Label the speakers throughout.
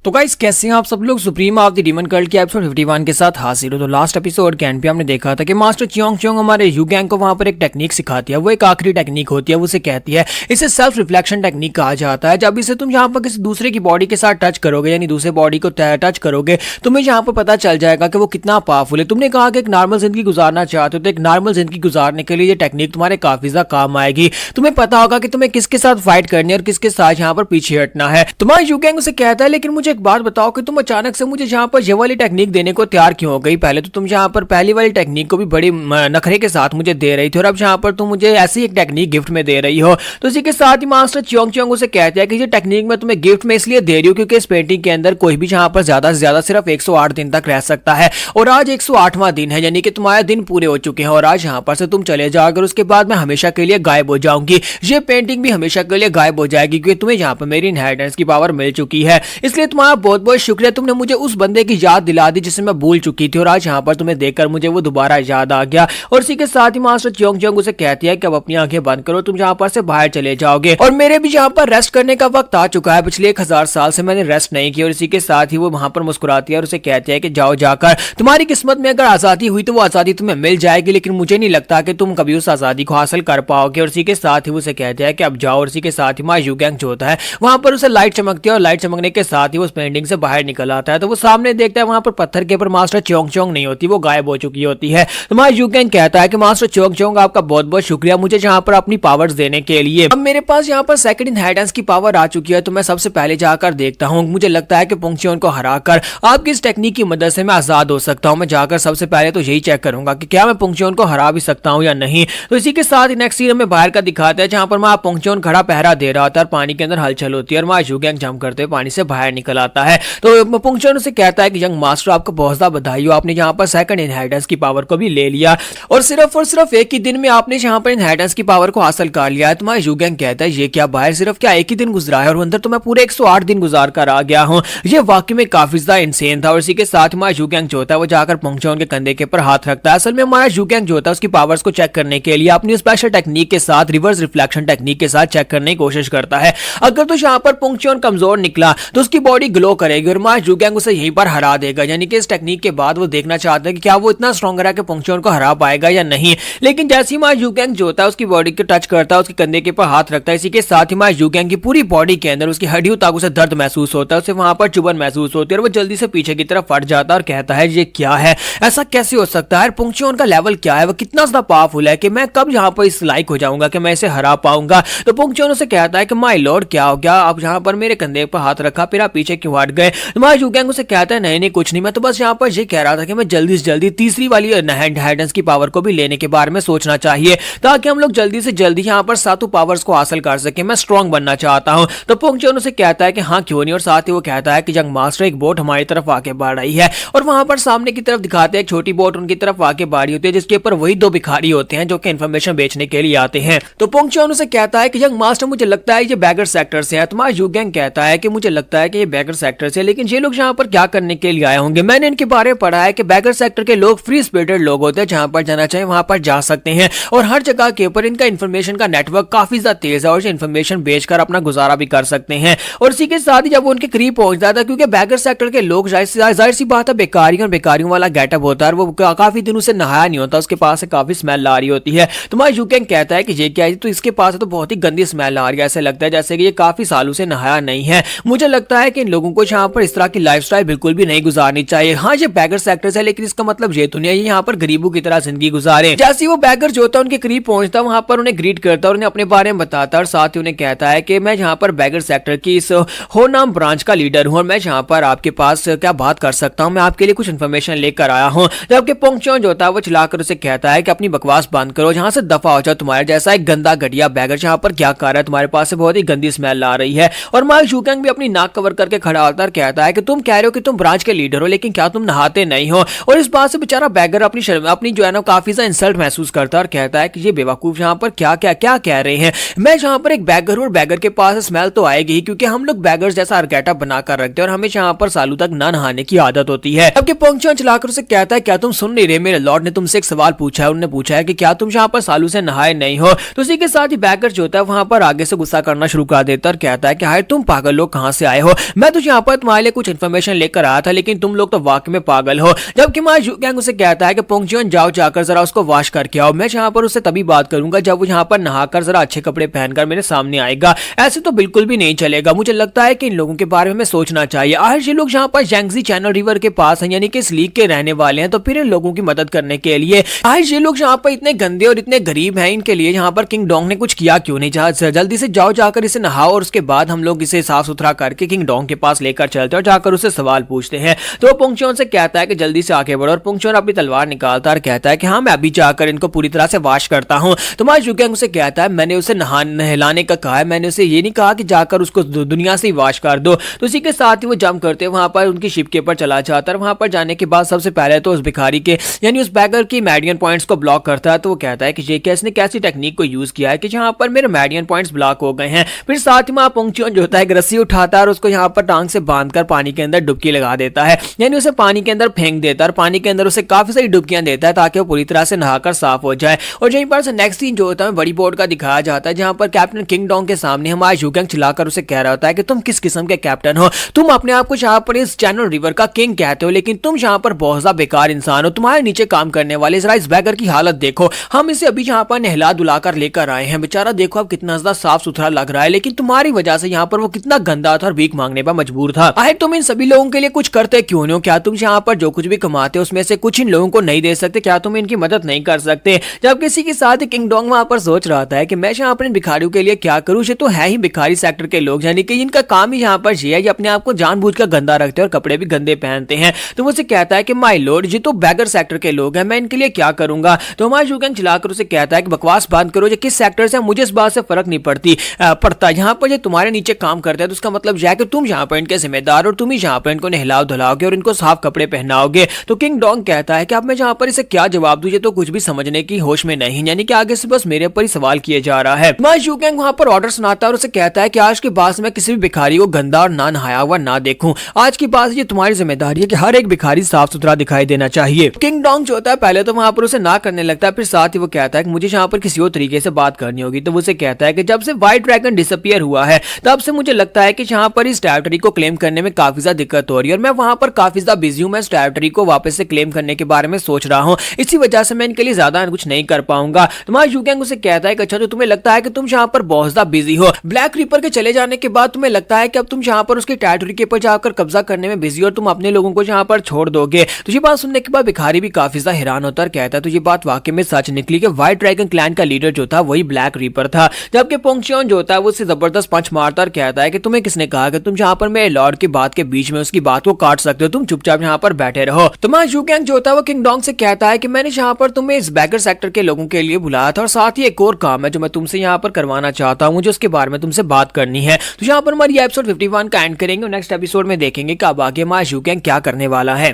Speaker 1: तो गाइस कैसे हैं आप सब लोग। Supreme of the demon cult के एपिसोड 51 के साथ हाजिर हो। तो लास्ट एपिसोड के एंड पे हमने देखा था कि मास्टर चियोंग चियोंग हमारे यू गैंग को वहां पर एक टेक्निक सिखाती है। वो एक आखिरी टेक्निक होती है, वो उसे कहती है, इसे सेल्फ रिफ्लेक्शन टेक्निक कहा जाता है। जब इसे तुम यहाँ पर किसी दूसरे की बॉडी के साथ टच करोगे, यानी दूसरे बॉडी को टच करोगे, तुम्हें यहाँ पर पता चल जाएगा कि वो कितना पावरफुल है। तुमने कहा कि एक नॉर्मल जिंदगी गुजारना चाहते हो, तो एक नॉर्मल जिंदगी गुजारने के लिए ये टेक्निक तुम्हारे काफी ज्यादा काम आएगी। तुम्हें पता होगा कि तुम्हें किसके साथ फाइट करनी है और किसके साथ यहाँ पर पीछे हटना है। तुम्हारा यू गैंग उसे कहता है, लेकिन मुझे एक बात बताओ कि तुम अचानक से मुझे यहाँ पर ये वाली टेक्निक देने को तैयार क्यों हो गई। पहले तो तुम यहाँ पर पहली वाली टेक्निक को भी बड़ी नखरे के साथ मुझे दे रही थी, और अब यहाँ पर तुम मुझे ऐसी एक टेक्निक गिफ्ट में दे रही हो। तो इसी के साथ ही मास्टर चियोंग चियोंग उसे कहते हैं कि ये टेक्निक मैं तुम्हें गिफ्ट में इसलिए दे रही हूँ क्योंकि इस पेंटिंग के अंदर कोई भी यहाँ पर ज्यादा से ज्यादा सिर्फ 108 दिन तक रह सकता है, और आज 108वां दिन है, यानी कि तुम्हारे दिन पूरे हो चुके हैं और आज यहाँ पर से तुम चले जाओ। अगर उसके बाद मैं हमेशा के लिए गायब हो जाऊंगी, ये पेंटिंग भी हमेशा के लिए गायब हो जाएगी, क्योंकि तुम्हें यहाँ पर मेरी इनहेरिटेंस की पावर मिल चुकी है। इसलिए तुम्हारा बहुत बहुत शुक्रिया, तुमने मुझे उस बंदे की याद दिला दी जिसे मैं भूल चुकी थी, और आज यहाँ पर तुम्हें देखकर मुझे वो दोबारा याद आ गया। और इसी के साथ ही मास्टर चियोंग चियोंग उसे कहती है कि अब अपनी आंखें बंद करो, तुम यहाँ पर से बाहर चले जाओगे, और मेरे भी यहाँ पर रेस्ट करने का वक्त आ चुका है। पिछले 1000 साल से मैंने रेस्ट नहीं किया। और इसी के साथ ही वो वहां पर मुस्कुराती है और उसे कहती है कि जाओ, जाकर तुम्हारी किस्मत में अगर आजादी हुई तो वो आजादी तुम्हें मिल जाएगी, लेकिन मुझे नहीं लगता कि तुम कभी उस आजादी को हासिल कर पाओगे। और इसी के साथ ही वो उसे कहते हैं कि अब जाओ। और इसी के साथ ही मां यू गैंग जो होता है वहां पर उसे लाइट चमकती है, और लाइट चमकने के साथ ही वो पेंटिंग से बाहर निकल आता है। तो वो सामने देखता है वहां पर पत्थर के ऊपर मास्टर चियोंग चियोंग नहीं होती, वो गायब हो चुकी होती है। तो मां यू गैंग कहता है कि मास्टर चियोंग चियोंग आपका बहुत बहुत शुक्रिया मुझे यहाँ पर अपनी पावर्स देने के लिए। अब मेरे पास यहाँ पर सेकंड इनहेरिटेंस की पावर आ चुकी है, तो मैं सबसे पहले जाकर देखता हूँ। मुझे लगता है कि पुंगचियोन को हराकर आपकी इस टेक्निक की मदद से मैं आजाद हो सकता हूँ। मैं जाकर सबसे पहले तो यही चेक करूंगा कि क्या मैं पुंगचियोन को हरा भी सकता हूँ या नहीं। तो इसी के साथ नेक्स्ट सीन में बाहर का दिखाते हैं, जहां पर मां पुंगचियोन खड़ा पहरा दे रहा था और पानी के अंदर हलचल होती है, और मां यू गैंग जंप करते हुए पानी से बाहर निकल आता है। तो पुंगचियोन उसे कहता है कि यंग मास्टर आपको बहुत ज्यादा बधाई हो, आपने यहाँ पर सेकंड इनहेरिटेंस की पावर को भी ले लिया, और सिर्फ एक ही दिन में आपने यहाँ पर इनहेरिटेंस की पावर को हासिल कर लिया है। तो मां यू गैंग कहता है, ये क्या बाहर सिर्फ क्या एक ही दिन गुजरा है, और अंदर तो मैं पूरे 108 दिन गुजार कर आ गया हूँ। ये वाकई में काफी ज्यादा इंसेन था। और इसी के साथ हमारा यू गैंग जो होता है वो जाकर पुंगचियोन के कंधे के ऊपर हाथ रखता है। असल में हमारा यू गैंग जो होता है उसकी पावर्स को चेक करने के लिए अपनी स्पेशल टेक्निक के साथ, रिवर्स रिफ्लेक्शन टेक्निक के साथ चेक करने की कोशिश करता है। अगर तो यहाँ पर पुंगचियोन कमजोर निकला तो उसकी बॉडी ग्लो करेगी, और हमारा यू गैंग उसे यहीं पर हरा देगा। यानी कि इस टेक्निक के बाद वो देखना चाहते हैं कि क्या वो इतना स्ट्रॉन्गर है कि पुंगचियोन को हरा पाएगा या नहीं। लेकिन जैसे ही हमारा यू गैंग जो होता है उसकी बॉडी को टच करता है, उसके कंधे के ऊपर हाथ रखता है, इसी के साथ ही हमारा यू गैंग की पूरी बॉडी के अंदर उसकी हड्डियों तक उसे दर्द महसूस होता है, उसे वहां पर चुभन महसूस होती है, और वो जल्दी से पीछे की तरफ फट जाता है और कहता है, ये क्या है, ऐसा कैसे हो सकता है, पुंगचियोन का लेवल क्या है, वो कितना ज्यादा पावरफुल है कि मैं कब यहाँ पर इस लायक हो जाऊंगा कि मैं इसे हरा पाऊंगा। तो पुंगचियोन उसे कहता है कि माय लॉर्ड क्या हो गया, आप यहाँ पर मेरे कंधे पर हाथ रखा फिर आप पीछे क्यों हट गए। हमारा यू गैंग उसे कहता है, नहीं कुछ नहीं, मैं तो बस यहाँ पर ये कह रहा था कि मैं जल्दी से जल्दी तीसरी वाली इनहेरिटेंस की पावर को भी लेने के बारे में सोचना चाहिए, ताकि हम लोग जल्दी से जल्दी यहाँ पर सातों पावर्स को हासिल कर सके। मैं स्ट्रॉन्ग बनना चाहता हूँ। तो पुंगचियोन उसे कहता है कि हाँ क्यों नहीं, और साथ ही वो कहता है कि यंग मास्टर एक बोट हमारी तरफ आके बढ़ रही है, और वहां पर सामने की तरफ दिखाते हैं एक छोटी बोट उनकी तरफ आके बाड़ी होती है, जिसके ऊपर वही दो भिखारी होते हैं जो कि इन्फॉर्मेशन बेचने के लिए आते हैं। तो पुंगचियोन उसे कहता है कि यंग मास्टर मुझे लगता है ये बैगर सेक्टर से है। तुम्हारा यू गैंग कहता है कि मुझे लगता है कि ये बैगर सेक्टर से, लेकिन ये लोग यहाँ पर क्या करने के लिए आए होंगे। मैंने इनके बारे में पढ़ा है कि बैगर सेक्टर के लोग फ्री स्पिरिटेड लोग होते हैं, जहां पर जाना चाहे वहां पर जा सकते हैं, और हर जगह के ऊपर इनका इन्फॉर्मेशन का नेटवर्क काफी ज्यादा तेज है, और इन्फॉर्मेशन बेचकर अपना गुजारा भी कर सकते हैं। और इसी के साथ ही जब वो उनके करीब पहुंचता था, क्योंकि बैगर सेक्टर के लोग जाहिर सी बात है बेकारियों और बेकारियों वाला गेटअप होता है, वो काफी दिनों से नहाया नहीं होता, उसके पास से काफी स्मेल आ रही होती है। तो मां यू गैंग कहता है कि ये क्या है, तो इसके पास तो बहुत ही गंदी स्मेल आ रही है, ऐसे लगता है जैसे कि ये काफी सालों से नहाया नहीं है। मुझे लगता है कि इन लोगों को यहाँ पर इस तरह की लाइफस्टाइल बिल्कुल भी नहीं गुजारनी चाहिए। हाँ ये बैगर सेक्टर है, लेकिन इसका मतलब ये तो नहीं है यहाँ पर गरीबों की तरह जिंदगी गुजारे। जैसे वो बैगर जो होता है उनके करीब पहुंचता है, वहां पर उन्हें ग्रीट करता है और उन्हें अपने बारे में बताता है, और साथ ही उन्हें कहता है कि मैं यहाँ पर बैगर सेक्टर की इस हो नाम ब्रांच का लीडर हूँ, और मैं यहाँ पर आपके पास क्या बात कर सकता हूँ, मैं आपके लिए कुछ इन्फॉर्मेशन लेकर आया हूँ। जबकि पुंगचियोन जो होता है वो चिल्लाकर उसे कहता है कि अपनी बकवास बंद करो, जहां से दफा हो जाओ, तुम्हारे जैसा एक गंदा घटिया बैगर यहाँ पर क्या कर रहा है, तुम्हारे पास से बहुत ही गंदी स्मेल आ रही है। और मां यू गैंग भी अपनी नाक कवर करके खड़ा होता है और कहता है कि तुम कह रहे हो कि तुम ब्रांच के लीडर हो, लेकिन क्या तुम नहाते नहीं हो। और इस बात से बेचारा बैगर अपनी जो है ना काफी ज्यादा इंसल्ट महसूस करता है, और कहता है कि ये बेवकूफ यहाँ पर क्या क्या क्या कह रहे हैं, मैं यहाँ पर एक बैगर हूँ, और बैगर के पास स्मेल तो आएगी ही, क्योंकि हम लोग बैगर्स जैसा गेटअप बनाकर रखते हैं, और हमें यहाँ पर सालों तक ना नहाने की आदत होती है। अब पुंगचियोन चलाकर उसे कहता है, क्या तुम सुन नहीं रहे, मेरे लॉर्ड ने तुमसे एक सवाल पूछा है, उन्होंने पूछा है कि क्या तुम यहाँ पर सालों से नहाए नहीं हो। तो उसी के साथ ही बैगर जो होता है वहां पर आगे से गुस्सा करना शुरू कर देता है, और कहता है कि हाय तुम पागल लोग कहां से आए हो, मैं तो यहाँ पर तुम्हारे लिए कुछ इन्फॉर्मेशन लेकर आया था, लेकिन तुम लोग तो वाकई में पागल हो। जबकि माँ यू गैंग उसे कहता है कि पोंगचियोन जाओ जाकर जरा उसको वॉश करके आओ। मैं यहाँ पर उससे तभी बात करूंगा जब वो यहाँ पर नहाकर जरा अच्छे कपड़े पहनकर मेरे सामने आएगा। ऐसे तो बिल्कुल भी नहीं चलेगा। मुझे लगता है कि इन लोगों के बारे में हमें सोचना चाहिए। आज ये लोग यहाँ पर जैंगजी चैनल रिवर के पास हैं, यानी कि इस लीग के रहने वाले हैं, तो फिर इन लोगों की मदद करने के लिए आज ये लोग यहाँ पर इतने गंदे और इतने गरीब हैं, इनके लिए यहाँ पर किंग डोंग ने कुछ किया क्यों नहीं? जल्दी से जाओ जाकर इसे नहाओ और उसके बाद हम लोग इसे साफ सुथरा करके किंग डोंग के पास लेकर चलते हैं और जाकर उसे सवाल पूछते हैं। तो पोंगचियोन से कहता है कि जल्दी से आगे बढ़ो और पोंगचियोन अपनी तलवार निकालता है और कहता है कि हाँ मैं अभी जाकर इनको पूरी तरह से वॉश करता हूँ। तो माँ यू गैंग उसे कहता है मैंने उसे नहलाने का कहा है, मैंने उसे ये नहीं कहा कि जाकर उसको दुनिया से ही वॉश कर दो। तो इसी के साथ ही वो जंप करते वहां पर उनकी शिप के ऊपर चला जाता है। वहां पर जाने के बाद सबसे पहले तो उस भिखारी के यानी उस बैगर की मैडियन पॉइंट्स को ब्लॉक करता है। तो वो कहता है कि ये कैसे कैसी टेक्निक को यूज किया है कि जहां पर मेरे मैडियन पॉइंट्स ब्लॉक हो गए हैं। फिर साथ ही वहां पोंगचियोन जो होता है एक रस्सी उठाता है और उसको यहाँ पर टांग से बांधकर पानी के अंदर डुबकी लगा देता है, यानी उसे पानी के अंदर फेंक देता है और पानी के अंदर उसे काफी सारी डुबकियां देता है ताकि वो पूरी तरह से नहाकर साफ हो जाए। और यहीं पर से नेक्स्ट सीन जो होता है बड़ी बोर्ड का दिखाया जाता है, जहां पर कैप्टन किंग डोंग के सामने हमारा यू गैंग चिल्लाकर उसे कह रहा होता है कि तुम किस किस्म के कैप्टन हो? तुम अपने आप को यहाँ पर इस चैनल रिवर का किंग कहते हो, लेकिन तुम यहाँ पर बहुत ज्यादा बेकार इंसान हो। तुम्हारे नीचे काम करने वाले इस बैगर की हालत देखो, हम इसे अभी यहाँ पर नहला धुलाकर लेकर आए हैं। बेचारा देखो अब कितना ज्यादा साफ सुथरा लग रहा है, लेकिन तुम्हारी वजह से यहाँ पर वो कितना गंदा था और भीख मांगने पर मजबूर था। आए तुम इन सभी लोगों के लिए कुछ करते क्यों नहीं हो? क्या तुम यहाँ पर जो कुछ भी कमाते हो उसमें से कुछ इन लोगों को नहीं दे सकते? क्या तुम इनकी मदद नहीं कर सकते? जब किसी के साथ किंग डोंग वहां पर सोच रहा था कि मैं यहाँ पर इन भिखारियों के लिए क्या करूँ। ये तो है ही भिखारी सेक्टर के लोग, यानी कि इनका काम ही यहाँ पर ये है, ये अपने आप को जानबूझकर गंदा रखते हैं और कपड़े भी गंदे पहनते हैं। तो मुझसे कहता है कि माय लॉर्ड ये तो बैगर सेक्टर के लोग हैं, मैं इनके लिए क्या करूंगा? तो हमारा यू गैंग चिल्लाकर उसे कहता है कि बकवास बंद करो, ये किस सेक्टर से मुझे इस बात से फर्क नहीं पड़ता। यहाँ पर ये तुम्हारे नीचे काम करते हैं तो उसका मतलब यह है कि तुम यहाँ पर इनके जिम्मेदार और तुम ही यहाँ पर इनको नहलाओ धुलाओगे और इनको साफ कपड़े पहनाओगे। तो किंग डोंग कहता है कि अब मैं यहाँ पर इसे क्या जवाब दूं, ये तो कुछ भी समझने की होश में नहीं, यानी कि आगे से बस मेरे पर ही सवाल किए जा रहा है। हमारा यू गैंग वहां पर ऑर्डर सुनाता है और उसे कहता है कि आज के बाद मैं किसी भी भिखारी को गंदा और ना नहाया हुआ ना देखूं। आज की बात ये तुम्हारी जिम्मेदारी है कि हर एक भिखारी साफ सुथरा दिखाई देना चाहिए। किंग डोंग जो होता है पहले तो वहां पर उसे ना करने लगता है, फिर साथ ही वो कहता है कि मुझे यहाँ पर किसी और तरीके से बात करनी होगी। तो वो उसे कहता है कि जब से व्हाइट ड्रैगन डिसअपीयर हुआ है तब से मुझे लगता है कि यहाँ पर इस टेरिटरी को क्लेम करने में काफी ज्यादा दिक्कत हो रही है और मैं वहां पर काफी ज्यादा बिजी हूँ। मैं इस टेरिटरी को वापस से क्लेम करने के बारे में सोच रहा हूँ, इसी वजह से मैं इनके लिए ज्यादा कुछ नहीं कर पाऊंगा। तुम्हारा यू गैंग उसे कहता है कि अच्छा तो तुम्हें लगता है कि तुम यहाँ पर बहुत ज्यादा बिजी हो, ब्लैक रीपर के चले जाने के बाद तुम्हें लगता है कि अब तुम यहाँ पर उसकी टेरिटरी के ऊपर जाकर कब्जा करने में बिजी हो और तुम अपने लोगों को यहाँ पर छोड़ दोगे। तो ये बात सुनने के बाद भिखारी भी काफी ज्यादा हैरान होता है, कहता है तो ये बात वाकई में सच निकली कि व्हाइट ड्रैगन क्लैन का लीडर जो था वही ब्लैक रीपर था। जबकि पोंगचियोन जो होता है वो उससे जबरदस्त पंच मारता और कहता है कि तुम्हें किसने कहा कि तुम यहाँ पर मेरे लॉर्ड की बात के बीच में उसकी बात को काट सकते हो? तुम चुपचाप यहाँ पर बैठे रहो। तुम्हारा यू गैंग जो होता है वो किंग डोंग से कहता है कि मैंने यहाँ पर तुम्हें इस बैगर सेक्टर के लोगों के लिए बुलाया था और साथ ही एक और काम है जो मैं तुमसे यहाँ पर करवाना चाहता हूँ, मुझे उसके बारे में तुमसे बात करनी है। तो यहाँ पर हमारी एपिसोड 51 का एंड करेंगे और नेक्स्ट एपिसोड में देखेंगे कि अब आगे हमारा यू गैंग क्या करने वाला है।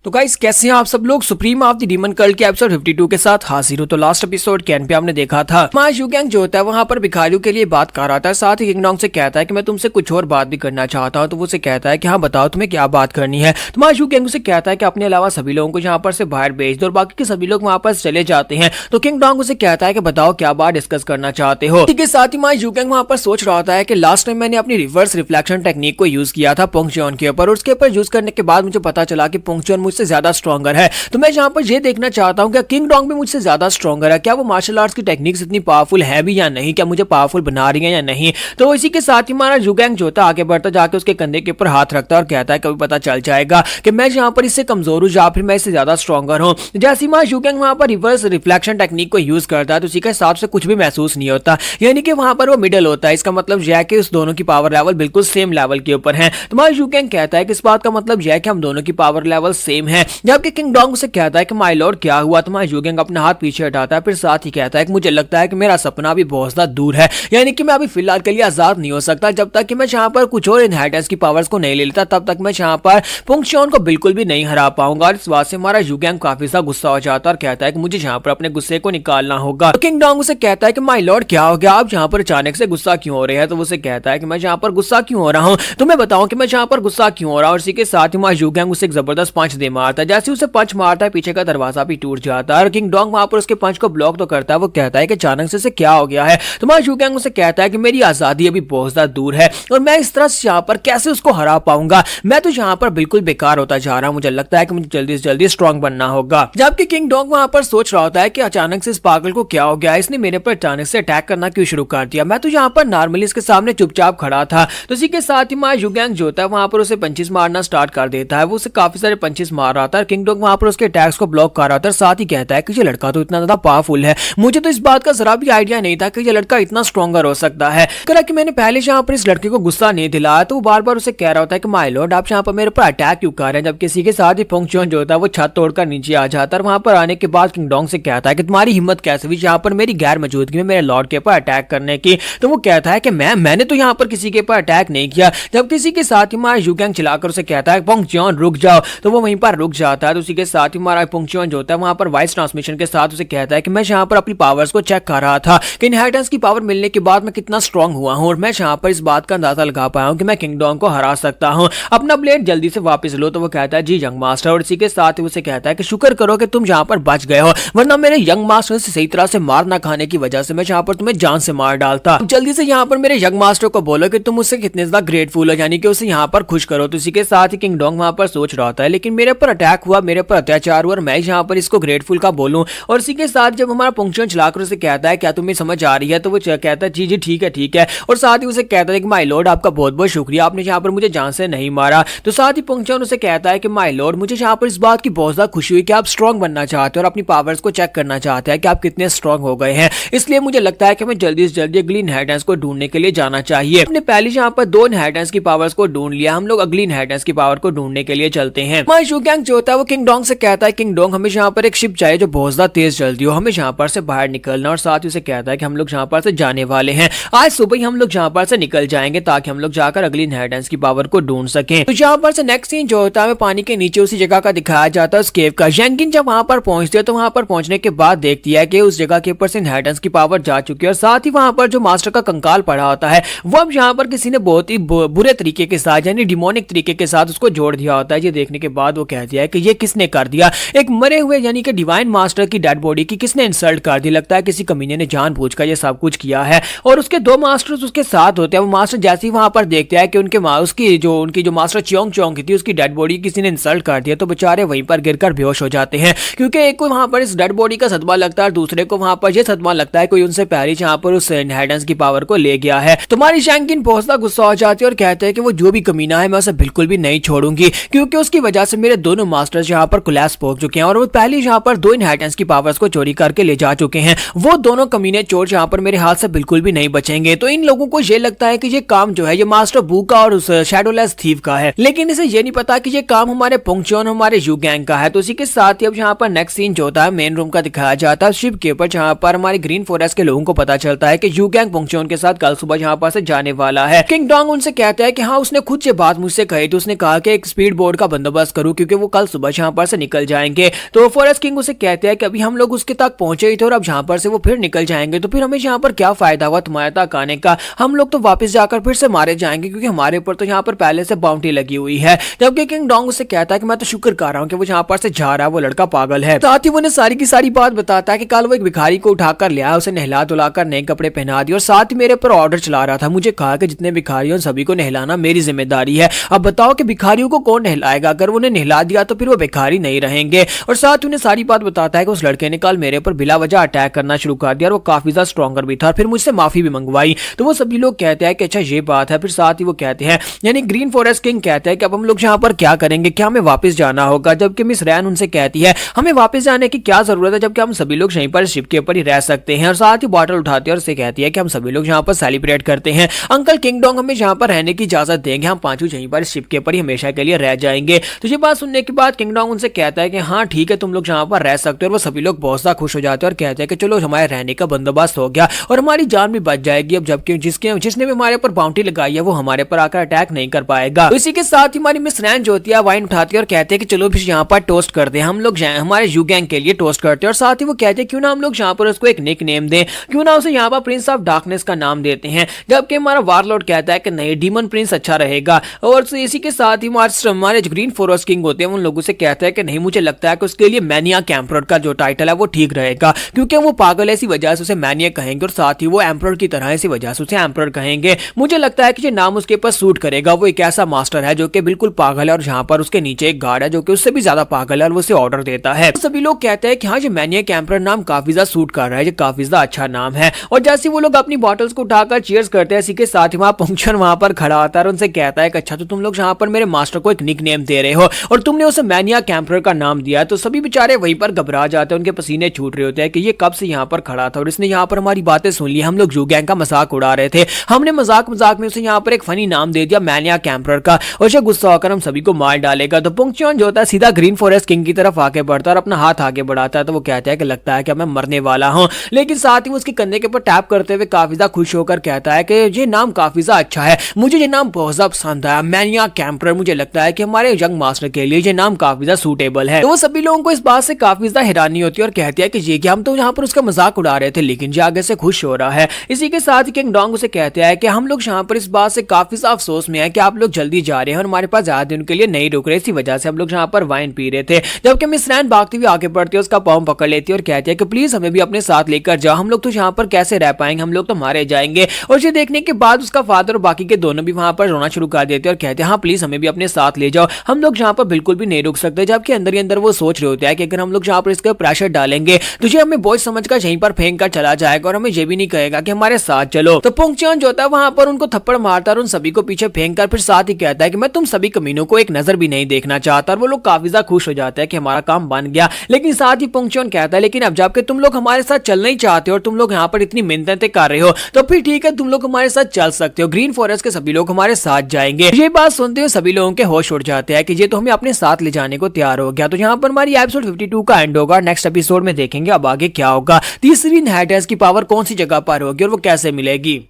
Speaker 1: तो गाइस कैसे हैं आप सब लोग? Supreme of the demon cult के एपिसोड 52 के साथ हाजिर हो। तो लास्ट एपिसोड कैन पे आपने देखा था हमारा यू गैंग जो होता है वहां पर भिखारियों के लिए बात कर रहा था, साथ ही किंग डोंग से कहता है कि मैं तुमसे कुछ और बात भी करना चाहता हूं। तो वो उसे कहता है कि हाँ बताओ तुम्हें क्या बात करनी है। तुम्हारा यू गैंग उसे कहता है कि अपने अलावा सभी लोगों को यहाँ पर से बाहर भेज दो और बाकी के सभी लोग वहां पर चले जाते हैं। तो किंग डोंग उसे कहता है कि बताओ क्या बात डिस्कस करना चाहते हो। ठीक है, साथ ही हमारा यू गैंग वहां पर सोच रहा होता है कि लास्ट टाइम मैंने अपनी रिवर्स रिफ्लेक्शन टेक्निक को यूज किया था पोंगचियोन के ऊपर, उसके ऊपर यूज करने के बाद मुझे पता चला कि पोंगचियोन मुझसे ज्यादा स्ट्रॉन्गर है। तो मैं यहाँ पर ये देखना चाहता हूँ क्या किंग डोंग भी मुझसे ज्यादा स्ट्रॉन्गर है? क्या वो मार्शल आर्ट्स की टेक्निक्स इतनी पावरफुल है भी या नहीं? क्या मुझे पावरफुल बना रही है या नहीं? तो इसी के साथ ही हमारा यू गैंग जो होता है आगे बढ़ता जाके उसके कंधे के ऊपर हाथ रखता है और कहता है कभी पता चल जाएगा कि मैं यहाँ पर इससे कमजोर हूँ या फिर मैं इससे ज्यादा स्ट्रॉन्गर हूँ। जैसे हमारा यू गैंग वहां पर रिवर्स रिफ्लेक्शन टेक्निक को यूज करता है तो उसी के हिसाब से कुछ भी महसूस नहीं होता, यानी कि वहां पर वो मिडल होता है। इसका मतलब यह है कि उस दोनों की पावर लेवल बिल्कुल सेम लेवल के ऊपर है। तुम्हारा यू गैंग कहता है कि इस बात का मतलब यह है कि हम दोनों की पावर लेवल सेम है। जबकि किंग डोंग उसे कहता है कि माय लॉर्ड क्या हुआ? तुम्हारा यू गैंग अपना हाथ पीछे हटाता है, फिर साथ ही कहता है कि मुझे लगता है कि मेरा सपना भी बहुत ज्यादा दूर है, यानी कि मैं अभी फिलहाल के लिए आजाद नहीं हो सकता जब तक कि मैं यहाँ पर कुछ और इनहेरिटेंस की पावर्स को नहीं ले लेता, तब तक मैं यहाँ पर पोंगचियोन को बिल्कुल भी नहीं हरा पाऊंगा। और इस बात से हमारा यू गैंग काफी सा गुस्सा हो जाता है और कहता है कि मुझे यहाँ पर अपने गुस्से को निकालना होगा। तो किंग डोंग उसे कहता है कि माय लॉर्ड क्या हो गया? आप यहाँ पर अचानक से गुस्सा क्यों हो रहे हैं? तो उसे कहता है कि मैं यहाँ पर गुस्सा क्यों हो रहा हूँ, तुम्हें बताऊं कि मैं यहाँ पर गुस्सा क्यों हो रहा हूँ। और इसी के साथ ही हमारा यू गैंग उसे एक जबरदस्त पंच दे मारता है। जैसे उसे पंच मारता है पीछे का दरवाजा भी टूट जाता है और किंग डोंग वहां पर उसके पंच को ब्लॉक तो करता है। वो कहता है कि अचानक से क्या हो गया है। तो वहां यू गैंग उसे कहता है कि मेरी आजादी अभी बहुत ज्यादा दूर है और मैं इस तरह से यहाँ पर कैसे उसको हरा पाऊंगा। मैं तो यहाँ पर बिल्कुल बेकार होता जा रहा हूँ। मुझे लगता है कि मुझे जल्दी से जल्दी स्ट्रांग बनना होगा। जबकि किंग डोंग वहां पर सोच रहा होता है कि अचानक से इस पागल को क्या हो गया, इसने मेरे पर अचानक से अटैक करना क्यों शुरू कर दिया। मैं तो यहाँ पर नॉर्मली इसके सामने चुपचाप खड़ा था। तो इसी के साथ ही यू गैंग जो होता है वहां पर उसे पंचेस मारना स्टार्ट कर देता है। वो उसे काफी सारे पंचेस मार रहा था। किंग डोंग वहां पर उसके अटैक्स को ब्लॉक कर रहा था। साथ ही कहता है कि ये लड़का तो इतना ज्यादा पावरफुल है, मुझे तो इस बात का जरा भी आइडिया नहीं था कि ये लड़का इतना स्ट्रॉन्गर हो सकता है। कि मैंने पहले यहाँ पर इस लड़के को गुस्सा नहीं दिलाया। तो वो बार बार उसे कह रहा होता है कि माय लॉर्ड आप यहाँ पर मेरे पर अटैक क्यों कर रहे हैं। जब किसी के साथ ही फोंग चियोन जो होता है वो छत तोड़कर नीचे आ जाता है। वहां पर आने के बाद किंग डोंग से कहता है कि तुम्हारी हिम्मत कैसे हुई यहाँ पर मेरी गैर मौजूदगी में मेरे लॉर्ड के ऊपर अटैक करने की। तो वो कहता है कि मैंने तो यहाँ पर किसी के ऊपर अटैक नहीं किया। जब किसी के साथ ही हमारा यू गैंग चलाकर उसे कहता है फोंग चियोन रुक जाओ। तो वो वहीं पर रुक जाता है। तो उसी के साथ ही हमारा फोंग चियोन जो होता है वहां पर वॉइस ट्रांसमिशन के साथ उसे कहता है कि मैं यहाँ पर अपनी पावर्स को चेक कर रहा था कि इनहेरिटेंस की पावर मिलने के बाद मैं कितना स्ट्रांग हुआ हूँ और मैं यहाँ पर इस बात का अंदाजा लगा पाया हूँ कि मैं किंग डोंग को हरा सकता हूँ। अपना ब्लेड जल्दी से वापस लो। तो वो कहता है जी यंग मास्टर। और इसी के साथ ही उसे कहता है कि शुक्र करो कि तुम यहाँ पर बच गए हो, वरना मेरे यंग मास्टर से सही तरह से मार ना खाने की वजह से मैं यहाँ पर तुम्हें जान से मार डालता। जल्दी से यहाँ पर मेरे यंग मास्टर को बोलो कि तुम उससे कितने ज्यादा ग्रेटफुल हो, यानी कि उसे यहाँ पर खुश करो। तो इसी के साथ ही किंग डोंग वहां पर सोच रहा होता है लेकिन मेरे पर अटैक हुआ, मेरे पर अत्याचार हुआ और मैं यहाँ पर इसको ग्रेटफुल का बोलूं। और इसी के साथ जब हमारा पंक्चुअन चलाकर उसे कहता है क्या तुम्हें समझ आ रही है। तो वो कहता है जी जी ठीक है। और साथ ही उसे कहता है कि माय लॉर्ड आपका बहुत बहुत शुक्रिया, आपने यहाँ पर मुझे जान से नहीं मारा। तो साथ ही पंक्चुअन उसे कहता है कि माय लॉर्ड मुझे यहाँ पर इस बात की बहुत ज्यादा खुशी हुई कि आप स्ट्रांग बनना चाहते हैं और अपनी पावर्स को चेक करना चाहते हैं कि आप कितने स्ट्रांग हो गए हैं। इसलिए मुझे लगता है कि हमें जल्दी से जल्दी अगली इनहेरिटेंस को ढूंढने के लिए जाना चाहिए। हमने पहले यहाँ पर 2 इनहेरिटेंस की पावर्स को ढूंढ लिया, हम लोग अगली इनहेरिटेंस की पावर को ढूंढने के लिए चलते हैं। यू गैंग जो होता है वो किंग डोंग से कहता है किंग डोंग हमें यहाँ पर एक शिप चाहिए जो बहुत ज्यादा तेज चलती हो, हमें यहाँ पर से बाहर निकलना। और साथ ही उसे कहता है कि हम लोग यहाँ पर से जाने वाले हैं, आज सुबह ही हम लोग यहाँ पर से निकल जाएंगे ताकि हम लोग जाकर अगली इनहेरिटेंस की पावर को ढूंढ सकें। तो यहाँ पर से नेक्स्ट सीन जो होता है पानी के नीचे उसी जगह का दिखाया जाता है उस केव का। यंगिन जब वहां पर पहुंचते हैं तो वहां पर पहुंचने के बाद देखती है कि उस जगह के ऊपर से इनहेरिटेंस की पावर जा चुकी है। और साथ ही वहां पर जो मास्टर का कंकाल पड़ा होता है वो अब यहाँ पर किसी ने बहुत ही बुरे तरीके के साथ यानी डिमोनिक तरीके के साथ उसको जोड़ दिया होता है। ये देखने के बाद वो कहती है कि ये किसने कर दिया, एक मरे हुए यानी कि डिवाइन मास्टर की डेड बॉडी की किसने इंसल्ट कर दी। लगता है किसी कमीने ने जानबूझकर ये सब कुछ किया है। और उसके 2 मास्टर्स उसके साथ होते हैं। वो मास्टर जैसे ही वहां पर देखते हैं कि उनकी जो मास्टर चियोंग चियोंग की थी उसकी डेड बॉडी किसी ने इंसल्ट कर दिया तो बेचारे वहीं पर गिरकर बेहोश हो जाते हैं, क्योंकि एक को वहां पर इस डेड बॉडी का सदमा लगता है और दूसरे को वहां पर यह सदमा लगता है कोई उनसे पहले यहाँ पर उस इनहेरिटेंस की पावर को ले गया है। तुम्हारी शैंकिन बहुत ज्यादा गुस्सा हो जाती है और कहते हैं कि वो जो भी कमीना है मैं उसे बिल्कुल भी नहीं छोड़ूंगी, क्योंकि उसकी वजह से मेरे दोनों मास्टर्स यहाँ पर कोलैप्स पहुंच चुके हैं और वो पहले यहाँ पर 2 इनहेरिटेंस की पावर्स को चोरी करके ले जा चुके हैं। वो दोनों कमीने चोर यहाँ पर मेरे हाथ से बिल्कुल भी नहीं बचेंगे। तो इन लोगों को ये लगता है कि ये काम जो है ये मास्टर बू का और उस शैडोलेस थीव का है, लेकिन इसे ये नहीं पता कि ये काम हमारे पंक्चुअन हमारे यू गैंग का है। तो इसी के साथ ही अब यहाँ पर नेक्स्ट सीन जो होता है मेन रूम का दिखाया जाता है शिप के ऊपर, जहाँ पर हमारे ग्रीन फॉरेस्ट के लोगों को पता चलता है कि यू गैंग पंक्चुअन के साथ कल सुबह यहाँ पर से जाने वाला है। किंग डोंग उनसे कहता है कि हाँ उसने खुद से बात मुझसे कही थी, उसने कहा कि एक स्पीड बोर्ड का बंदोबस्त करूं क्योंकि वो कल सुबह यहाँ पर से निकल जाएंगे। तो फॉरेस्ट किंग उसे कहते हैं कि अभी हम लोग उसके तक पहुंचे ही थे और अब यहाँ पर से वो फिर निकल जाएंगे तो फिर हमें यहाँ पर क्या फायदा हुआ तुम्हारे तक आने का, हम लोग तो वापस जाकर फिर से मारे जाएंगे क्योंकि हमारे ऊपर तो यहाँ पर पहले से बाउंड्री लगी हुई है। जबकि किंग डोंग उसे कहता है कि मैं तो शुक्र कर रहा हूँ कि वो यहाँ पर से जा रहा है, वो लड़का पागल है। साथ ही वो उन्हें सारी की सारी बात बताता है कि कल वो एक भिखारी को उठाकर ले आया, उसे नहला धुलाकर नए कपड़े पहना दिए और साथ ही मेरे पर ऑर्डर चला रहा था, मुझे कहा कि जितने भिखारी हैं सभी को नहलाना मेरी जिम्मेदारी है। अब बताओ कि भिखारियों को कौन नहलाएगा, अगर उन्हें नहला दिया तो फिर वो भिखारी नहीं रहेंगे। और साथ ही उन्हें सारी बात बताता है कि उस लड़के ने कल मेरे पर बिला वजह अटैक करना शुरू कर दिया और वो काफी ज्यादा स्ट्रॉन्गर भी था, फिर मुझसे माफी भी मंगवाई। तो वो सभी लोग कहते हैं कि अच्छा ये बात है। फिर साथ ही वो कहते हैं यानी ग्रीन फॉरेस्ट किंग कहते हैं कि अब हम लोग यहाँ पर क्या करेंगे, क्या हमें वापस जाना होगा। जबकि मिस रैन उनसे कहती है हमें वापस जाने की क्या जरूरत है जबकि हम सभी लोग यहीं पर शिप के ऊपर ही रह सकते हैं। और साथ ही बॉटल उठाती है और उसे कहती है कि हम सभी लोग यहाँ पर सेलिब्रेट करते हैं, अंकल किंग डोंग हमें यहाँ पर रहने की इजाजत देंगे, हम पांचों यहीं पर शिप के ऊपर ही हमेशा के लिए रह जाएंगे। तो ये बात सुनने के बाद किंग डोंग उनसे कहता है कि हाँ ठीक है तुम लोग यहाँ पर रह सकते हो। और वो सभी लोग बहुत ज्यादा खुश हो जाते हैं और कहते हैं कि चलो हमारे रहने का बंदोबस्त हो गया और हमारी जान भी बच जाएगी। अब जबकि जिसने भी हमारे ऊपर बाउंड्री लगाई है वो हमारे पर आकर अटैक नहीं कर पाएगा। तो इसी के साथ ही हमारी मिस रैन जो होती है वाइन उठाती है और कहते हैं कि चलो फिर यहाँ पर टोस्ट करते हैं, हम लोग हमारे यू गैंग के लिए टोस्ट करते हैं। और साथ ही वो कहते हैं क्यों ना हम लोग यहाँ पर उसको एक निक नेम दें, क्यों ना उसे यहाँ पर प्रिंस ऑफ डार्कनेस का नाम देते हैं। जबकि हमारा वारलॉर्ड कहता है कि नहीं डीमन प्रिंस अच्छा रहेगा। और इसी के साथ ही हमारे ग्रीन फॉरेस्ट किंग होते हैं उन लोगों से कहता है कि नहीं, मुझे लगता है कि उसके लिए मैनियाक एम्परर का जो टाइटल है वो ठीक रहेगा, क्योंकि वो पागल है इसी वजह से उसे मैनियाक कहेंगे और साथ ही वो एम्परर की तरह इसी वजह से उसे एम्परर कहेंगे। मुझे लगता है कि ये नाम उसके ऊपर सूट करेगा। वो एक ऐसा मास्टर है जो कि बिल्कुल पागल है और जहां पर उसके नीचे एक गार्ड है जो कि उससे भी ज्यादा पागल है और वो उसे ऑर्डर देता है। तो सभी लोग कहते हैं कि हाँ, ये मैनियाक एम्परर नाम काफी ज्यादा सूट कर रहा है, ये काफी ज्यादा अच्छा नाम है। और जैसे वो लोग अपनी बॉटल्स को उठाकर चीयर्स करते हैं, इसी के साथ ही वहां पंक्चर वहां पर खड़ा होता है और उनसे कहता है कि अच्छा, तो तुम लोग यहाँ पर मेरे मास्टर को एक निक नेम दे रहे हो और तुमने उसे मैनियाक एम्परर का नाम दिया। तो सभी बेचारे वहीं पर घबरा जाते हैं, उनके पसीने छूट रहे होते हैं कि ये कब से यहाँ पर खड़ा था और इसने यहाँ पर हमारी बातें सुन ली। हम लोग जू गैंग का मजाक उड़ा रहे थे, हमने मजाक मजाक में उसे यहाँ पर एक फनी नाम दे दिया मैनियाक एम्परर का, और ये गुस्सा होकर हम सभी को मार डालेगा। तो पुंगचुआन जो होता है सीधा ग्रीन फॉरेस्ट किंग की तरफ आके बढ़ता है और अपना हाथ आगे बढ़ाता है। तो वो कहता है कि लगता है कि मैं मरने वाला हूँ, लेकिन साथ ही वो उसके कंधे के ऊपर टैप करते हुए काफी ज्यादा खुश होकर कहता है कि ये नाम काफी ज्यादा अच्छा है, मुझे ये नाम बहुत ज्यादा पसंद आया, मैनियाक एम्परर। मुझे लगता है कि हमारे यंग मास्टर के लिए ये नाम काफी ज्यादा सूटेबल है। तो वो सभी लोगों को इस बात से काफी ज्यादा हैरानी होती है और कहती है कि ये कि हम तो यहाँ पर उसका मजाक उड़ा रहे थे, लेकिन ये आगे से खुश हो रहा है। इसी के साथ ही किंग डोंग उसे कहते हैं कि हम लोग यहाँ पर इस बात से काफी ज्यादा अफसोस में है कि आप लोग जल्दी जा रहे हैं और हमारे पास ज्यादा दिन के लिए नहीं रुक रहे, इसी वजह से हम लोग यहाँ पर वाइन पी रहे थे। जबकि मिस रैन भागती हुई आगे बढ़ती है, उसका पाँव पकड़ लेती है और कहती है कि प्लीज हमें भी अपने साथ लेकर जाओ, हम लोग तो यहाँ पर कैसे रह पाएंगे, हम लोग तो मारे जाएंगे। और ये देखने के बाद उसका फादर और बाकी के दोनों भी वहां पर रोना शुरू कर देते हैं और कहते हैं हाँ प्लीज हमें भी अपने साथ ले जाओ, हम लोग यहाँ पर बिल्कुल भी नहीं रुक सकते। जबकि अंदर ही अंदर वो सोच रहे होते हैं कि अगर हम लोग यहाँ पर इसका प्रेशर डालेंगे तो ये हमें बोझ समझकर यहीं पर फेंक कर चला जाएगा और हमें ये भी नहीं कहेगा कि हमारे साथ चलो। तो पुंगचुआन जो होता है वहां पर उनको थप्पड़ मारता है और उन सभी को पीछे फेंक कर फिर साथ ही कहता है कि मैं तुम सभी कमीनों को एक नजर भी नहीं देखना चाहता। और वो लोग काफी ज्यादा खुश हो जाते हैं कि हमारा काम बन गया। लेकिन साथ ही पुंगचुआन कहता है लेकिन अब जबकि तुम लोग हमारे साथ चलना ही चाहते हो और तुम लोग यहाँ पर इतनी मिन्नतें कर रहे हो तो फिर ठीक है, तुम लोग हमारे साथ चल सकते हो, ग्रीन फॉरेस्ट के सभी लोग हमारे साथ जाएंगे। ये बात सुनते हुए सभी लोगों के होश उड़ जाते हैं कि ये तो हमें अपने साथ ले जाने को तैयार हो गया। तो यहाँ पर हमारी एपिसोड 52 का एंड होगा। नेक्स्ट एपिसोड में देखेंगे अब आगे क्या होगा, तीसरी इनहेरिटेंस की पावर कौन सी जगह पर होगी और वो कैसे मिलेगी।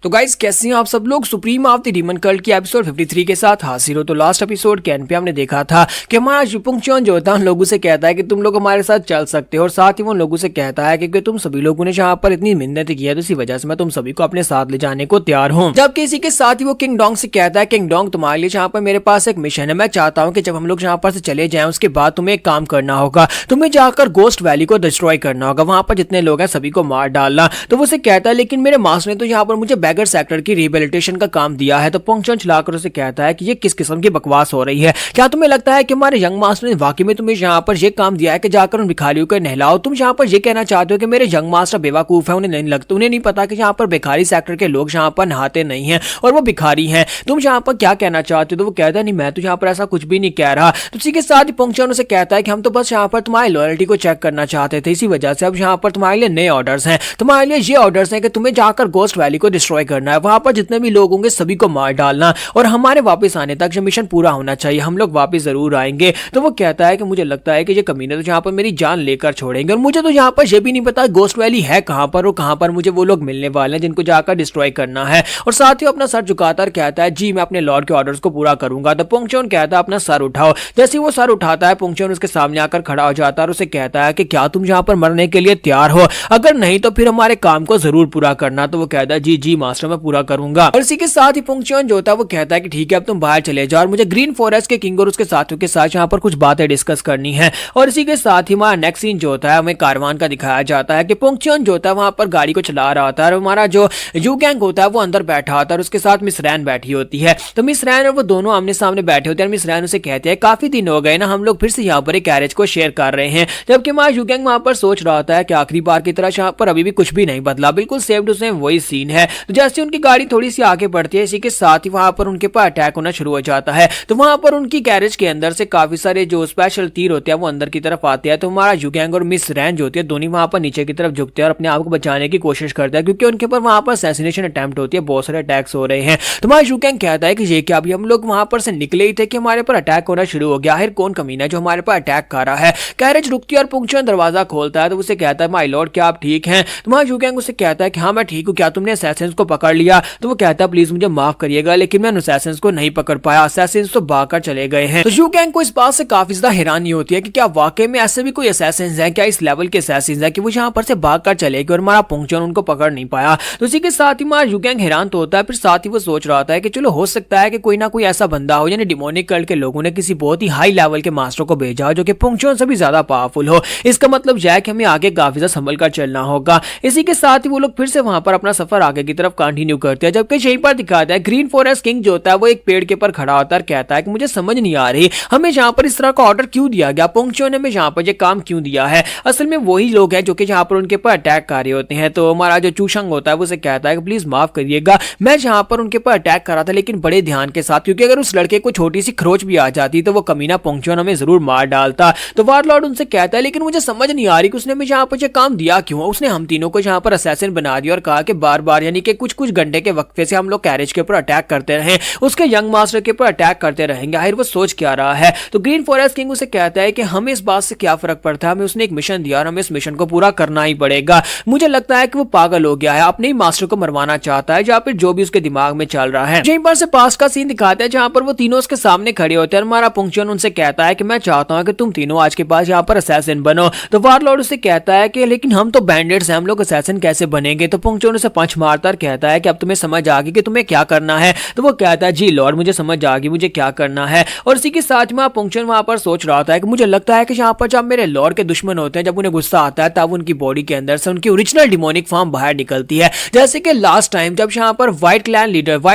Speaker 1: तो गाइस कैसे हैं आप सब लोग, supreme of the demon cult की एपिसोड 53 के साथ हाजिर हो। तो लास्ट एपिसोड के एंड पे हमने देखा था कि हमारा पुंगचुआन जो होता है उन लोगों से कहता है कि तुम लोग हमारे साथ चल सकते हो और साथ ही वो लोगों से कहता है कि तुम सभी लोगों ने यहाँ पर इतनी मिन्नत की है तो इसी वजह से मैं तुम सभी को अपने साथ ले जाने को तैयार हूँ। जबकि इसी के साथ ही वो किंग डोंग से कहता है किंग डोंग तुम्हारे लिए यहाँ पर मेरे पास एक मिशन है, मैं चाहता हूँ कि जब हम लोग यहाँ पर से चले जाएं उसके बाद तुम्हें एक काम करना होगा, तुम्हें जाकर गोस्ट वैली को डिस्ट्रॉय करना होगा, वहां पर जितने लोग हैं सभी को मार डालना। तो वो उसे कहता है लेकिन मेरे मास्टर ने तो यहाँ पर मुझे बैगर सेक्टर की रिहेबिलिटेशन का काम दिया है। तो पुंगचुआन चिल्लाकर उसे कहता है कि ये किस किस्म की बकवास हो रही है, क्या तुम्हें लगता है कि हमारे यंग मास्टर ने वाकई में तुम्हें यहाँ पर ये काम दिया है कि जाकर उन भिखारियों को नहलाओ। तुम यहाँ पर ये कहना चाहते हो कि मेरे यंग मास्टर बेवकूफ है, उन्हें नहीं लगता, उन्हें नहीं पता कि यहाँ पर भिखारी सेक्टर के लोग यहाँ पर नहाते नहीं है और वो भिखारी हैं। तुम यहाँ पर क्या कहना चाहते हो? तो वो कहता है नहीं मैं तो यहाँ पर ऐसा कुछ भी नहीं कह रहा। तो इसी के साथ ही पुंगचुआन उसे कहता है कि हम तो बस यहाँ पर तुम्हारी लॉयल्टी को चेक करना चाहते थे, इसी वजह से अब यहाँ पर तुम्हारे लिए नए ऑर्डर्स हैं। तुम्हारे लिए ये ऑर्डर्स हैं कि तुम्हें जाकर गोस्ट वैली को डिस्ट्रॉय करना है, वहां पर जितने भी लोग होंगे सभी को मार डालना और हमारे वापस आने तक ये मिशन पूरा होना चाहिए, हम लोग वापस जरूर आएंगे। तो वो कहता है कि मुझे लगता है कि ये कमीने तो यहाँ पर मेरी जान लेकर छोड़ेंगे और मुझे तो यहाँ पर ये भी नहीं पता गोस्ट वैली है कहां पर और कहां पर मुझे वो लोग मिलने वाले हैं जिनको जाकर डिस्ट्रॉय करना है। और साथ ही अपना सर झुकाता और कहता है जी मैं अपने लॉर्ड के ऑर्डर्स को पूरा करूंगा। तो पुंगचुआन कहता है अपना सर उठाओ। जैसे वो सर उठाता है पुंगचुआन उसके सामने आकर खड़ा हो जाता है और उसे कहता है कि क्या तुम यहाँ पर मरने के लिए तैयार हो, अगर नहीं तो फिर हमारे काम को जरूर पूरा करना। तो वो कहता है जी जी मास्टर मैं पूरा करूंगा। और इसी के साथ ही पुंगचुआन जो होता है वो कहता है कि ठीक है अब तुम बाहर चले जाओ और मुझे ग्रीन फॉरेस्ट के किंग और उसके साथियों के साथ यहाँ पर कुछ बातें डिस्कस करनी है। और इसी के साथ ही हमारा नेक्स्ट सीन जो होता है हमें कारवान का दिखाया जाता है कि पुंगचुआन जो होता है वहां पर गाड़ी को चला रहा होता है और हमारा जो यू गैंग होता है वो अंदर बैठा होता है और उसके साथ मिस रैन बैठी होती है। तो मिस रैन और वो दोनों आमने सामने बैठे होते हैं। मिस रैन उसे कहते हैं काफी दिन हो गए ना, हम लोग फिर से यहाँ पर एक कैरेज को शेयर कर रहे हैं। जबकि हमारा यू गैंग वहां पर सोच रहा होता है कि आखिरी बार की तरह यहाँ पर अभी भी कुछ भी नहीं बदला, बिल्कुल सेम टू सेम वही सीन है। तो जैसे उनकी गाड़ी थोड़ी सी आगे बढ़ती है इसी के साथ ही वहां पर उनके पास अटैक होना शुरू हो जाता है। तो वहां पर उनकी कैरेज के अंदर से काफी सारे जो स्पेशल तीर होते हैं वो अंदर की तरफ आते हैं। तो हमारा यू गैंग और मिस रैन जो होती है दोनों वहां पर नीचे की तरफ झुकते हैं और अपने आप को बचाने की कोशिश करते हैं क्योंकि उनके ऊपर वहां पर असैसिनेशन अटेम्प्ट होती है, बहुत सारे अटैक्स हो रहे हैं। तो हमारा यू गैंग कहता है कि ये क्या अभी हम लोग वहां पर से निकले ही थे कि हमारे पर अटैक होना शुरू हो गया, आखिर कौन कमीना जो हमारे पर अटैक कर रहा है। कैरेज रुकती है और पुंगचुआन दरवाजा खोलता है तो उसे कहता है माय लॉर्ड क्या आप ठीक हैं? तो हमारा यू गैंग उसे कहता है कि हाँ मैं ठीक हूँ, क्या तुमने असैसिन्स को पकड़ लिया। तो वो कहता है प्लीज मुझे माफ करिएगा, लेकिन मैं असैसिन्स को नहीं पकड़ पाया, असैसिन्स तो भागकर चले गए हैं। तो यू गैंग को इस बात से काफी ज्यादा हैरानी होती है कि क्या वाकई में ऐसे भी कोई असैसिन्स हैं, क्या इस लेवल के असैसिन्स हैं कि वो यहाँ पर से भागकर चले गए और हमारा पुंगचुन उनको पकड़ नहीं पाया। तो इसी के साथ ही हमारा यू गैंग हैरान तो होता है, फिर साथ ही वो सोच रहा था कि चलो हो सकता है कि कोई ना कोई ऐसा बंदा हो, यानी डिमोनिक कल्ट के लोगों ने किसी बहुत ही हाई लेवल के मास्टर को भेजा हो जो कि पुंगचुन से भी ज्यादा पावरफुल हो। इसका मतलब यह है कि हमें आगे काफी ज्यादा संभल कर चलना होगा। इसी के साथ ही वो लोग फिर से वहां पर अपना सफर आगे की तरफ कंटिन्यू करते हैं, जबकि यहीं पर दिखाता है ग्रीन फॉरेस्ट किंग जो होता है वो एक पेड़ के ऊपर खड़ा होता है, कहता है कि मुझे समझ नहीं आ रही हमें यहाँ पर इस तरह का ऑर्डर क्यों दिया गया, पुंगचुन ने हमें यहाँ पर ये काम क्यों दिया है। असल में वही लोग हैं जो कि यहाँ पर उनके ऊपर अटैक कर रहे होते हैं। तो हमारा जो चूशंग होता है वो उसे कहता है कि प्लीज माफ करिएगा, मैं यहाँ पर उनके ऊपर अटैक कर रहा था लेकिन बड़े ध्यान के साथ, क्योंकि अगर उस लड़के को छोटी सी खरोच भी आ जाती तो वो कमीना पुंगचुन हमें जरूर मार डालता। तो वारलॉर्ड उनसे कहता है लेकिन मुझे समझ नहीं आ रही कि उसने हमें यहाँ पर ये काम दिया क्यों। उसने हम तीनों को यहाँ पर असैसिन बना दिया और कहा कि बार बार यानी कि कुछ कुछ घंटे के वक्फे से हम लोग कैरेज के ऊपर अटैक करते रहे, उसके यंग मास्टर के ऊपर अटैक करते रहेंगे, आखिर वो सोच क्या रहा है। तो ग्रीन फॉरेस्ट किंग उसे कहता है कि हमें इस बात से क्या फर्क पड़ता है, हमें उसने एक मिशन दिया और हमें इस मिशन को पूरा करना ही पड़ेगा। मुझे लगता है कि वो पागल हो गया है, अपने ही मास्टर को मरवाना चाहता है, या फिर जो भी उसके दिमाग में चल रहा है। यहीं पर से पास का सीन दिखाते हैं जहां पर वो तीनों उसके सामने खड़े होते हैं। हमारा पुंगचुन उनसे कहता है कि मैं चाहता हूं कि तुम तीनों आज के बाद यहाँ पर असैसिन बनो। तो वारलॉर्ड उसे कहता है कि लेकिन हम तो बैंडिट्स हैं, हम लोग असैसिन कैसे बनेंगे। तो पुंगचुन उसे पंच मारता और कहता है कि अब तुम्हें समझ आ गई कि तुम्हें क्या करना है। तो वो कहता है जी लॉर्ड मुझे समझ आ गई मुझे क्या करना है। और इसी के साथ में पुंगचुन वहां पर सोच रहा था कि मुझे लगता है कि यहाँ पर जब मेरे लॉर्ड के दुश्मन होते हैं, जब उन्हें गुस्सा आता है तब उनकी बॉडी के अंदर से उनकी ओरिजिनल डिमोनिक फॉर्म बाहर निकलती है। जैसे कि लास्ट टाइम जब यहाँ पर व्हाइट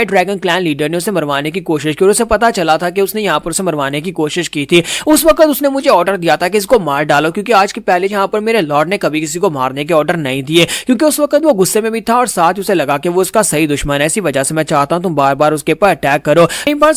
Speaker 1: ड्रैगन क्लैन लीडर ने उसे मरवाने की कोशिश की और उसे पता चला था कि उसने यहाँ पर उसे मरवाने की कोशिश की थी, उस वक्त उसने मुझे ऑर्डर दिया था कि इसको मार डालो, क्योंकि आज के पहले यहाँ पर मेरे लॉर्ड ने कभी किसी को मारने के ऑर्डर नहीं दिए, क्योंकि उस वक्त वो गुस्से में भी था और साथ उसे लगा कि वो उसका सही दुश्मन है। इसी वजह से मैं चाहता हूँ तुम बार बार उसके ऊपर अटैक करो।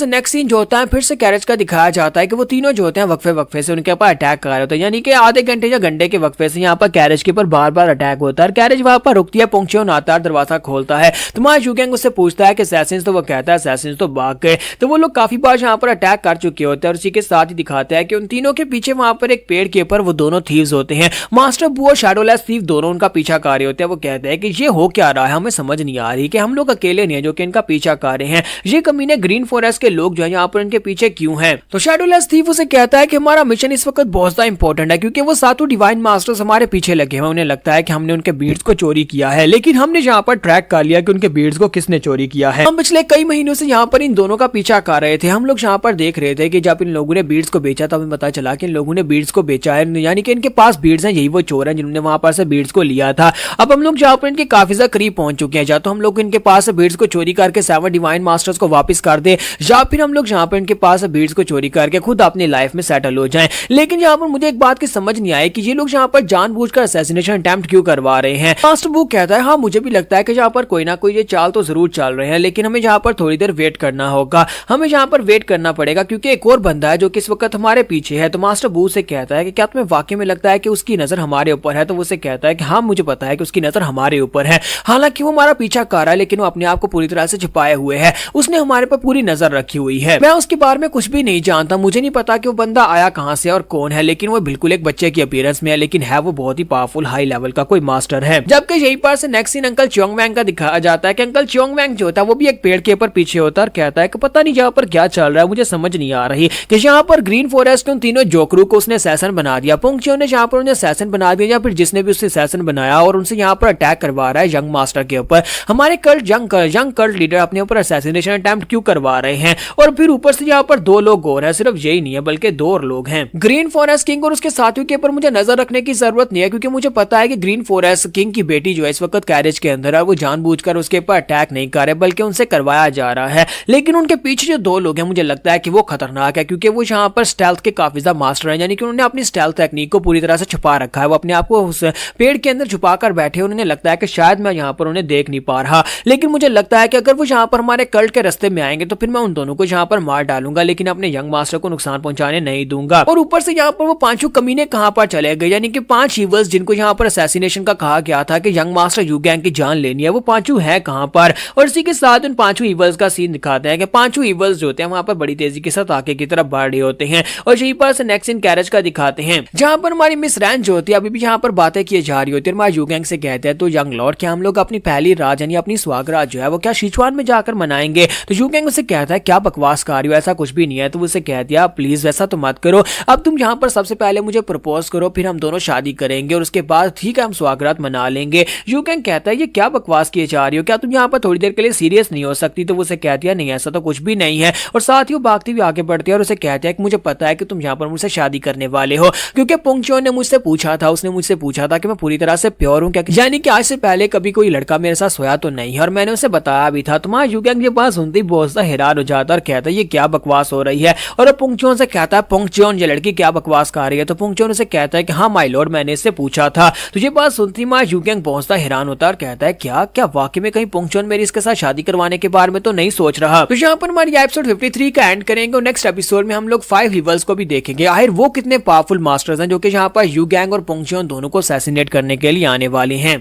Speaker 1: नेक्स्ट सीन जो होता है फिर से कैरेज का दिखाया जाता है कि वो तीनों जो होते हैं वक्फे से उनके ऊपर अटैक कर रहे होते हैं, यानी कि आधे घंटे या घंटे के वक्फे से यहाँ पर कैरेज के ऊपर बार बार अटैक होता है। कैरेज वहां पर रुकती है, पुंगचुन आता है, दरवाजा खोलता है। तुम्हारा यू गैंग उससे पूछता है कि असैसिन्स, तो वो कहता है असैसिन्स तो भाग गए। तो वो लोग काफी बार यहाँ पर अटैक कर चुके होते हैं और इसी के साथ ही दिखाता है कि उन तीनों के पीछे वहां पर एक पेड़ के ऊपर वो दोनों थीव्स होते हैं, मास्टर बू और शैडोलेस थीव, दोनों उनका पीछा कर रहे होते हैं। वो कहते हैं कि ये हो क्या रहा है, हमें समझ नहीं आ रही कि हम लोग अकेले नहीं है जो कि इनका पीछा कर रहे हैं, ये कमीने ग्रीन फॉरेस्ट के लोग जो है यहाँ पर इनके पीछे क्यों हैं। तो शैडोलेस थीव उसे कहता है कि हमारा मिशन इस वक्त बहुत ज्यादा इंपॉर्टेंट है, क्योंकि वो सातों डिवाइन मास्टर्स हमारे पीछे लगे हैं। उन्हें लगता है कि हमने उनके बीड्स को चोरी किया है, लेकिन हमने यहाँ पर ट्रैक कर लिया कि उनके बीड्स को किसने चोरी किया है। हम पिछले कई महीनों से यहाँ पर इन दोनों का पीछा कर रहे थे। हम लोग यहाँ पर देख रहे थे कि जब इन लोगों ने बीड्स को बेचा तो हमें पता चला कि इन लोगों ने बीड्स को बेचा है, यानी कि इनके पास बीड्स हैं, यही वो चोर हैं जिन्होंने वहां पर से बीड्स को लिया था। अब हम लोग जहाँ पर इनके काफी ज्यादा करीब पहुंच चुके हैं, या तो हम लोग इनके पास से बीड्स को चोरी करके 7 डिवाइन मास्टर्स को वापस कर दे, या फिर हम लोग यहाँ पर इनके पास से बीड्स को चोरी करके खुद अपनी लाइफ में सेटल हो जाएं। लेकिन यहाँ पर मुझे एक बात की समझ नहीं आई कि ये लोग यहाँ पर जानबूझकर असैसिनेशन अटेम्प्ट क्यों करवा रहे हैं। मास्टर बू कहता है हाँ मुझे भी लगता है कि यहाँ पर कोई ना कोई ये चाल तो जरूर चल रहे हैं, लेकिन हमें यहाँ पर थोड़ी देर वेट करना होगा, हमें यहाँ पर वेट करना पड़ेगा, क्योंकि एक और बंदा है जो कि इस वक्त हमारे पीछे है। तो मास्टर बू से कहता है कि क्या तुम्हें वाकई में लगता है कि उसकी नजर हमारे ऊपर है। तो वो से कहता है कि हाँ मुझे पता है कि उसकी नजर हमारे ऊपर है, हालांकि वो हमारा पीछा कर रहा है लेकिन वो अपने आप को पूरी तरह से छुपाए हुए है, उसने हमारे पर पूरी नजर रखी हुई है। मैं उसके बारे में कुछ भी नहीं जानता, मुझे नहीं पता कि वो बंदा आया कहां से और कौन है, लेकिन वो बिल्कुल एक बच्चे की अपीयरेंस में है, लेकिन है वो बहुत ही पावरफुल हाई लेवल का कोई मास्टर है। जबकि यहीं पर से नेक्स्ट सीन अंकल चियोंगवैंग का दिखाया जाता है कि अंकल चियोंगवैंग जो होता है वो भी एक पेड़ के ऊपर पीछे होता है और कहता है कि पता नहीं यहाँ पर क्या चल रहा है, मुझे समझ नहीं आ रही कि यहाँ पर ग्रीन फॉरेस्ट के उन तीनों जोकरू को उसने असैसिन बना दिया, पुंगचुन ने यहाँ पर उन्हें असैसिन बना दिया, या फिर जिसने भी उससे असैसिन बनाया और उनसे यहाँ पर अटैक करवा रहा है यंग मास्टर के ऊपर। हमारे यंग कल्ट लीडर अपने ऊपर असैसिनेशन अटेम्प्ट क्यों करवा रहे हैं। और फिर ऊपर से यहाँ पर 2 लोग और हैं, सिर्फ यही नहीं है बल्कि 2 और लोग हैं। ग्रीन फॉरेस्ट किंग और उसके साथियों के ऊपर मुझे नजर रखने की जरूरत नहीं है, क्योंकि मुझे पता है कि ग्रीन फॉरेस्ट किंग की बेटी जो है इस वक्त कैरेज के अंदर है, वो जानबूझकर उसके ऊपर अटैक नहीं कर रहे बल्कि उनसे करवाया जा रहा है। लेकिन उनके पीछे जो 2 लोग हैं मुझे लगता है कि वो खतरनाक है, क्योंकि वो यहाँ पर स्टेल्थ के काफी ज्यादा मास्टर हैं, यानी कि उन्होंने अपनी स्टेल्थ टेक्निक को पूरी तरह से छुपा रखा है। वो अपने आप को उस पेड़ के अंदर छुपा कर बैठे, उन्हें लगता है कि शायद मैं यहाँ पर उन्हें देख नहीं पा रहा, लेकिन मुझे लगता है कि अगर वो यहाँ पर हमारे कल्ट के रास्ते में आएंगे तो फिर मैं उन दोनों को यहाँ पर मार डालूंगा, लेकिन अपने यंग मास्टर को नुकसान पहुंचाने नहीं दूंगा। और ऊपर से यहाँ पर वो 5 कमीने कहां पर चले गए, यानी कि 5 ईवल्स जिनको यहाँ पर असैसिनेशन का कहा गया था कि यंग मास्टर यू गैंग की जान लेनी है, वो 5 है कहां पर। और इसी के साथ उन 5 ईवल्स का सीन दिखाते हैं कि 5 ईवल्स जो होते हैं वहां पर बड़ी तेजी के साथ आगे की तरफ बढ़ रहे होते हैं। और यहीं पर से नेक्स्ट सीन कैरेज का दिखाते हैं, जहां पर हमारी मिस रैन जो होती है अभी भी यहाँ पर बातें की जा रही होती है। हमारे यू गैंग से कहते हैं तो यंग लॉर्ड क्या हम लोग अपनी पहली रात यानी अपनी स्वागरात जो है वो क्या सिचुआन में जाकर मनाएंगे। तो यूगैंग उसे कहता है क्या बकवास कर रही हो, ऐसा कुछ भी नहीं है। तो उसे कह दिया प्लीज वैसा तो मत करो, अब तुम यहाँ पर सबसे पहले मुझे प्रपोज करो, फिर हम दोनों शादी करेंगे और उसके बाद ठीक है हम स्वागरात मना लेंगे। यूगैंग कहता है ये क्या बकवास किए जा रही हो, क्या तुम यहाँ पर थोड़ी देर के लिए सीरियस नहीं हो सकती। तो उसे कहती है नहीं ऐसा तो कुछ भी नहीं है, और साथ ही वो भागती हुई आगे बढ़ती है और उसे कहती है कि मुझे पता है कि तुम यहाँ पर मुझसे शादी करने वाले हो, क्योंकि पुंगचोन ने मुझसे पूछा था, उसने मुझसे पूछा था कि मैं पूरी तरह से प्योर हूँ क्या, यानी कि आज से पहले कभी कोई लड़का मेरे साथ सोया तो नहीं है, और मैंने उसे बताया भी था। तुम्हारा यूगैंग ये बात सुनती बहुत सा हैरान हो जाता और कहता है ये क्या बकवास हो रही है, और पुंगचोन से कहता है पुंगचोन ये लड़की क्या बकवास कर रही है। तो पुंगचोन उसे कहता है कि हाँ माय लॉर्ड मैंने इससे पूछा था। तो ये बात सुनती मां यूगैंग बहुत सा हैरान होता है और कहता है क्या क्या वाकई में कहीं पुंगचोन मेरी इसके साथ शादी करवाने के बारे में तो नहीं सोच रहा। तो यहाँ पर हमारी एपिसोड 53 का एंड करेंगे और नेक्स्ट एपिसोड में हम लोग 5 ईवल्स को भी देखेंगे, आखिर वो कितने पावरफुल मास्टर्स हैं जो कि यहाँ पर यूगैंग और पुंगचोन दोनों को असैसिनेट करने के लिए आने वाले हैं।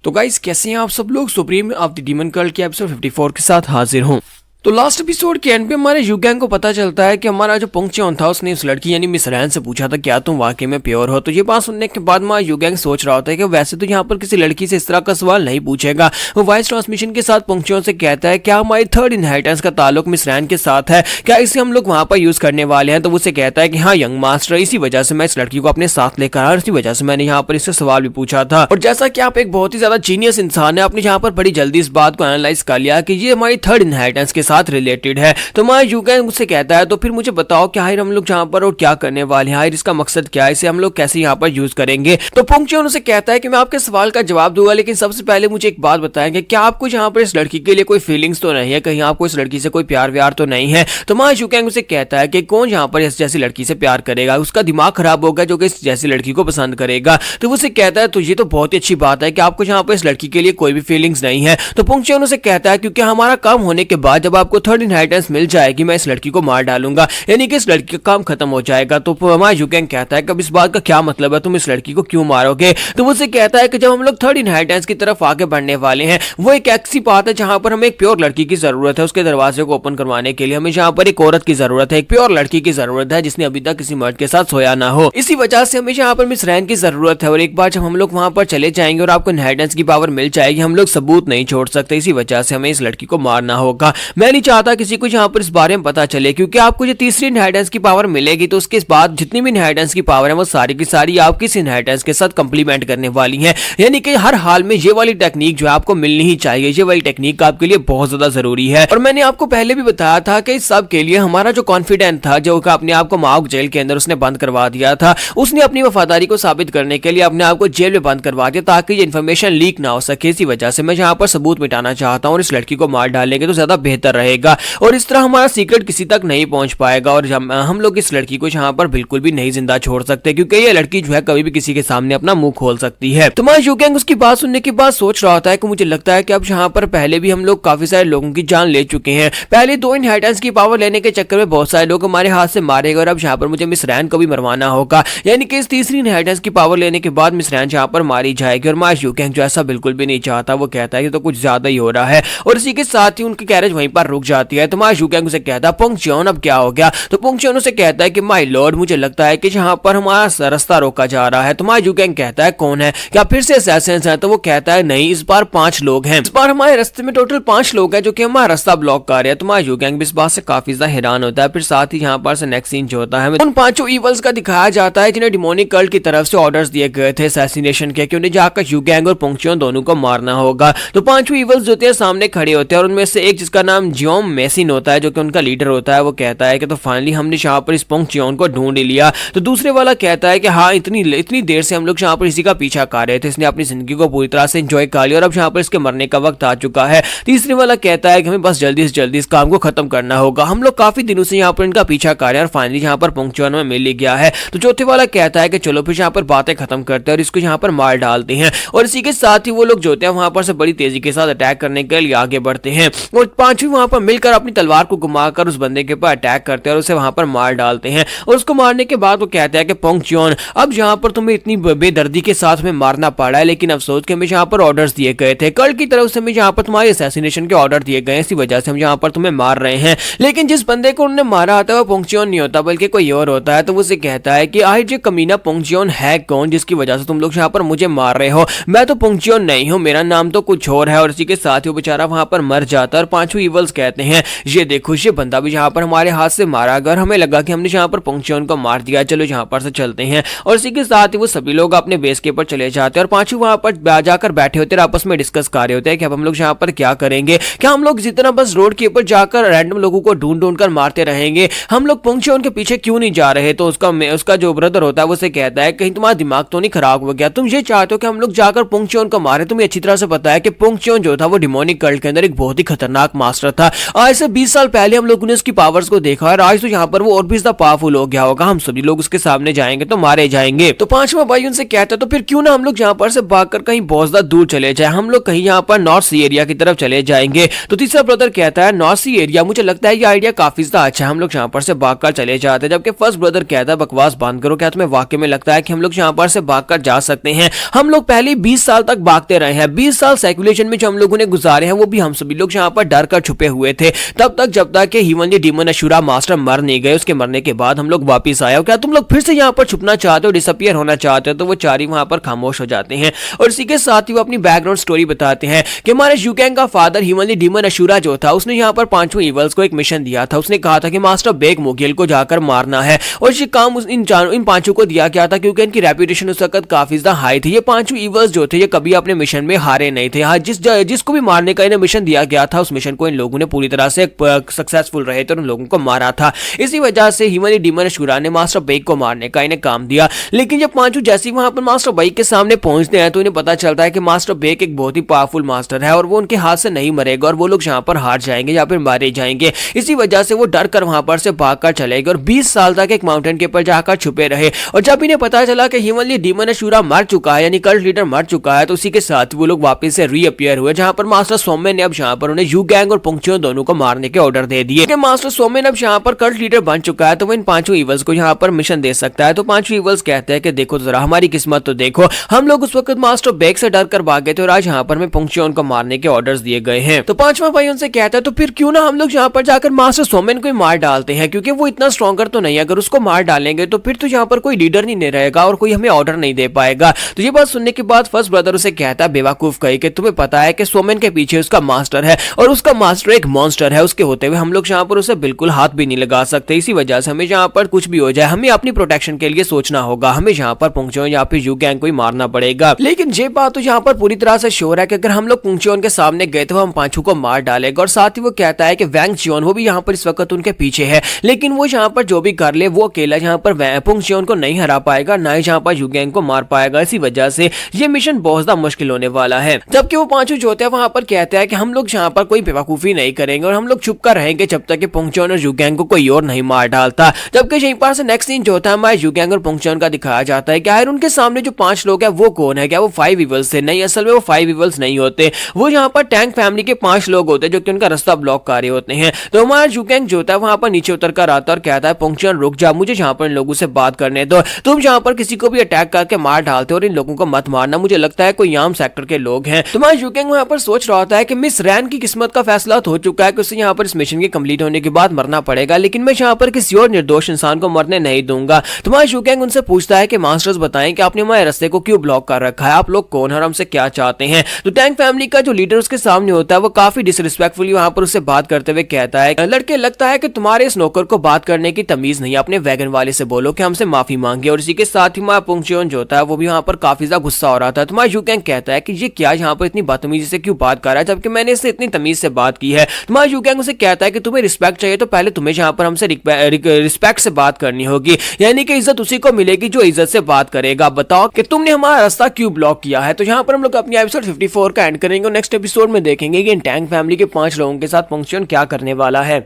Speaker 1: तो गाइस कैसे हैं आप सब लोग, supreme of the demon cult के एपिसोड 54 के साथ हाजिर हूं। तो लास्ट एपिसोड के एंड पे हमारे यूगैंग को पता चलता है कि हमारा जो पुंगचोन था उसने उस लड़की यानी मिस रैन से पूछा था क्या तुम वाकई में प्योर हो। तो ये बात सुनने के बाद हमारा यूगैंग सोच रहा होता है कि वैसे तो यहाँ पर किसी लड़की से इस तरह का सवाल नहीं पूछेगा। वो वॉइस ट्रांसमिशन के साथ पुंगचोन से कहता है क्या हमारी थर्ड इनहेरिटेंस का ताल्लुक मिस रैन के साथ है, क्या इसे हम लोग वहां पर यूज करने वाले हैं। तो उसे कहता है कि हाँ यंग मास्टर, इसी वजह से मैं इस लड़की को अपने साथ लेकर आया, इसी वजह से मैंने यहाँ पर इससे सवाल भी पूछा था। और जैसा कि आप एक बहुत ही ज्यादा जीनियस इंसान है, आपने यहाँ पर बड़ी जल्दी इस बात को एनालाइज कर लिया कि ये हमारी थर्ड इनहेरिटेंस के साथ रिलेटेड है। तो मैं यूगैंग मुझसे कहता है तो फिर मुझे बताओ कि आखिर हम लोग जहाँ पर और क्या करने वाले हैं, आखिर इसका मकसद क्या है, इसे हम लोग कैसे यहाँ पर यूज करेंगे। तो पुंगचोन उसे कहता है कि मैं आपके सवाल का जवाब दूंगा, लेकिन सबसे पहले मुझे एक बात बताएंगे, क्या आपको यहाँ पर इस लड़की के लिए कोई फीलिंग्स तो नहीं है, कहीं आपको इस लड़की से कोई प्यार व्यार तो नहीं है। तो मैं यूगैंग उसे कहता है कि कौन यहाँ पर इस जैसी लड़की से प्यार करेगा, उसका दिमाग खराब होगा जो कि इस जैसी लड़की को पसंद करेगा। तो उसे कहता है तो ये तो बहुत ही अच्छी बात है कि आपको यहाँ पर इस लड़की के लिए कोई भी फीलिंग्स नहीं है। तो पुंगचोन उसे कहता है क्योंकि हमारा काम होने के बाद जब आपको थर्ड इनहेरिटेंस मिल जाएगी मैं इस लड़की को मार डालूंगा, यानी कि इस लड़की का काम खत्म हो जाएगा। तो हमारा यूगैंग कहता है कि अब इस बात का क्या मतलब है, तुम इस लड़की को क्यों मारोगे। तो वो उसे कहता है कि जब हम लोग थर्ड इनहेरिटेंस की तरफ आगे बढ़ने वाले हैं, वो एक ऐसी बात है जहां पर हमें एक प्योर लड़की की जरूरत है, उसके दरवाजे को ओपन करवाने के लिए हमें यहाँ पर एक औरत की जरूरत है, एक प्योर लड़की की जरूरत है जिसने अभी तक किसी मर्द के साथ सोया ना हो। इसी वजह से हमें यहाँ पर मिस रैन की जरूरत है, और एक बार जब हम लोग वहां पर चले जाएंगे और आपको इनहेरिटेंस की पावर मिल जाएगी, हम लोग सबूत नहीं छोड़ सकते, इसी वजह से हमें इस लड़की को मारना होगा। मैं नहीं चाहता किसी को यहाँ पर इस बारे में पता चले, क्योंकि आपको जो तीसरी इनहेरिटेंस की पावर मिलेगी तो उसके बाद जितनी भी इनहेरिटेंस की पावर है वो सारी की सारी आपकी इस इनहेरिटेंस के साथ कंप्लीमेंट करने वाली है, यानी कि हर हाल में ये वाली टेक्निक जो है आपको मिलनी ही चाहिए, ये वाली टेक्निक आपके लिए बहुत ज्यादा जरूरी है। और मैंने आपको पहले भी बताया था कि इस सब के लिए हमारा जो कॉन्फिडेंट था, जो अपने आप को माओक जेल के अंदर उसने बंद करवा दिया था, उसने अपनी वफादारी को साबित करने के लिए अपने आप को जेल में बंद करवा दिया ताकि ये इन्फॉर्मेशन लीक ना हो सके। इसी वजह से मैं यहाँ पर सबूत मिटाना चाहता हूँ और इस लड़की को मार डालेंगे तो ज्यादा बेहतर रहेगा, और इस तरह हमारा सीक्रेट किसी तक नहीं पहुंच पाएगा, और हम लोग इस लड़की को यहाँ पर बिल्कुल भी नहीं जिंदा छोड़ सकते, क्योंकि ये लड़की जो है कभी भी किसी के सामने अपना मुंह खोल सकती है। तो मैं यूगैंग उसकी बात सुनने के बाद सोच रहा होता है कि मुझे लगता है कि अब यहाँ पर पहले भी हम लोग काफी सारे लोगों की जान ले चुके हैं, पहले 2 इनहेरिटेंस की पावर लेने के चक्कर में बहुत सारे लोग हमारे हाथ से मारे गए, और अब यहाँ पर मुझे मिस रैन को भी मरवाना होगा, यानी कि इस तीसरी इनहेरिटेंस की पावर लेने के बाद मिस रैन यहाँ पर मारी जाएगी। और मैं यूगैंग जो ऐसा बिल्कुल भी नहीं चाहता, वो कहता है कि तो कुछ ज्यादा ही हो रहा है, और इसी के साथ ही उनकी कैरेज वहीं पर रुक जाती है। तो मैं यूगैंग उसे कहता है पुंगचोन अब क्या हो गया। तो पुंगचोन उसे कहता है कि माय लॉर्ड मुझे लगता है कि यहाँ पर हमारा रास्ता रोका जा रहा है। तो माय यूगैंग कहता है कौन है, क्या फिर से असैसिन्स हैं। तो वो कहता है नहीं, इस बार 5 लोग हैं, इस बार हमारे रास्ते में टोटल 5 लोग हैं जो कि हमारा रास्ता ब्लॉक कर रहे हैं। तो माय यूगैंग भी इस बात से काफी ज्यादा हैरान होता है। फिर साथ ही यहाँ पर से नेक्स्ट सीन जो होता है उन 5 ईवल्स का दिखाया जाता है जिन्हें डिमोनिक कल्ट की तरफ से ऑर्डर्स दिए गए थे असैसिनेशन के, कि उन्हें जाकर यूगैंग और पुंगचोन दोनों को मारना होगा। तो 5 ईवल्स जो होते हैं सामने खड़े होते हैं, और उनमें से एक जिसका नाम जियोम मेसिन होता है जो कि उनका लीडर होता है, वो कहता है कि तो फाइनली हमने यहाँ पर इस पुंगचोन को ढूंढ लिया। तो दूसरे वाला कहता है कि हाँ इतनी देर से हम लोग यहाँ पर इसी का पीछा कर रहे थे, इसने अपनी जिंदगी को पूरी तरह से एंजॉय कर लिया और अब यहाँ पर इसके मरने का वक्त आ चुका है। तीसरे वाला कहता है कि हमें बस जल्दी से जल्दी इस काम को खत्म करना होगा, हम लोग काफी दिनों से यहाँ पर इनका पीछा कर रहे हैं और फाइनली यहाँ पर पुंगचोन में मिल ही गया है। तो चौथे वाला कहता है कि चलो फिर यहाँ पर बातें खत्म करते हैं और इसको यहाँ पर मार डालते हैं, और इसी के साथ ही वो लोग जो होते हैं वहां पर से बड़ी तेजी के साथ अटैक करने के लिए आगे बढ़ते हैं। और 5वीं वहां वहां पर मिलकर अपनी तलवार को घुमाकर उस बंदे के ऊपर अटैक करते हैं और उसे वहां पर मार डालते हैं। और उसको मारने के बाद वो कहता है कि पोंग चियोन, अब यहाँ पर तुम्हें इतनी बेदर्दी के साथ हमें मारना पड़ा है, लेकिन अफसोस कि हमें यहाँ पर ऑर्डर्स दिए गए थे कल की तरफ से, हमें यहाँ पर तुम्हारे असैसिनेशन के ऑर्डर दिए गए, इसी वजह से हम यहाँ पर तुम्हें मार रहे हैं। लेकिन जिस बंदे को उन्होंने मारा होता है वो पोंग चियोन नहीं होता बल्कि कोई और होता है। तो वो उसे कहता है कि आखिर ये कमीना पोंग चियोन है कौन जिसकी वजह से तुम लोग यहाँ पर मुझे मार रहे हो? मैं तो पोंग चियोन नहीं हूँ, मेरा नाम तो कुछ और है। और इसी के साथ ही वो बेचारा वहां पर मर जाता है। और पांचों इवल्स कहते हैं ये देखो ये बंदा भी यहाँ पर हमारे हाथ से मारा गया, हमें लगा कि हमने यहाँ पर पोंग चियोन को मार दिया, चलो यहाँ पर से चलते हैं। और इसी के साथ ही वो सभी लोग अपने बेस के ऊपर चले जाते हैं और पांचों वहां पर जाकर बैठे होते हैं, आपस में डिस्कस कर रहे होते हैं कि अब हम लोग यहाँ पर क्या करेंगे। क्या हम लोग जितना बस रोड के ऊपर जाकर रैंडम लोगों को ढूंढ ढूंढ कर मारते रहेंगे? हम लोग पोंग चियोन के पीछे क्यों नहीं जा रहे? तो उसका जो ब्रदर होता है वो उसे कहता है कहीं तुम्हारा दिमाग तो नहीं खराब हो गया? तुम ये चाहते हो कि हम लोग जाकर पोंग चियोन को मारे? तुम्हें अच्छी तरह से पता है कि पोंग चियोन जो था वो डिमोनिक कल्ट के अंदर एक बहुत ही खतरनाक मास्टर था। आज से 20 साल पहले हम लोगों ने उसकी पावर्स को देखा और आज तो यहाँ पर वो और भी ज्यादा पावरफुल हो गया होगा, हम सभी लोग उसके सामने जाएंगे तो मारे जाएंगे। तो पांचवा भाई उनसे कहता है तो फिर क्यों ना हम लोग यहाँ पर से भागकर कहीं बहुत ज्यादा दूर चले जाए, हम लोग कहीं यहाँ पर नॉर्थ सी एरिया की तरफ चले जाएंगे। तो तीसरा ब्रदर कहता है नॉर्थ सी एरिया, मुझे लगता है ये आइडिया काफी ज्यादा अच्छा है, हम लोग यहाँ पर से भागकर चले जाते हैं। जबकि फर्स्ट ब्रदर कहता है बकवास बंद करो, क्या तुम्हें वाकई में लगता है कि हम लोग यहाँ पर से भागकर जा सकते हैं? हम लोग पहले 20 साल तक भागते रहे हैं, 20 साल सर्कुलेशन में जो हम लोगों ने गुजारे हैं वो भी हम सभी लोग यहाँ पर डर कर छुपे हुए थे तब तक जब तक कि हीवनली डीमन अशुरा मास्टर मर नहीं गए। उसके मरने के बाद हम लोग वापस आए। क्या तुम लोग फिर से यहाँ पर छुपना चाहते हो, डिसअपियर होना चाहते हो? तो वो चार ही वहां पर खामोश हो जाते हैं और इसी के साथ ही वो अपनी बैकग्राउंड स्टोरी बताते हैं कि हमारे यूगैंग का फादर हीवनली डीमन अशुरा जो था उसने यहाँ पर पांचों इवल्स को एक मिशन दिया था। उसने कहा था कि मास्टर बेग मुगेल को जाकर मारना है और ये काम इन पांचों को दिया गया था क्योंकि इनकी रेपुटेशन उस वक्त काफी ज्यादा हाई थी। ये पांचों इवल्स जो थे ये कभी अपने मिशन में हारे नहीं थे। हाँ, जिसको भी मारने का इन्हें मिशन दिया गया था उस मिशन को इन लोगों ने पूरी तरह से सक्सेसफुल रहे थे और उन लोगों को मारा था। इसी वजह से हीवनली डीमन अशुरा ने मास्टर बेग को मारने का इन्हें काम दिया। लेकिन जब पांचों जैसे वहां पर मास्टर बेग के सामने पहुंचते हैं तो इन्हें पता चलता है कि मास्टर बेग एक बहुत ही पावरफुल मास्टर है और वो उनके हाथ से नहीं मरेगा और वो लोग यहाँ पर हार जाएंगे या फिर मारे जाएंगे। इसी वजह से वो डर कर वहां पर से भागकर चले गए और 20 साल तक एक माउंटेन के ऊपर जाकर छुपे रहे। और जब इन्हें पता चला कि हीवनली डीमन अशुरा मर चुका है यानी कल्ट लीडर मर चुका है तो उसी के साथ वो लोग वापस से रीअपियर हुए, जहां पर मास्टर सोमेन ने अब यहाँ पर उन्हें यूगैंग और पोंग चियोन दोनों को मारने के ऑर्डर दे दिए। मास्टर सोमेन अब यहाँ पर कल्ट लीडर बन चुका है तो वो इन पांचों इवल्स को यहाँ पर मिशन दे सकता है। तो पांचों इवल्स कहते हैं कि देखो जरा हमारी किस्मत तो देखो, हम लोग उस वक्त मास्टर बेग से डर कर भागे थे और आज यहाँ पर हमें पोंग चियोन को मारने के ऑर्डर्स दिए गए हैं। तो पांचवा भाई उनसे कहता है तो फिर क्यों ना हम लोग यहाँ पर जाकर मास्टर सोमेन को मार डालते हैं, क्योंकि वो इतना स्ट्रॉन्गर तो नहीं है, अगर उसको मार डालेंगे तो फिर तो यहाँ पर कोई लीडर नहीं रहेगा और कोई हमें ऑर्डर नहीं दे पाएगा। तो ये बात सुनने के बाद फर्स्ट ब्रदर उसे कहता है बेवकूफ कही कि तुम्हें पता है कि सोमेन के पीछे उसका मास्टर है और उसका मास्टर एक मॉन्स्टर है, उसके होते हुए हम लोग यहाँ पर उसे बिल्कुल हाथ भी नहीं लगा सकते। इसी वजह से हमें यहाँ पर कुछ भी हो जाए हमें अपनी प्रोटेक्शन के लिए सोचना होगा, हमें यहाँ पर पोंग चियोन या फिर यूगैंग को ही मारना पड़ेगा। लेकिन ये बात तो यहाँ पर पूरी तरह से श्योर है कि अगर हम लोग पोंग चियोन के सामने गए तो हम पांचों को मार डालेगा। और साथ ही वो कहता है कि वैंग चियोन वो भी यहाँ पर इस वक्त उनके पीछे है, लेकिन वो यहाँ पर जो भी कर ले वो अकेला यहाँ पर पोंग चियोन को नहीं हरा पाएगा, ना ही यहाँ पर यूगैंग को मार पाएगा। इसी वजह से ये मिशन बहुत ज्यादा मुश्किल होने वाला है। जबकि वो पांचों जो होते हैं वहां पर कहते हैं कि हम लोग यहाँ पर कोई बेवकूफी नहीं करेंगे और हम लोग छुप कर रहेंगे जब तक कि पोंग चियोन और यूगैंग को कोई और नहीं मार डालता। जबकि यहीं पर से नेक्स्ट सीन जो होता है हमारे यूगैंग और पोंग चियोन का दिखाया जाता है कि आखिर उनके सामने जो 5 लोग हैं वो कौन है, क्या वो 5 इवल्स थे? नहीं, असल में वो 5 इवल्स नहीं होते, वो यहाँ पर टैंक फैमिली के 5 लोग होते हैं जो कि उनका रास्ता ब्लॉक कर रहे होते हैं। तो हमारा यूगैंग जो होता है वहां पर नीचे उतर कर आता है और कहता है पोंग चियोन रुक जा, मुझे यहाँ पर इन लोगों से बात करने दो, तुम यहाँ पर किसी को भी अटैक करके मार डालते हो और इन लोगों को मत मारना, मुझे लगता है कोई याम सेक्टर के लोग हैं। तुम्हारा यूगैंग वहां पर सोच रहा होता है कि मिस रैन की किस्मत का फैसला हो चुका है कि उसे यहाँ पर इस मिशन के कंप्लीट होने के बाद मरना पड़ेगा, लेकिन मैं यहाँ पर किसी और निर्दोष इंसान को मरने नहीं दूंगा। तुम्हारा यूगैंग उनसे पूछता है कि मास्टर्स बताएं कि आपने हमारे रास्ते को क्यों ब्लॉक कर रखा है, आप लोग कौन है और हमसे क्या चाहते हैं? तो टैंक फैमिली का जो लीडर उसके सामने होता है वो काफी डिसरिस्पेक्टफुली वहां पर उससे बात करते हुए कहता है लड़के लगता है कि तुम्हारे इस नौकर को बात करने की तमीज नहीं, अपने वैगन वाले से बोलो कि हमसे माफी मांगे। और इसी के साथ ही हमारा पोंग चियोन जो होता है वो भी वहां पर काफी ज्यादा गुस्सा हो रहा था। तुम्हारा यूगैंग कहता है कि ये क्या यहाँ पर इतनी बदतमीजी से क्यों बात कर रहा है जबकि मैंने इससे इतनी तमीज से बात की है। तुम्हारा यूगैंग उसे कहता है कि तुम्हें रिस्पेक्ट चाहिए तो पहले तुम्हें यहाँ पर हमसे रिस्पेक्ट से बात करनी होगी, यानी कि इज्जत उसी को मिलेगी जो इज्जत से बात करेगा। बताओ कि तुमने हमारा रास्ता क्यों ब्लॉक किया है। तो यहाँ पर हम लोग अपनी एपिसोड 54 का एंड करेंगे और नेक्स्ट एपिसोड में देखेंगे कि इन टैंक फैमिली के 5 लोगों के साथ पोंग चियोन क्या करने वाला है।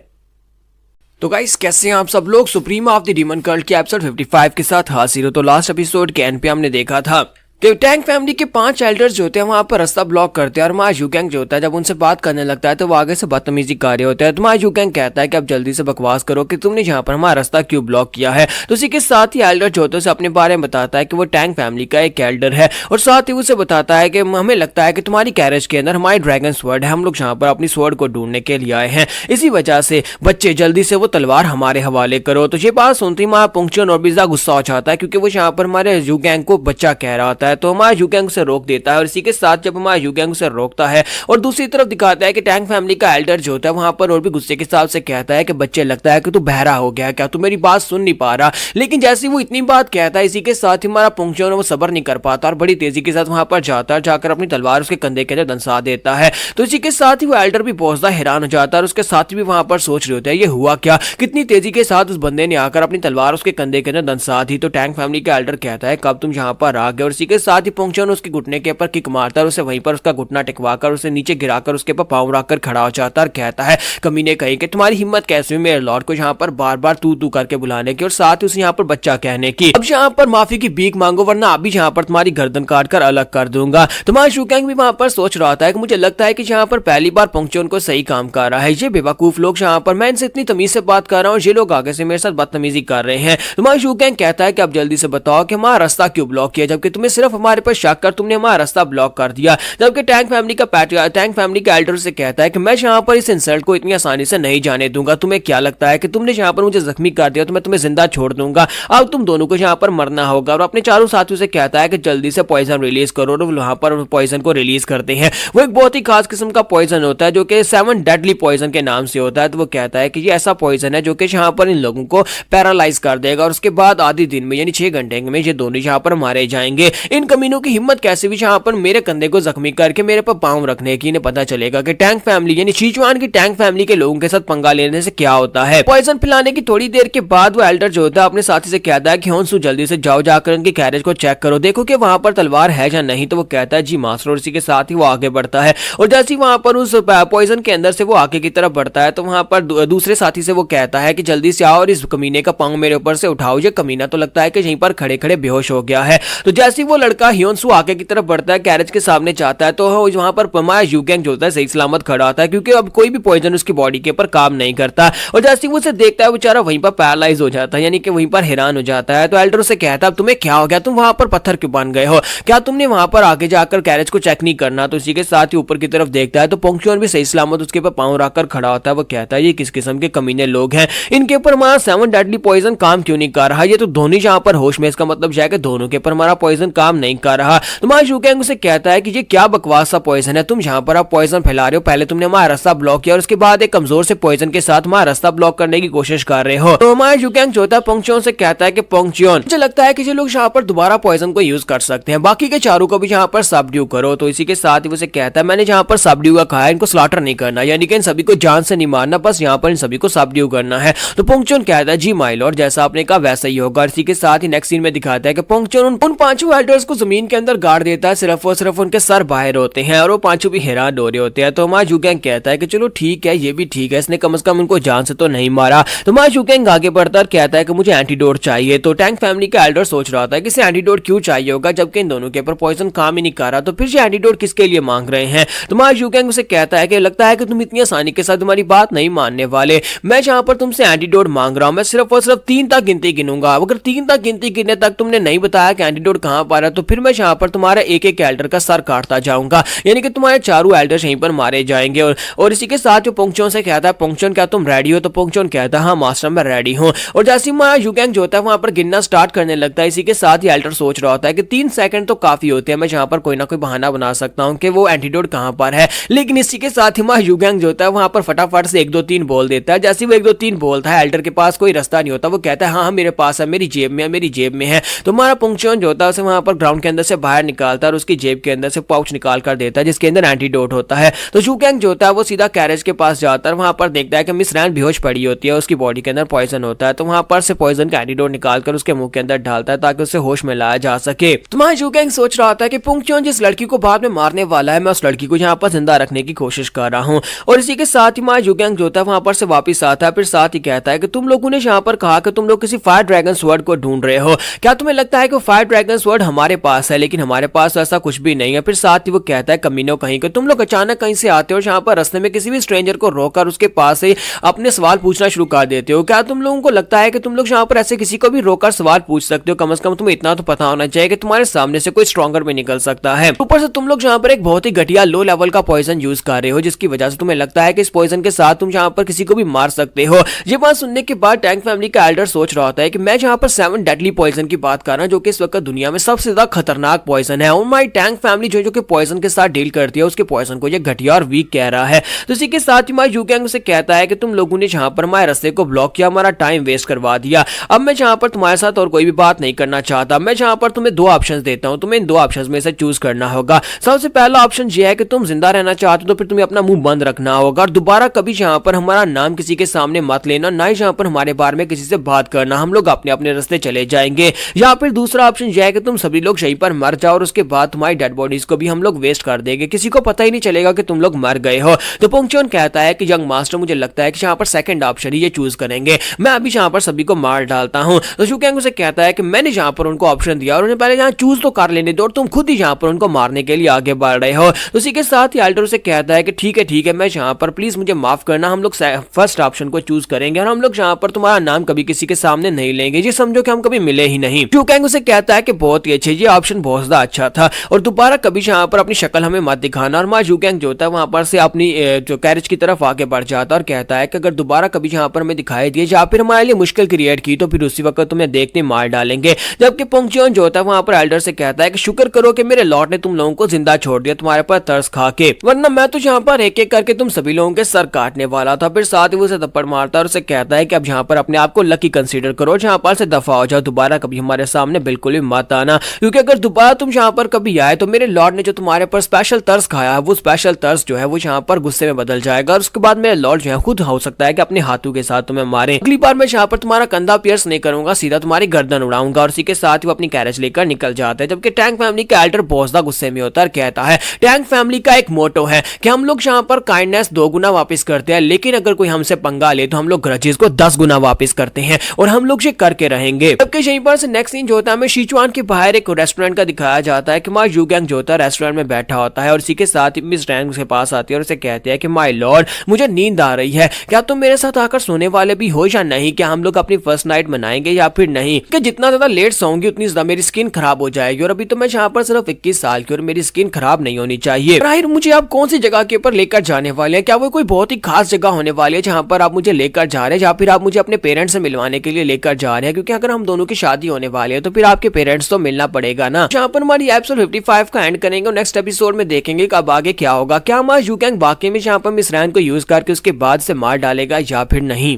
Speaker 1: तो गाइस कैसे हैं आप सब लोग? Supreme of the demon cult के एपिसोड 55 के साथ हाजिर हो। तो लास्ट एपिसोड के एंड पे हमने देखा था कि टैंग फैमिली के 5 एल्डर्स जो होते हैं वहां पर रास्ता ब्लॉक करते हैं और मा यूगैंग जो होता है जब उनसे बात करने लगता है तो वो आगे से बदतमीजी कर रहे होते हैं। तो मा यूगैंग कहता है कि अब जल्दी से बकवास करो कि तुमने यहाँ पर हमारा रास्ता क्यों ब्लॉक किया है। तो इसी के साथ ही एल्डर जो होता है उसे अपने बारे में बताता है कि वो टैंग फैमिली का एक एल्डर है और साथ ही उसे बताता है कि हमें लगता है कि तुम्हारी कैरेज के अंदर हमारी ड्रैगन स्वॉर्ड है, हम लोग यहाँ पर अपनी स्वॉर्ड को ढूंढने के लिए आए हैं, इसी वजह से बच्चे जल्दी से वो तलवार हमारे हवाले करो। तो ये बात सुनती माँ पुंगचुन और बिजा गुस्सा हो जाता है क्योंकि वो यहाँ पर हमारे यूगैंग को बच्चा कह रहा होता है। तो हमारा यूगैंग से रोक देता है और इसी के साथ जब हमारा यूगैंग से रोकता है और दूसरी तरफ दिखाता है कि टैंग फैमिली का एल्डर जो होता है वहां पर और भी गुस्से के साथ से कहता है कि बच्चे लगता है कि तू बहरा हो गया, क्या तू मेरी बात सुन नहीं पा रहा। लेकिन जैसे वो इतनी बात कहता है इसी के साथ ही हमारा पुंगचुन वो सबर नहीं कर पाता और बड़ी तेजी के साथ वहां पर जाता है, जाकर अपनी तलवार उसके कंधे के अंदर दंसा देता है। तो इसी के साथ ही वो एल्डर भी बहुत ज्यादा हैरान हो जाता है और उसके साथ भी वहां पर सोच रहे होते हैं ये हुआ क्या, कितनी तेजी के साथ उस बंदे ने आकर अपनी तलवार उसके कंधे के अंदर दंसा दी। तो टैंग फैमिली का एल्डर कहता है कब तुम यहाँ पर आ गए और इसी के साथ ही पुंगचुन उसके घुटने के ऊपर किक मारता है, उसे वहीं पर उसका घुटना टिकवाकर उसे नीचे गिराकर उसके ऊपर पांव रखकर खड़ा हो जाता है और कहता है कमीने कहीं कि तुम्हारी हिम्मत कैसे हुई मेरे लॉर्ड को यहाँ पर बार बार तू तू करके बुलाने की और साथ ही उसे यहाँ पर बच्चा कहने की। अब यहाँ पर माफी की भीख मांगो वरना अभी यहाँ पर तुम्हारी गर्दन काट कर अलग कर दूंगा। तुम्हारा यूगैंग भी वहां पर सोच रहा था कि मुझे लगता है कि यहाँ पर पहली बार पुंगचुन को सही काम कर रहा है, ये बेवकूफ लोग यहाँ पर मैं इनसे इतनी तमीज से बात कर रहा हूँ, ये लोग आगे से मेरे साथ बदतमीजी कर रहे हैं। तुम्हारा यूगैंग कहता है कि अब जल्दी से बताओ कि हमारा रास्ता क्यों ब्लॉक किया, जबकि तुम्हें सिर्फ हमारे पर शक कर तुमने हमारा रास्ता ब्लॉक कर दिया। जबकि टैंग फैमिली का एल्डर से कहता है कि मैं यहाँ पर इस इंसल्ट को इतनी आसानी से नहीं जाने दूंगा, तुम्हें क्या लगता है कि तुमने यहाँ पर मुझे जख्मी कर दिया तो मैं तुम्हें जिंदा छोड़ दूंगा, अब तुम दोनों को यहाँ पर मरना होगा। और अपने चारों साथियों से कहता है कि जल्दी से पॉइजन रिलीज करो और वहां पर पॉइजन को रिलीज करते हैं। वो एक बहुत ही खास किस्म का पॉइजन होता है जो कि 7 डेडली पॉइजन के नाम से होता है। तो वो कहता है कि ये ऐसा पॉइजन है जो कि यहाँ पर इन लोगों को पैरालाइज कर देगा और उसके बाद आधे दिन में यानी 6 घंटे में ये दोनों यहाँ पर मारे जाएंगे। इन कमीनों की हिम्मत कैसे भी यहाँ पर मेरे कंधे को जख्मी करके मेरे पर पांव रखने की, इन्हें पता चलेगा कि टैंग फैमिली यानी सिचुआन की टैंग फैमिली के लोगों के साथ पंगा लेने से क्या होता है। पॉइजन पिलाने की थोड़ी देर के बाद वो एल्डर जो होता है अपने साथी से कहता है कि होन्सू जल्दी से जाओ, जाकर उनकी कैरेज को चेक करो, देखो कि वहां पर तलवार है या नहीं। तो वो कहता है जी मास्टर और इसी के साथ ही वो आगे बढ़ता है और जैसे ही वहां पर उस पॉइजन के अंदर से वो आगे की तरफ बढ़ता है तो वहां पर दूसरे साथी से वो कहता है कि जल्दी से आओ और इस कमीने का पांव मेरे ऊपर से उठाओ, ये कमीना तो लगता है कि यहीं पर खड़े खड़े बेहोश हो गया है। तो जैसे ही वो लड़का हियोन्सू आगे की तरफ बढ़ता है, कैरेज के सामने जाता है तो वहां पर हमारा यूगैंग जो होता है सही सलामत खड़ा होता है क्योंकि अब कोई भी पॉइजन उसकी बॉडी के ऊपर काम नहीं करता। और जैसे ही वो उसे देखता है बेचारा वहीं पर पैरालाइज हो जाता है यानी कि वहीं पर हैरान हो जाता है। तो एल्डर उसे कहता है तुम्हें क्या हो गया, तुम वहां पर पत्थर क्यों बन गए हो, क्या तुमने वहां पर आगे जाकर कैरेज को चेक नहीं करना। तो इसी के साथ ही ऊपर की तरफ देखता है तो पुंगचुन भी सही सलामत उसके ऊपर पांव रखकर खड़ा होता है। वो कहता है ये किस किस्म के कमीने लोग हैं, इनके ऊपर हमारा 7 डेडली पॉइजन काम क्यों नहीं कर रहा, ये तो दोनों यहाँ पर होश में, इसका मतलब है कि दोनों के ऊपर हमारा पॉइजन काम नहीं कर रहा। तुम्हारा यूगैंग उसे कहता है कि ये क्या बकवास सा पॉइजन है, तुम यहाँ पर आप पॉइजन फैला रहे हो, पहले तुमने हमारा रास्ता ब्लॉक किया और उसके बाद एक कमजोर से पॉइजन के साथ हमारा रास्ता ब्लॉक करने की कोशिश कर रहे हो। तो हमारा यूगैंग जो होता है पुंगचुन से कहता है कि पुंगचुन मुझे लगता है कि ये लोग यहाँ पर दोबारा पॉइजन को यूज कर सकते हैं, बाकी के चारों को भी यहाँ पर सबड्यू करो। तो इसी के साथ ही उसे कहता है मैंने जहाँ पर सबड्यू का कहा है इनको स्लॉटर नहीं करना, यानी कि इन सभी को जान से नहीं मारना, बस यहाँ पर इन सभी को सबड्यू करना है। तो पुंगचुन कहता है जी माय लॉर्ड, जैसा आपने कहा वैसा ही होगा। इसी के साथ ही नेक्स्ट सीन में दिखाता है कि पुंगचुन उन 5 एल्डर्स को जमीन के अंदर गाड़ देता है, सिर्फ और सिर्फ उनके सर बाहर होते हैं और वो 5 भी हैरान हो रहे होते हैं। तो हमारा यूगैंग कहता है कि चलो ठीक है, ये भी ठीक है, इसने कम से कम उनको जान से तो नहीं मारा। तो हमारा यूगैंग आगे बढ़ता और कहता है कि मुझे एंटीडोट चाहिए। तो टैंग फैमिली का एल्डर सोच रहा था कि इसे एंटीडोट क्यों चाहिए होगा जबकि इन दोनों के ऊपर पॉइजन काम ही नहीं कर रहा, तो फिर ये एंटीडोट किसके लिए मांग रहे हैं। तो हमारा यूगैंग उसे कहता है कि लगता है कि तुम इतनी आसानी के साथ तुम्हारी बात नहीं मानने वाले, मैं जहां पर तुमसे एंटीडोट मांग रहा हूं मैं सिर्फ और सिर्फ 3 तक गिनती गिनूंगा, अगर 3 तक गिनती गिनने तक तुमने नहीं बताया कि एंटीडोट कहां पर है तो फिर मैं यहाँ पर तुम्हारा एक एक एल्डर का सर काटता जाऊंगा, यानी कि तुम्हारे चारों एल्डर्स यहीं पर मारे जाएंगे। और इसी के साथ जो पुंगचुन से कहता है पुंगचुन क्या तुम रेडी हो। तो पुंगचुन कहता है हाँ मास्टर मैं रेडी हूँ। और जैसे हमारा यूगैंग जो होता है वहां पर गिनना स्टार्ट करने लगता है। इसी के साथ ही एल्डर सोच रहा होता है कि 3 सेकंड तो काफी होते हैं, मैं यहाँ पर कोई ना कोई बहाना बना सकता हूँ कि वो एंटीडोट कहां पर है। लेकिन इसी के साथ ही हमारा यूगैंग जो होता है वहां पर फटाफट से 1 2 3 बोल देता है। जैसे वो 1 2 3 बोलता है एल्डर के पास कोई रास्ता नहीं होता, वो कहता है हाँ मेरे पास है, मेरी जेब में है, मेरी जेब में है। तो हमारा पुंगचुन जो होता है उसे वहां पर ग्राउंड के अंदर से बाहर निकालता है और उसकी जेब के अंदर से पाउच निकाल कर देता है जिसके अंदर एंटीडोट होता है। तो यूगैंग जो होता है वो सीधा कैरेज के पास जाता है, वहां पर देखता है कि मिस रैन बेहोश पड़ी होती है, उसकी बॉडी के अंदर पॉइजन होता है। तो वहां पर से पॉइजन का एंटीडोट निकालकर उसके मुंह के अंदर डालता है ताकि उसे होश में लाया जा सके। तो हमारा यूगैंग सोच रहा था कि पुंगचुन जिस लड़की को बाद में मारने वाला है मैं उस लड़की को यहाँ पर जिंदा रखने की कोशिश कर रहा हूँ। और इसी के साथ ही हमारा यूगैंग जो होता है वहां पर से वापस आता है, फिर साथ ही कहता है कि तुम लोगों ने यहाँ पर कहा कि तुम लोग किसी फायर ड्रैगन स्वॉर्ड को ढूंढ रहे हो, क्या तुम्हें लगता है कि फायर ड्रैगन स्वॉर्ड हमारे हमारे पास है, लेकिन हमारे पास तो ऐसा कुछ भी नहीं है। फिर साथ ही वो कहता है कमीनो कहीं के तुम लोग अचानक कहीं से आते हो, जहाँ पर रास्ते में किसी भी स्ट्रेंजर को रोककर उसके पास से अपने सवाल पूछना शुरू कर देते हो। क्या तुम लोगों को लगता है कि तुम लोग यहाँ पर ऐसे किसी को भी रोककर सवाल पूछ सकते हो? कम से कम तुम्हें इतना तो पता होना चाहिए कि तुम्हारे सामने से कोई स्ट्रॉन्गर भी निकल सकता है। ऊपर से तुम लोग यहाँ पर एक बहुत ही घटिया लो लेवल का पॉइजन यूज कर रहे हो, जिसकी वजह से तुम्हें लगता है कि इस पॉइजन के साथ तुम यहाँ पर किसी को भी मार सकते हो। ये बात सुनने के बाद टैंक फैमिली का एल्डर सोच रहा होता है कि मैं जहाँ पर 7 डेडली पॉइजन की बात कर रहा हूँ, जो कि इस वक्त दुनिया में सबसे ज्यादा खतरनाक पॉइजन है। और माई टैंक फैमिली जो कि पॉइजन के साथ डील करती है, उसके पॉइजन को ये घटिया और वीक कह रहा है। तो इसी के साथ ही माई यूगैंग उसे कहता है कि तुम लोगों ने जहाँ पर हमारे रास्ते को ब्लॉक किया, हमारा टाइम वेस्ट करवा दिया। अब मैं जहाँ पर तुम्हारे साथ और कोई भी बात नहीं करना चाहता। मैं जहाँ पर तुम्हें 2 ऑप्शन देता हूँ, तुम्हें इन 2 ऑप्शन में से चूज करना होगा। सबसे पहला ऑप्शन ये है कि तुम जिंदा रहना चाहते हो तो फिर तुम्हें अपना मुंह बंद रखना होगा और दोबारा कभी जहाँ पर हमारा नाम किसी के सामने मत लेना, ना ही जहाँ पर हमारे बारे में किसी से बात करना। हम लोग अपने अपने रास्ते चले जाएंगे। या फिर दूसरा ऑप्शन यह है कि तुम सभी लोग यहीं पर मर जाओ और उसके बाद तुम्हारी डेड बॉडीज को भी हम लोग वेस्ट कर देंगे, किसी को पता ही नहीं चलेगा कि तुम लोग मर गए हो। तो पोंगचुन कहता है कि यंग मास्टर मुझे लगता है कि यहाँ पर सेकंड ऑप्शन ही ये चूज करेंगे, मैं अभी यहाँ पर सभी को मार डालता हूँ। तो यूगैंग उसे कहता है कि मैंने यहाँ पर उनको ऑप्शन दिया और उन्हें पहले यहाँ चूज तो कर लेने दो, और तुम खुद ही यहाँ पर उनको मारने के लिए आगे बढ़ रहे हो। तो उसी के साथ ही एल्डर उसे कहता है कि ठीक है मैं यहाँ पर प्लीज मुझे माफ करना, हम लोग फर्स्ट ऑप्शन को चूज करेंगे और हम लोग यहाँ पर तुम्हारा नाम कभी किसी के सामने नहीं लेंगे, जी समझो कि हम कभी मिले ही नहीं। यूगैंग उसे कहता है कि बहुत ही अच्छे, ये ऑप्शन बहुत ज्यादा अच्छा था और दोबारा कभी यहाँ पर अपनी शक्ल हमें मत दिखाना। और माँ यूगैंग जो होता है वहां पर से अपनी जो कैरेज की तरफ आगे बढ़ जाता है और कहता है कि अगर दोबारा कभी यहाँ पर हमें दिखाई दिए या फिर हमारे लिए मुश्किल क्रिएट की तो फिर उसी वक्त तुम्हें देखते मार डालेंगे। जबकि पोंगचुन जो होता है वहां पर एल्डर से कहता है कि शुक्र करो कि मेरे लॉर्ड ने तुम लोगों को जिंदा छोड़ दिया तुम्हारे पर तरस खा के, वरना मैं तो यहाँ पर एक एक करके तुम सभी लोगों के सर काटने वाला था। फिर साथ ही वो उसे थप्पड़ मारता है और उसे कहता है कि अब यहाँ पर अपने आप को लकी कंसीडर करो, जहाँ पर से दफा हो जाओ, दोबारा कभी हमारे सामने बिल्कुल भी मत आना, क्योंकि अगर दोबारा तुम यहाँ पर कभी आए तो मेरे लॉर्ड ने जो तुम्हारे पर स्पेशल तरस खाया है वो स्पेशल तरस जो है वो यहाँ पर गुस्से में बदल जाएगा और उसके बाद मेरे लॉर्ड जो है खुद हो सकता है कि अपने हाथों के साथ तुम्हें मारे। अगली बार मैं यहाँ पर तुम्हारा कंधा पियर्स नहीं करूंगा, सीधा तुम्हारी गर्दन उड़ाऊंगा। और इसी के साथ वो अपनी कैरेज लेकर निकल जाते हैं। जबकि टैंक फैमिली का एल्डर बहुत ज्यादा गुस्से में होता है, कहता है टैंक फैमिली का एक मोटो है कि हम लोग यहाँ पर काइंडनेस 2 गुना वापस करते हैं, लेकिन अगर कोई हमसे पंगा ले तो हम लोग ग्रजेस को 10 गुना वापस करते हैं और हम लोग ये करके रहेंगे। जबकि यहीं पर से नेक्स्ट सीन जो होता है हमें सिचुआन के बाहर एक रेस्टोरेंट का दिखाया जाता है कि माँ यूगैंग जो होता है रेस्टोरेंट में बैठा होता है और इसी के साथ ही मिस रैंग उसके पास आती है और उसे कहती है कि माय लॉर्ड मुझे नींद आ रही है, क्या तुम मेरे साथ आकर सोने वाले भी हो या नहीं? क्या हम लोग अपनी फर्स्ट नाइट मनाएंगे या फिर नहीं? कि जितना ज्यादा लेट सोऊंगी उतनी ज्यादा मेरी स्किन खराब हो जाएगी और अभी तो मैं यहाँ पर सिर्फ 21 साल की और मेरी स्किन खराब नहीं होनी चाहिए। राहिर मुझे आप कौन सी जगह के ऊपर लेकर जाने वाले हैं? क्या वो कोई बहुत ही खास जगह होने वाली है जहाँ पर आप मुझे लेकर जा रहे हैं या फिर आप मुझे अपने पेरेंट्स से मिलवाने के लिए लेकर जा रहे हैं? क्योंकि अगर हम दोनों की शादी होने वाली है तो फिर आपके पेरेंट्स तो मिलना पड़ेगा ना। जहाँ पर हमारी एपिसोड 55 का एंड करेंगे और नेक्स्ट एपिसोड में देखेंगे कि अब आगे क्या होगा। क्या हमारा यूगैंग वाकई में यहाँ पर मिस रैन को यूज करके उसके बाद से मार डालेगा या फिर नहीं?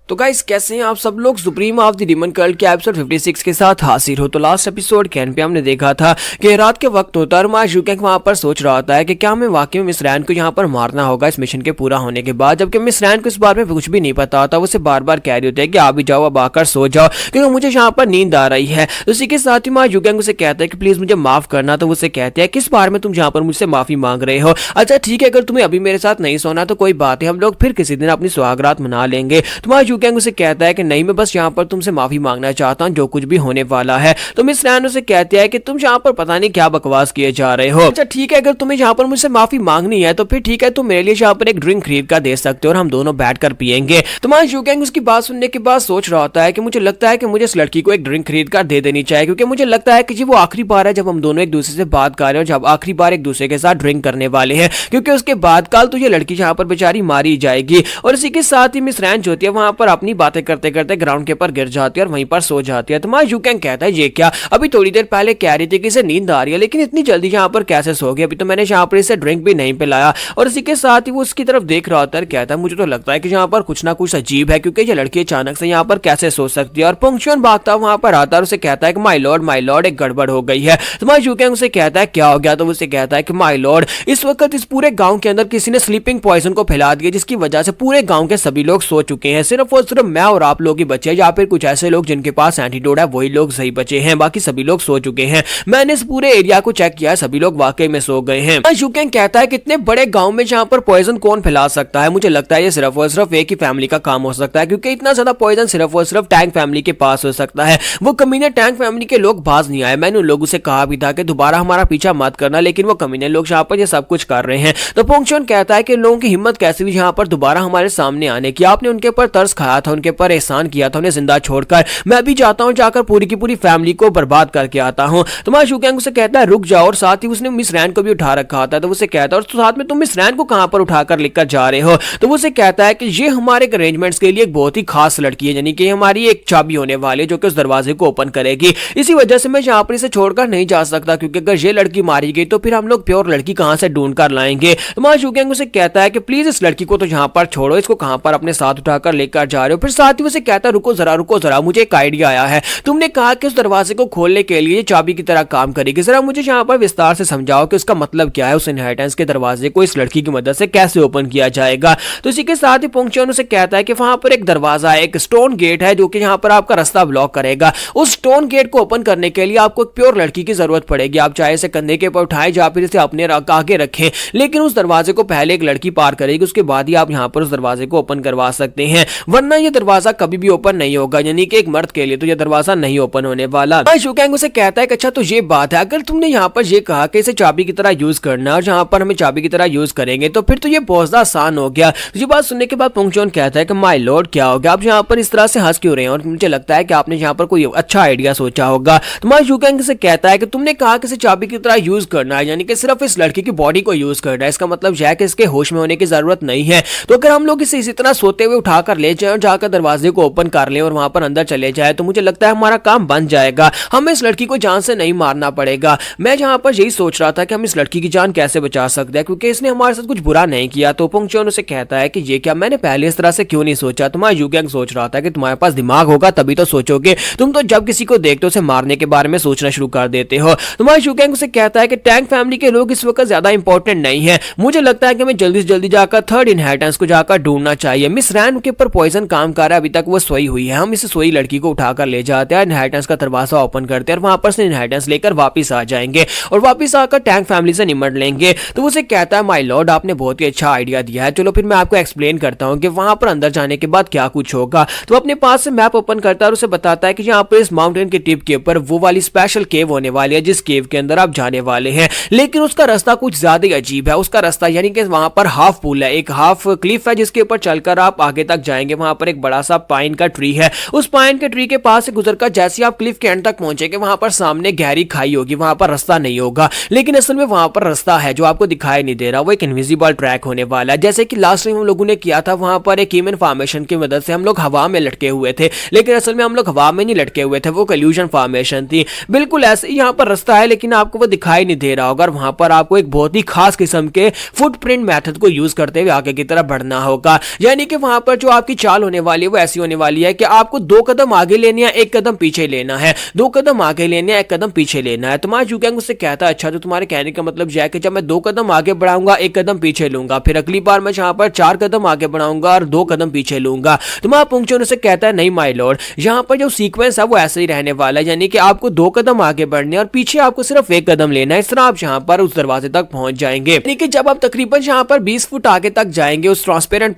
Speaker 1: तो गाइस कैसे हैं आप सब लोग? Supreme of the demon cult के एपिसोड 56 के साथ हाजिर हो। तो लास्ट एपिसोड के एंड पे हमने देखा था कि रात के वक्त होता है और यूगैंग वहां पर सोच रहा होता है कि क्या हमें वाकई में मिस रैन को यहाँ पर मारना होगा इस मिशन के पूरा होने के बाद। जबकि मिस रैन को इस बारे में कुछ भी नहीं पता होता, वो उसे बार बार कह रही होती है कि आप भी जाओ, अब आकर सो जाओ क्योंकि मुझे यहाँ पर नींद आ रही है। उसी के साथ ही यूगैंग उसे कहता है कि प्लीज मुझे माफ करना। तो उसे कहते हैं किस बार में तुम यहाँ पर मुझसे माफी मांग रहे हो? अच्छा ठीक है, अगर तुम्हें अभी मेरे साथ नहीं सोना तो कोई बात है, हम लोग फिर किसी दिन अपनी सुहागरात मना लेंगे। तुम्हारा यूगैंग उसे कहता है कि नहीं, मैं बस यहाँ पर तुमसे माफी मांगना चाहता हूँ जो कुछ भी होने वाला है। तो मिस रैन उसे कहती है कि तुम यहाँ पर पता नहीं क्या बकवास किए जा रहे हो। अच्छा ठीक है, अगर तुम्हें यहाँ पर मुझसे माफी मांगनी है तो फिर ठीक है, तुम मेरे लिए यहाँ पर एक ड्रिंक खरीद कर दे सकते हो और हम दोनों बैठकर पियेंगे। तुम्हारा यूगैंग उसकी बात सुनने के बाद सोच रहा होता है कि मुझे लगता है कि मुझे इस लड़की को एक ड्रिंक खरीद कर दे देनी चाहिए, क्योंकि मुझे लगता है कि जी वो आखिरी बार है जब हम दोनों एक दूसरे से बात कर रहे हो, जब आखिरी बार एक दूसरे के साथ ड्रिंक करने वाले हैं, क्योंकि उसके बाद कल तो ये लड़की यहाँ पर बेचारी मारी जाएगी। और इसी के साथ ही मिस रैन जो होती है वहां पर अपनी बातें करते करते ग्राउंड के ऊपर गिर जाती है और वहीं पर सो जाती है। तुम्हारा यूगैंग कहता है ये क्या, अभी थोड़ी देर पहले कह रही थी कि इसे नींद आ रही है, लेकिन इतनी जल्दी यहाँ पर कैसे सो गई? अभी तो मैंने यहाँ पर इसे ड्रिंक भी नहीं पिलाया। और इसी के साथ ही वो उसकी तरफ देख रहा होता है, कहता है मुझे तो लगता है कि यहाँ पर कुछ ना कुछ अजीब है, क्योंकि ये लड़की अचानक से यहाँ पर कैसे सो सकती है? और पोंगचुन भागता वहां पर आता है और उसे कहता है कि माय लॉर्ड एक गड़बड़ हो गई है। तुम्हारा यूगैंग उसे कहता है क्या हो गया? तो उसे कहता है कि माय लॉर्ड इस वक्त इस पूरे गांव के अंदर किसी ने स्लीपिंग पॉइजन को फैला दिया, जिसकी वजह से पूरे गांव के सभी लोग सो चुके हैं, सिर्फ और सिर्फ मैं और आप लोग ही बचे हैं, या फिर कुछ ऐसे लोग जिनके पास एंटीडोट है वही लोग सही बचे हैं, बाकी सभी लोग सो चुके हैं। मैंने इस पूरे एरिया को चेक किया, सभी लोग वाकई में सो गए हैं। यूगेंग कहता है कितने बड़े गांव में जहां पर पॉइजन कौन फैला सकता है, मुझे लगता है ये सिर्फ और सिर्फ एक ही फैमिली का काम हो सकता है, क्योंकि इतना ज्यादा पॉइजन सिर्फ और सिर्फ टैंक फैमिली के पास हो सकता है। वो कमीने टैंक फैमिली के लोग बाज नहीं आए। मैंने उन लोगों से कहा भी था कि दोबारा हमारा पीछा मत करना, लेकिन वो कमीने लोग यहाँ पर ये सब कुछ कर रहे हैं। तो पोंगचुन कहता है कि लोगों की हिम्मत कैसे भी यहाँ पर दोबारा हमारे सामने आने की, आपने उनके ऊपर तरस खाया था, उनके ऊपर एहसान किया था उन्हें जिंदा छोड़कर, मैं भी जाता हूँ जाकर पूरी की पूरी फैमिली को बर्बाद करके आता हूँ। तो मां यूगेंग उसे कहता है रुक जाओ, और साथ ही उसने मिस रैन को भी उठा रखा होता है। तो उसे कहता है और साथ में तुम मिस रैन को कहां पर उठाकर लेकर जा रहे हो। तो वो उसे कहता है कि ये हमारे अरेंजमेंट्स के लिए एक बहुत ही खास लड़की है, यानी कि हमारी एक चाबी होने वाली है जो कि उस दरवाजे को ओपन करेगी। इसी वजह से मैं यहाँ पर इसे छोड़कर नहीं जा सकता, क्योंकि अगर ये लड़की मारी गई तो फिर हम लोग प्योर लड़की कहां से ढूंढ कर लाएंगे। तो मां यूगेंग उसे कहता है कि प्लीज इस लड़की को तो यहाँ पर छोड़ो, इसको कहां पर अपने साथ उठाकर लेकर जा रहे हो। फिर साथ ही उसे कहता है रुको जरा, मुझे एक आइडिया आया है। तुमने कहा कि उस दरवाजे को खोलने के लिए चाबी की तरह काम करेगी, जरा मुझे यहाँ पर विस्तार से समझाओ कि उसका मतलब क्या है, उस इनहेरिटेंस के दरवाजे को इस लड़की की मदद से कैसे ओपन किया जाएगा। तो इसी के साथ ही पोंगचुन उसे कहता है कि वहां पर एक दरवाजा है, एक स्टोन गेट है जो कि यहाँ पर आपका रास्ता ब्लॉक करेगा। उस स्टोन गेट को ओपन करने के लिए आपको एक प्योर लड़की की जरूरत पड़ेगी। आप चाहे इसे कंधे के ऊपर उठाएं या फिर इसे अपने आगे रखें, लेकिन उस दरवाजे को पहले एक लड़की पार करेगी, उसके बाद ही आप यहाँ पर उस दरवाजे को ओपन करवा सकते हैं, वरना यह दरवाजा कभी भी ओपन नहीं होगा, यानी कि एक मर्द के लिए तो यह दरवाजा नहीं ओपन होने वाला। यूगेंग उसे कहता है कि अच्छा तो ये बात है, अगर तुमने यहाँ पर ये कहा कि इसे चाबी की तरह यूज करना है और यहाँ पर हमें चाबी की तरह यूज करेंगे तो फिर तो ये बहुत ज्यादा आसान हो गया। ये बात सुनने के बाद पोंगचुन कहता है कि माय लॉर्ड क्या हो गया, आप यहाँ पर इस तरह से हंस क्यों रहे हैं, और मुझे लगता है कि आपने यहाँ पर कोई अच्छा आइडिया सोचा होगा। तो मां यूगेंग से कहता है कि तुमने कहा कि इसे चाबी की तरह यूज करना है, यानी कि सिर्फ इस लड़की की बॉडी को यूज करना है, इसका मतलब यह है कि इसके होश में होने की जरूरत नहीं है। तो अगर हम लोग इसे इसी तरह सोते हुए उठाकर ले जाए और जाकर दरवाजे को ओपन कर लें और वहां पर अंदर चले जाए तो मुझे लगता है हमारा काम बन जाएगा, हमें इस लड़की को जान से नहीं मारना पड़ेगा। मैं जहां पर यही सोच रहा था कि हम इस लड़की की जान कैसे बचा सकते हैं, क्योंकि इसने हमारे साथ कुछ बुरा नहीं किया। तो पोंगचुन उसे कहता है कि ये क्या, मैंने पहले इस तरह से क्यों नहीं सोचा। तुम्हारा यूगेंग सोच रहा था कि तुम्हारे पास दिमाग होगा तभी तो सोचोगे, तुम तो जब किसी को देखते हो उसे मारने के बारे में सोचना शुरू कर देते हो। तुम्हारा यूगेंग उसे कहता है कि टैंक फैमिली के लोग इस वक्त ज्यादा इंपॉर्टेंट नहीं है, मुझे लगता है कि हमें जल्दी से जल्दी जाकर थर्ड इनहेरिटेंस को जाकर ढूंढना चाहिए। मिस रैन के ऊपर पॉइजन काम कर रहा है, अभी तक वो सोई हुई है, हम इस सोई लड़की को उठाकर ले जाते हैं, इनहेरिटेंस का दरवाजा ओपन करते हैं और वहां पर से इनहेरिटेंस लेकर वापस आ जाएंगे और वापस आकर टैंक फैमिली से निमट लेंगे। तो उसे कहता है माय लॉर्ड आपने बहुत ही अच्छा आइडिया दिया है, चलो फिर मैं आपको एक्सप्लेन करता हूँ कि वहां पर अंदर जाने के बाद क्या कुछ होगा। तो अपने पास से मैप ओपन करता है और उसे बताता है कि यहाँ पर इस माउंटेन के टिप के ऊपर वो वाली स्पेशल केव होने वाली है जिस केव के अंदर आप जाने वाले हैं, लेकिन उसका रास्ता कुछ ज्यादा ही अजीब है। उसका रास्ता यानी कि वहां पर हाफ पुल है, एक हाफ क्लिफ है जिसके ऊपर चलकर आप आगे तक जाएंगे, वहां पर एक बड़ा सा पाइन का ट्री है, उस पाइन के ट्री के पास से गुजरकर जैसे आप क्लिफ के एंड तक पहुंचेंगे वहां पर सामने गहरी खाई होगी, वहां पर रास्ता नहीं होगा, लेकिन असल में वहां पर रास्ता है जो आपको दिखाई नहीं दे रहा, वो एक इनविजिबल ट्रैक होने वाला है। जैसे कि लास्ट टाइम हम लोगों ने किया था, वहां पर एक ह्यूमन फॉर्मेशन की मदद से हम लोग हवा में लटके हुए थे, लेकिन असल में हम लोग हवा में नहीं लटके हुए थे, वो इल्यूजन फॉर्मेशन थी। बिल्कुल ऐसे ही यहाँ पर रास्ता है, लेकिन आपको वो दिखाई नहीं दे रहा होगा, और वहां पर आपको एक बहुत ही खास किस्म के फुटप्रिंट मेथड को यूज करते हुए आगे की तरफ बढ़ना होगा। यानी कि वहां पर जो आपकी चाल होने वाली है वो ऐसी होने वाली है कि आपको 2 कदम आगे लेने हैं, 1 कदम पीछे लेना है, 2 कदम आगे लेने हैं, 1 कदम पीछे लेना है। तुम्हारा यूगेंग उससे कहता है अच्छा तो तुम्हारे कहने का मतलब यह है कि जब मैं 2 कदम आगे बढ़ाऊंगा 1 कदम पीछे लूंगा, फिर अगली बार मैं यहाँ पर 4 कदम आगे बढ़ाऊंगा और 2 कदम पीछे लूंगा। तुम्हारा पोंगचुन उसे कहता है नहीं माय लॉर्ड, यहाँ पर जो सीक्वेंस है वो ऐसे ही रहने वाला है, यानी कि आपको 2 कदम आगे बढ़ने और पीछे आपको सिर्फ 1 कदम लेना है, इस तरह आप यहाँ पर उस दरवाजे तक पहुंच जाएंगे। यानी कि जब आप तकरीबन यहाँ पर 20 फुट आगे तक जाएंगे उस ट्रांसपेरेंट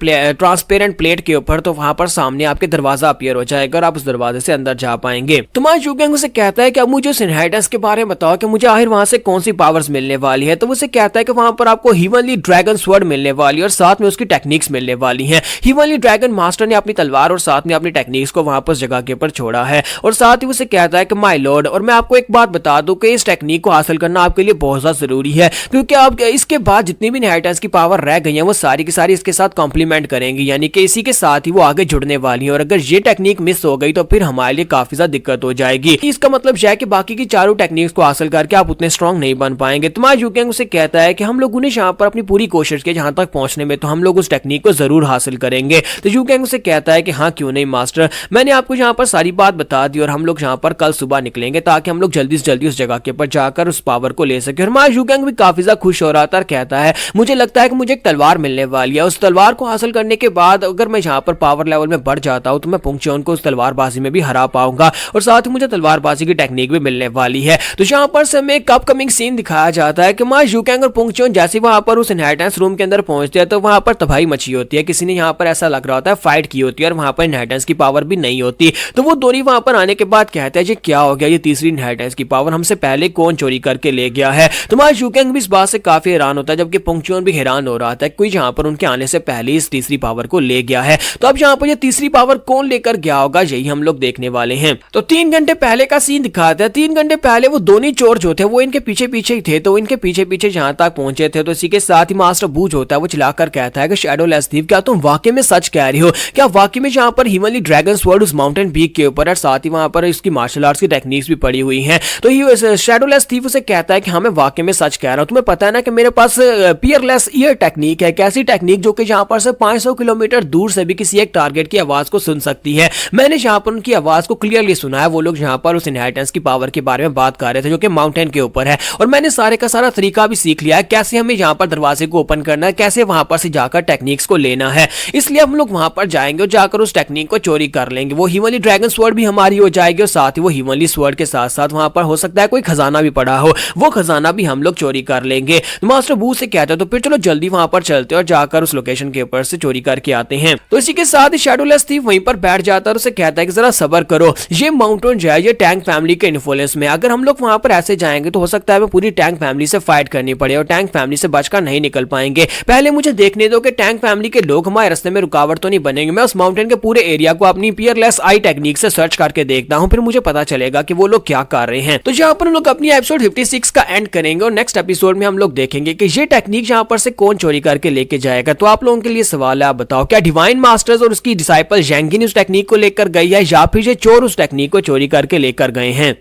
Speaker 1: प्लेट के ऊपर, तो वहां पर सामने आपके दरवाजा अपीयर हो जाएगा और आप उस दरवाजे से अंदर जा पाएंगे। तुम्हारा यूगेंग उसे कहता है कि अब मुझे उस इनहेरिटेंस के बारे में बताओ कि मुझे आखिर वहां से कौन सी पावर्स मिलने वाली है। तो उसे कहता है कि वहां पर आपको हीवनली ड्रैगन स्वर्ड मिलने वाली है और साथ में उसकी टेक्निक्स मिलने वाली हैं। हीवनली ड्रैगन मास्टर ने अपनी तलवार और साथ में अपनी टेक्निक्स को वहां पर जगह के ऊपर छोड़ा है, और साथ ही उसे कहता है कि माय लॉर्ड, और मैं आपको एक बात बता दूं कि इस टेक्निक को हासिल करना आपके लिए बहुत ज्यादा जरूरी है, क्योंकि आप इसके बाद जितनी भी इनहेरिटेंस की पावर रह गई है वो सारी की सारी इसके साथ कॉम्प्लीमेंट करेंगी, यानी कि इसी के साथ ही वो आगे जुड़ने वाली है, और अगर ये टेक्निक मिस हो गई तो फिर हमारे लिए काफी ज्यादा दिक्कत हो जाएगी। इसका मतलब यह है कि बाकी की चारों टेक्निक्स को हासिल करके आप उतने स्ट्रांग नहीं बन पाएंगे। तुम्हारा यूगेंग उसे कहता है कि हम लोगों ने यहाँ पर अपनी पूरी कोशिश की जहां तक पहुंचने में, तो हम लोग उस टेक्निक को जरूर हासिल करेंगे। तो यूगेंग उसे कहता है कि हाँ क्यों नहीं मास्टर, मैंने आपको यहाँ पर सारी बात बता दी और हम लोग यहाँ पर कल सुबह निकलेंगे ताकि हम लोग जल्दी से जल्दी उस जगह के ऊपर जाकर उस पावर को ले सके। और हमारा यूगेंग भी काफी ज्यादा खुश हो रहा था और कहता है मुझे लगता है कि मुझे एक तलवार मिलने वाली है, उस तलवार को हासिल करने के बाद अगर मैं यहाँ पर पावर लेवल में बढ़ जाता हूँ तो मैं पुंगचोन को उस तलवारबाजी में भी हरा पाऊंगा और साथ ही मुझे तलवारबाजी की टेक्निक भी मिलने वाली है। तो यहाँ पर से हमें एक अपकमिंग सीन दिखाया जाता है कि माँ यू कैंग और पुंगचोन जैसे वहां पर उस इनहेरिटेंस रूम के अंदर पहुंचते हैं तो वहां पर तबाही मची होती है। किसी ने यहाँ पर ऐसा लग रहा होता है फाइट की होती है और वहां पर इनहेरिटेंस की पावर भी नहीं होती। तो वो दोनों वहां पर आने के बाद कहते हैं ये क्या हो गया, ये तीसरी इनहेरिटेंस की पावर हमसे पहले कौन चोरी करके ले गया है। तो माँ यू कैंग भी इस बात से काफी हैरान होता है जबकि पुंगचोन भी हैरान हो रहा था कोई यहाँ पर उनके आने से पहले इस तीसरी पावर को ले गया है। तो अब यहाँ पर ये तीसरी पावर कौन लेकर गया होगा यही हम लोग देखने वाले हैं। तो 3 घंटे पहले का सीन दिखाता है। 3 घंटे पहले वो दोनों चोर जो थे वो इनके पीछे पीछे ही थे। तो इनके पीछे पीछे जहां तक पहुंचे थे तो इसी के साथ ही मास्टर बू जो होता है वो चिल्लाकर कहता है कि शैडोलेस थीफ क्या तुम वाकई में सच कह रही हो, क्या वाकई में जहां पर हिमालय ड्रैगन स्वॉर्ड उस माउंटेन पीक के ऊपर है, साथ ही वहां पर इसकी मार्शल आर्ट्स की टेक्निक्स भी पड़ी हुई हैं। तो शैडोलेस थीफ उसे कहता है कि हाँ मैं वाकई में सच कह रहा हूं, तुम्हें पता है ना कि मेरे पास पियरलेस ईयर टेक्निक है, कैसी टेक्निक जो कि जहां पर से 500 किलोमीटर दूर से भी किसी एक टारगेट की आवाज को सुन सकती है। मैंने जहां पर उनकी आवाज को क्लियरली सुना है। वो लोग जहां पर उस इनहेरिटेंस की पावर के बारे में बात कर रहे थे जो कि माउंटेन के ऊपर है और मैंने सारे का सारा तरीका भी सीख लिया है कैसे हमें यहाँ पर दरवाजे को ओपन करना है, कैसे वहां पर से जाकर टेक्निक्स को लेना है। इसलिए हम लोग वहां पर जाएंगे और जाकर उस टेक्निक को चोरी कर लेंगे। वो हिमालय ड्रैगन स्वॉर्ड भी हमारी हो जाएगी और साथ ही वो हिमालय स्वॉर्ड के साथ साथ वहां पर हो सकता है कोई खजाना भी पड़ा हो, वो खजाना भी हम लोग चोरी कर लेंगे। मास्टर बू से कहता है तो फिर चलो जल्दी वहां पर चलते हैं और जाकर उस लोकेशन के ऊपर से चोरी करके आते हैं। तो इसी के साथ ही शैडोलेस थीफ वहीं पर बैठ जाता है और उसे कहता है कि जरा सब्र करो, ये माउंटेन जो है ये टैंक फैमिली के इन्फ्लुएंस में, अगर हम लोग वहां पर ऐसे जाएंगे तो हो सकता है हमें पूरी टैंक फैमिली से फाइट करनी पड़े और टैंक फैमिली से बचकर नहीं निकल पाएंगे। पहले मुझे देखने दो कि टैंक फैमिली के लोग हमारे रास्ते में रुकावट तो नहीं बनेंगे। मैं उस माउंटेन के पूरे एरिया को अपनी पियरलेस आई टेक्निक से सर्च करके देखता हूं, फिर मुझे पता चलेगा कि वो लोग क्या कर रहे हैं। तो यहाँ पर हम लोग अपनी एपिसोड 56 का एंड करेंगे और नेक्स्ट एपिसोड में हम लोग देखेंगे कि ये टेक्निक यहाँ पर से कौन चोरी करके लेके जाएगा। तो आप लोगों के लिए सवाल है, आप बताओ क्या डिवाइन मास्टर्स और उसकी डिसाइपल जैंगिन उस टेक्निक को लेकर गई है या फिर ये चोर उस टेक्निक को चोरी करके लेकर गए हैं।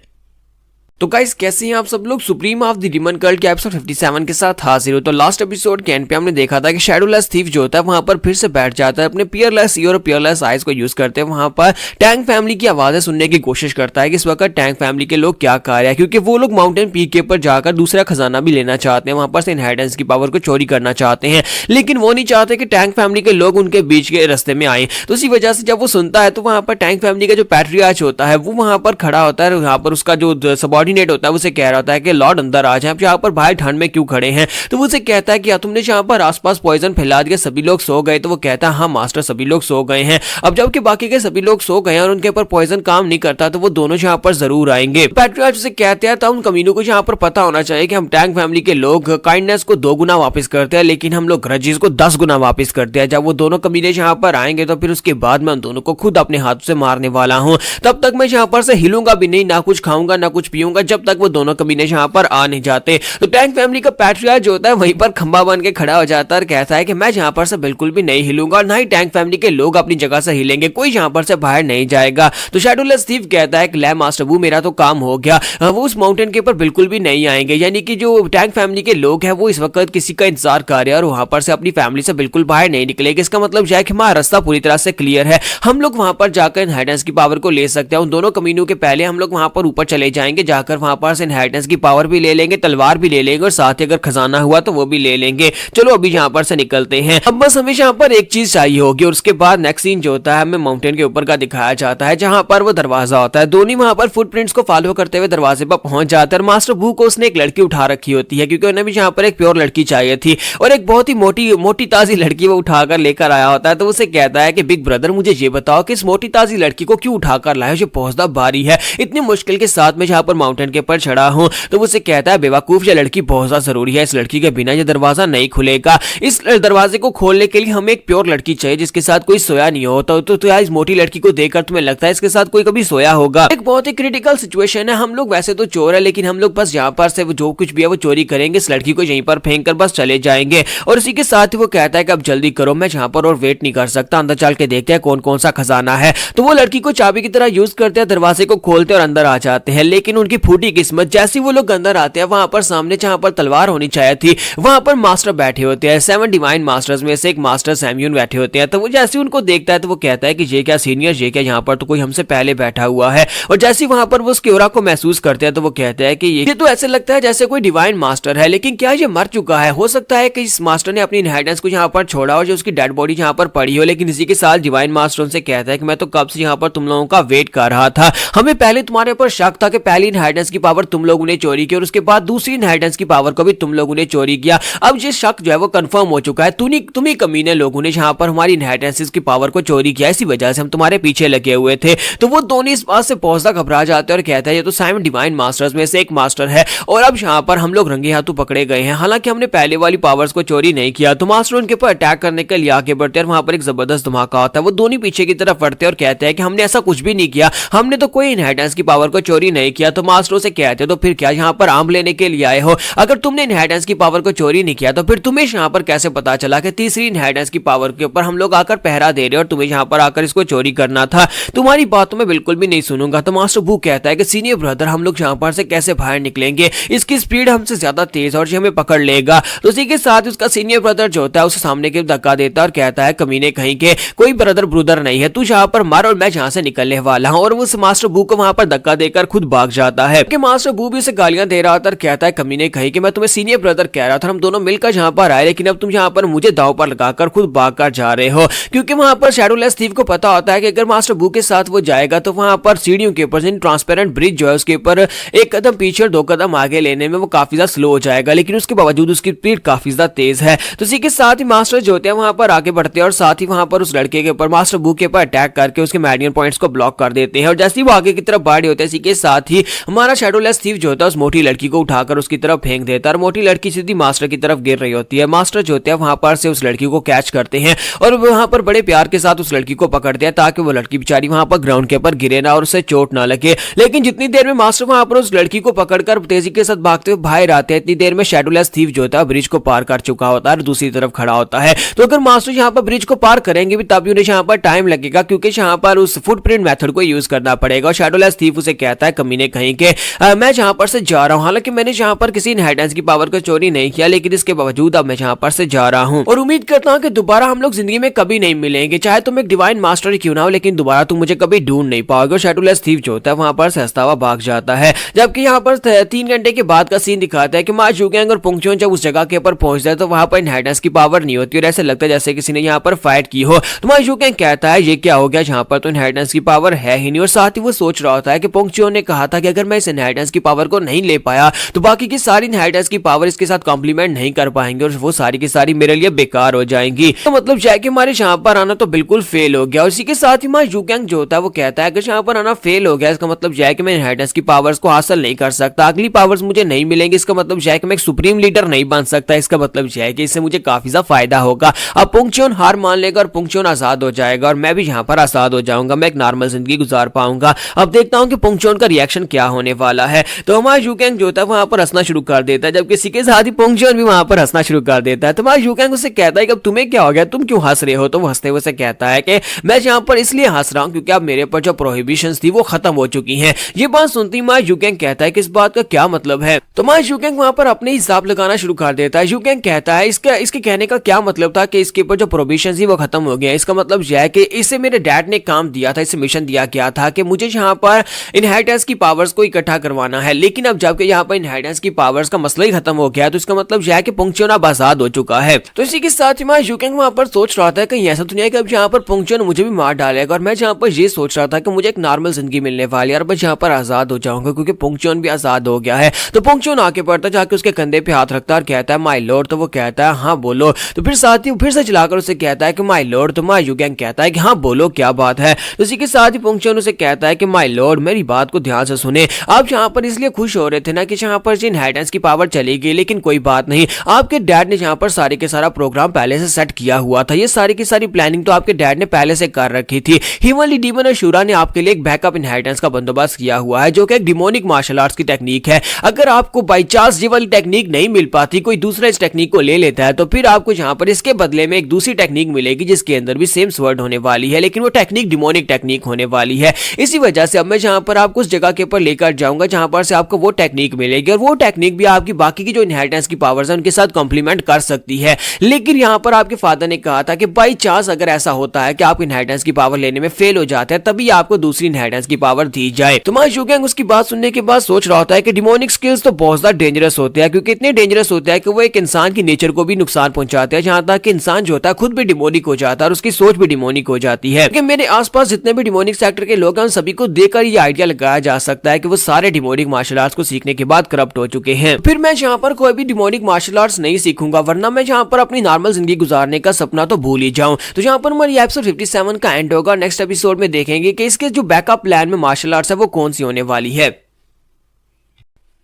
Speaker 1: तो गाइस कैसे हैं आप सब लोग, supreme of the demon cult के एपिसोड 57 के साथ हाजिर हो। तो लास्ट एपिसोड के एंड पे हमने देखा था कि शैडोलेस थीफ जो होता है वहां पर फिर से बैठ जाता है, अपने पियरलेस ईयर और पियरलेस आइज को यूज करते हैं वहां पर टैंक फैमिली की आवाजें सुनने की कोशिश करता है कि इस वक्त टैंक फैमिली के लोग क्या कर रहे हैं, क्योंकि वो लोग माउंटेन पीक के ऊपर जाकर दूसरा खजाना भी लेना चाहते हैं, वहां पर से इनहेरिटेंस की पावर को चोरी करना चाहते हैं, लेकिन वो नहीं चाहते कि टैंक फैमिली के लोग उनके बीच के रास्ते में आए। तो इसी वजह से जब वो सुनता है तो वहां पर टैंक फैमिली का जो पैट्रियार्च होता है वो वहां पर खड़ा होता है, वहां पर उसका जो सबऑर्डिनेट होता है उसे कह रहा होता है कि लॉर्ड अंदर आ जाए, आप यहाँ पर बाहर ठंड में क्यों खड़े हैं। तो वो उसे कहता है कि या तुमने यहाँ पर आसपास पॉइजन फैला दिया, सभी लोग सो गए। तो वो कहता है हाँ मास्टर सभी लोग सो गए हैं। अब जबकि बाकी के सभी लोग सो गए हैं और उनके ऊपर पॉइजन काम नहीं करता तो वो दोनों यहाँ पर जरूर आएंगे। पैट्रियार्च उसे कहते हैं तो उन कमीनों को यहाँ पर पता होना चाहिए कि हम टैंक फैमिली के लोग काइंडनेस को 2 गुना वापस करते हैं लेकिन हम लोग ग्रजेस को 10 गुना वापस करते हैं। जब वो दोनों कमीने यहाँ पर आएंगे तो फिर उसके बाद मैं उन दोनों को खुद अपने हाथ से मारने वाला हूँ। तब तक मैं यहाँ पर से हिलूंगा भी नहीं, ना कुछ खाऊंगा ना कुछ पीऊंगा जब तक वो दोनों कमीने यहाँ पर आ नहीं जाते। तो टैंक फैमिली का पैट्रियार्च जो होता है वहीं पर खंबा बन के खड़ा हो जाता है और कहता है कि मैं यहाँ पर से बिल्कुल भी नहीं हिलूंगा और ना ही टैंक फैमिली के लोग अपनी जगह से हिलेंगे, कोई यहाँ पर से बाहर नहीं जाएगा। तो शैडोलेस थीफ कहता है कि ले मास्टर बू मेरा तो काम हो गया, वो उस माउंटेन के ऊपर बिल्कुल भी नहीं आएंगे, यानी कि जो टैंक फैमिली के लोग हैं वो इस वक्त किसी का इंतजार कर रहे हैं और वहां पर से अपनी फैमिली से बिल्कुल बाहर नहीं निकलेंगे। इसका मतलब यह है कि हमारा रास्ता पूरी तरह से क्लियर है, हम लोग वहां पर जाकर इनहेरिटेंस की पावर को ले सकते हैं। उन दोनों कमीनों के पहले हम लोग वहां पर ऊपर चले जाएंगे, जाकर वहां पर से इनहेरिटेंस की पावर भी ले लेंगे, तलवार भी ले लेंगे और साथ ही अगर खजाना हुआ तो वो भी ले लेंगे। चलो अभी यहाँ पर से निकलते हैं। अब बस हमें यहाँ पर एक चीज चाहिए होगी और उसके बाद नेक्स्ट सीन जो होता है हमें माउंटेन के ऊपर का दिखाया जाता है जहां पर वो दरवाजा होता है। दोनों वहां पर फुटप्रिंट्स को फॉलो करते हुए दरवाजे पर पहुंच जाते हैं। मास्टर बू को उसने एक लड़की उठा रखी होती है क्योंकि उन्हें भी यहाँ पर एक प्योर लड़की चाहिए थी और एक बहुत ही मोटी ताजी लड़की वो उठाकर लेकर आया होता है। तो उसे कहता है कि बिग ब्रदर मुझे ये बताओ कि इस मोटी ताजी लड़की को क्यों उठाकर लाया, जो पहुंचना भारी है, इतनी मुश्किल के साथ में जहां पर माउंटेन के ऊपर चढ़ा हूं। तो उसे कहता है बेवकूफ ये लड़की बहुत जरूरी है, इस लड़की के बिना ये दरवाजा नहीं खुलेगा। इस दरवाजे को खोलने के लिए हमें एक प्योर लड़की चाहिए जिसके साथ कोई सोया नहीं होता। तो यार इस मोटी लड़की को देखकर तुम्हें लगता है इसके साथ कोई कभी सोया होगा। एक बहुत ही क्रिटिकल सिचुएशन है, हम लोग वैसे तो चोर है लेकिन हम लोग बस यहाँ पर से जो कुछ भी है वो चोरी करेंगे, इस लड़की को यहीं पर फेंक कर बस चले जाएंगे। और इसी के साथ ही वो कहता है कि अब जल्दी करो, मैं यहाँ पर और वेट नहीं कर सकता, अंदर चल के देखते हैं कौन कौन सा खजाना है। तो वो लड़की को चाबी की तरह यूज करते हैं, दरवाजे को खोलते और अंदर आ जाते हैं, लेकिन उनकी फूटी किस्मत। जैसे वो लोग अंदर आते हैं वहां पर सामने जहां पर तलवार होनी चाहिए थी वहां पर मास्टर बैठे होते हैं। 7 डिवाइन मास्टर्स में से एक मास्टर सैम्यून बैठे होते हैं। तो वो जैसे उनको देखता है तो वो कहता है कि ये क्या सीनियर, ये क्या यहाँ पर तो कोई हमसे पहले बैठा हुआ है। और जैसे वहां पर वो उस क्योरा को महसूस करते हैं तो वो कहते हैं कि ये तो ऐसे लगता है जैसे कोई डिवाइन मास्टर है, लेकिन क्या ये मर चुका है? हो सकता है कि इस मास्टर ने अपनी इनहेरिटेंस को यहाँ पर छोड़ा और जो उसकी डेड बॉडी यहाँ पर पड़ी हो। लेकिन इसी के साथ डिवाइन मास्टर उनसे कहता है कि मैं तो कब से यहाँ पर तुम लोगों का वेट कर रहा था। हमें पहले तुम्हारे ऊपर शक था कि पहली इनहेरिटेंस की पावर तुम लोगों ने चोरी की और उसके बाद दूसरी इनहेरिटेंस की पावर को भी तुम लोगों ने चोरी किया। अब ये शक जो है वो कंफर्म हो चुका है। तुम ही कमीने लोगों ने यहाँ पर हमारी इनहेरिटेंस की पावर को चोरी किया, इसी वजह से हम तुम्हारे पीछे लगे हुए थे। तो वो दोनों इस बात से बहुत ज्यादा घबरा जाते हैं और कहता है ये तो 7 डिवाइन मास्टर्स में से एक मास्टर है और अब यहाँ पर हम लोग रंगे हाथों पकड़े गए हैं। हालांकि हमने पहले वाली पावर्स को चोरी नहीं किया। तो मास्टर उनके ऊपर अटैक करने के लिए आगे बढ़ते हैं और वहां पर एक जबरदस्त धमाका होता है। वो दोनों पीछे की तरफ बढ़ते हैं और कहते हैं कि हमने ऐसा कुछ भी नहीं किया, हमने तो कोई इनहेरिटेंस की पावर को चोरी नहीं किया। तो मास्टरों से कहते हैं तो फिर क्या यहाँ पर आम लेने के लिए आए हो? अगर तुमने इनहेरिटेंस की पावर को चोरी नहीं किया तो फिर तुम्हें यहाँ पर कैसे पता चला कि तीसरी इनहेरिटेंस की पावर के ऊपर हम लोग आकर पहरा दे रहे और तुम्हें यहाँ पर आकर इसको चोरी करना था? तुम्हारी बात तो मैं बिल्कुल भी नहीं सुनूंगा। तो मास्टर बू कहता है कि सीनियर ब्रदर हम लोग यहाँ पर से कैसे बाहर निकलेंगे, इसकी स्पीड हमसे ज्यादा तेज और ये हमें पकड़ लेगा। तो इसी के साथ उसका सीनियर ब्रदर जो होता है उसे सामने के धक्का देता है और कहता है कमीने कहीं के कोई ब्रदर ब्रूदर नहीं है, तू यहाँ पर मार और मैं यहाँ से निकलने वाला हूँ। और उस मास्टर बू को वहां पर धक्का देकर खुद भाग जाता है कि मास्टर बू भी उसे गालियां दे रहा था और कहता है कमीने कहीं कि मैं तुम्हें सीनियर ब्रदर कह रहा था, हम दोनों मिलकर यहाँ पर आए, लेकिन अब तुम यहाँ पर मुझे दाव पर लगाकर खुद भाग कर जा रहे हो। क्योंकि वहां पर शैडोलेस थीफ को पता होता है कि अगर मास्टर बू के साथ वो जाएगा तो वहां पर सीढ़ियों के ऊपर ट्रांसपेरेंट ब्रिज जो है उसके ऊपर एक कदम पीछे और 2 कदम आगे लेने में वो काफी ज्यादा स्लो हो जाएगा, लेकिन उसके बावजूद उसकी स्पीड काफी ज्यादा तेज है। तो इसी के साथ ही मास्टर जो होते हैं वहां पर आगे बढ़ते हैं और साथ ही वहां पर उस लड़के के ऊपर मास्टर बू के ऊपर अटैक करके उसके मेडियन पॉइंट्स को ब्लॉक कर देते हैं। और जैसे ही वो आगे की तरफ बढ़ होते हैं इसी के साथ ही हमारा शैडोलेस थीफ जो होता है उस मोटी लड़की को उठाकर उसकी तरफ फेंक देता है और मोटी लड़की सीधी मास्टर की तरफ गिर रही होती है। मास्टर जो होते हैं वहां पर से उस लड़की को कैच करते हैं और वहां पर बड़े प्यार के साथ उस लड़की को पकड़ते हैं ताकि वो लड़की बेचारी वहां पर ग्राउंड के ऊपर गिरे ना और उसे चोट ना लगे। लेकिन जितनी देर में मास्टर वहां पर उस लड़की को पकड़कर तेजी के साथ भागते हुए बाहर आते हैं इतनी देर में शैडोलेस थीफ जो होता है ब्रिज को पार कर चुका होता है और दूसरी तरफ खड़ा होता है। तो अगर मास्टर यहाँ पर ब्रिज को पार करेंगे भी तब उन्हें यहाँ पर टाइम लगेगा क्योंकि यहाँ पर उस फुटप्रिंट मेथड को यूज करना पड़ेगा। और शैडोलेस थीफ उसे कहता है कमीने कहीं के मैं जहां पर से जा रहा हूं, हालांकि मैंने जहां पर किसी इनहेरिटेंस की पावर को चोरी नहीं किया, लेकिन इसके बावजूद अब मैं जहां पर से जा रहा हूं और उम्मीद करता हूं कि दोबारा हम लोग जिंदगी में कभी नहीं मिलेंगे, चाहे तुम एक डिवाइन मास्टर ही क्यों ना हो, लेकिन दोबारा तुम मुझे कभी ढूंढ नहीं पाओगे। शैडोलेस थीफ जो होता है वहां पर हंसता हुआ भाग जाता है। जबकि यहाँ पर 3 घंटे के बाद का सीन दिखाता है कि मा जुगैंग और पुंगचोन जब उस जगह के ऊपर पहुंचता है तो वहां पर इनहेरिटेंस की पावर नहीं होती और ऐसे लगता है जैसे किसी ने यहाँ पर फाइट की हो। तो मा जुगैंग कहता है ये क्या हो गया, जहां पर तो इनहेरिटेंस की पावर है ही नहीं। और साथ ही वो सोच रहा होता है कि पुंगचोन ने कहा था कि अगर मैं इस इनहेरिटेंस की पावर को नहीं ले पाया तो बाकी की सारी इनहेरिटेंस की पावर इसके साथ कॉम्प्लीमेंट नहीं कर पाएंगे और वो सारी की सारी मेरे लिए बेकार हो जाएंगी। तो मतलब जाए कि हमारे यहाँ पर आना तो बिल्कुल फेल हो गया। और इसी के साथ ही मां जुगैंग जो होता है वो कहता है अगर यहाँ पर आना फेल हो गया इसका मतलब जाए कि मैं इनहेरिटेंस की पावर्स को हासिल नहीं कर सकता, अगली पावर्स मुझे नहीं मिलेंगी, इसका मतलब जाए कि मैं एक सुप्रीम लीडर नहीं बन सकता, इसका मतलब जाए कि इससे मुझे काफी ज्यादा फायदा होगा। अब पुंगचोन हार मान लेगा और पुंगचोन आजाद हो जाएगा और मैं भी यहाँ पर आजाद हो जाऊंगा, मैं एक नॉर्मल जिंदगी गुजार पाऊंगा। अब देखता हूँ कि पुंगचोन का रिएक्शन क्या होने वाला है। तो हमारा जुगैंग जो होता है वहां पर हंसना शुरू कर देता है, जबकि इसी के साथ ही पुंगचोन भी वहां पर हंसना शुरू कर देता है। तो हमारा जुगैंग उससे कहता है कि अब तुम्हें क्या हो गया, तुम क्यों हंस रहे हो? तो वो हंसते हुए से कहता है कि मैं यहाँ पर इसलिए हंस रहा हूँ क्योंकि अब मेरे पर जो प्रोहिबिशंस थी वो खत्म हो चुकी हैं। ये बात सुनती हमारा जुगैंग कहता है कि इस बात का क्या मतलब है? तो हमारा जुगैंग वहां पर अपने हिसाब लगाना शुरू कर देता है। जुगैंग कहता है इसके कहने का क्या मतलब था कि इसके ऊपर जो प्रोहिबिशंस थी वो खत्म हो गया, इसका मतलब यह है कि इसे मेरे डैड ने काम दिया था, इसे मिशन दिया गया था कि मुझे यहाँ पर इनहेरिटेंस की पावर्स को इकट्ठा करवाना है, लेकिन अब जबकि यहाँ पर इनहेरिटेंस की पावर्स का मसला ही खत्म हो गया तो इसका मतलब यह है कि पुंगचोन अब आजाद हो चुका है। तो इसी के साथ ही जुगैंग वहां पर सोच रहा था कि ऐसा तो नहीं है कि अब यहाँ पर पुंगचोन मुझे भी मार डालेगा और मैं जहाँ पर ये सोच रहा था कि मुझे एक नॉर्मल जिंदगी मिलने वाली है और मैं यहाँ पर आजाद हो जाऊंगा क्योंकि पुंगचोन भी आजाद हो गया है। तो पुंगचोन आके पड़ता जाके उसके कंधे पे हाथ रखता है और कहता है माय लॉर्ड। तो वो कहता है हाँ बोलो। तो फिर साथ ही फिर से चलाकर उसे कहता है कि माय लॉर्ड। तो माय जुगैंग कहता है कि हाँ बोलो क्या बात है। तो इसी के साथ ही पुंगचोन उसे कहता है कि माय लॉर्ड मेरी बात को ध्यान से सुने, आप यहाँ पर इसलिए खुश हो रहे थे ना कि यहाँ पर इनहेरिटेंस की पावर चली गई, लेकिन कोई बात नहीं, आपके डैड ने यहाँ पर सारे के सारा प्रोग्राम पहले से सेट किया हुआ था, ये सारी की सारी प्लानिंग तो आपके डैड ने पहले से कर रखी थी। हिमली डीमन और शूरा ने आपके लिए एक बैकअप इनहेरिटेंस का बंदोबस्त किया हुआ है जो कि एक डिमोनिक मार्शल आर्ट्स की टेक्निक है। अगर आपको बाई चांस ये वाली टेक्निक नहीं मिल पाती, कोई दूसरा इस टेक्निक को ले लेता है तो फिर आपको यहाँ पर इसके बदले में एक दूसरी टेक्निक मिलेगी जिसके अंदर भी सेम स्वर्ड होने वाली है, लेकिन वो टेक्निक डिमोनिक टेक्निक होने वाली है। इसी वजह से अब मैं यहाँ पर आपको उस जगह के ऊपर लेकर बैठ जाऊंगा जहां पर से आपको वो टेक्निक मिलेगी और वो टेक्निक भी आपकी बाकी की जो इनहेरिटेंस की पावर्स है उनके साथ कॉम्प्लीमेंट कर सकती है। लेकिन यहाँ पर आपके फादर ने कहा था कि बाई चांस अगर ऐसा होता है कि आप इनहेरिटेंस की पावर लेने में फेल हो जाते हैं तभी आपको दूसरी इनहेरिटेंस की पावर दी जाए। तो मां शुगैंग उसकी बात सुनने के बाद सोच रहा होता है कि डिमोनिक स्किल्स तो बहुत ज्यादा डेंजरस होते हैं, क्योंकि इतने डेंजरस होते हैं कि वो एक इंसान की नेचर को भी नुकसान पहुंचाते हैं, जहां तक कि इंसान जो होता है खुद भी डिमोनिक हो जाता है और उसकी सोच भी डिमोनिक हो जाती है। क्योंकि मेरे आसपास जितने भी डिमोनिक सेक्टर के लोग हैं उन सभी को देखकर ये आइडिया लगाया जा सकता है कि वो सारे डिमोनिक मार्शल आर्ट्स को सीखने के बाद करप्ट हो चुके हैं। फिर मैं यहाँ पर कोई भी डिमोनिक मार्शल आर्ट्स नहीं सीखूंगा, वरना मैं यहाँ पर अपनी नॉर्मल जिंदगी गुजारने का सपना तो भूल ही जाऊं। तो यहाँ पर हमारी एपिसोड 57 का एंड होगा। नेक्स्ट एपिसोड में देखेंगे कि इसके जो बैकअप प्लान में मार्शल आर्ट्स है वो कौन सी होने वाली है।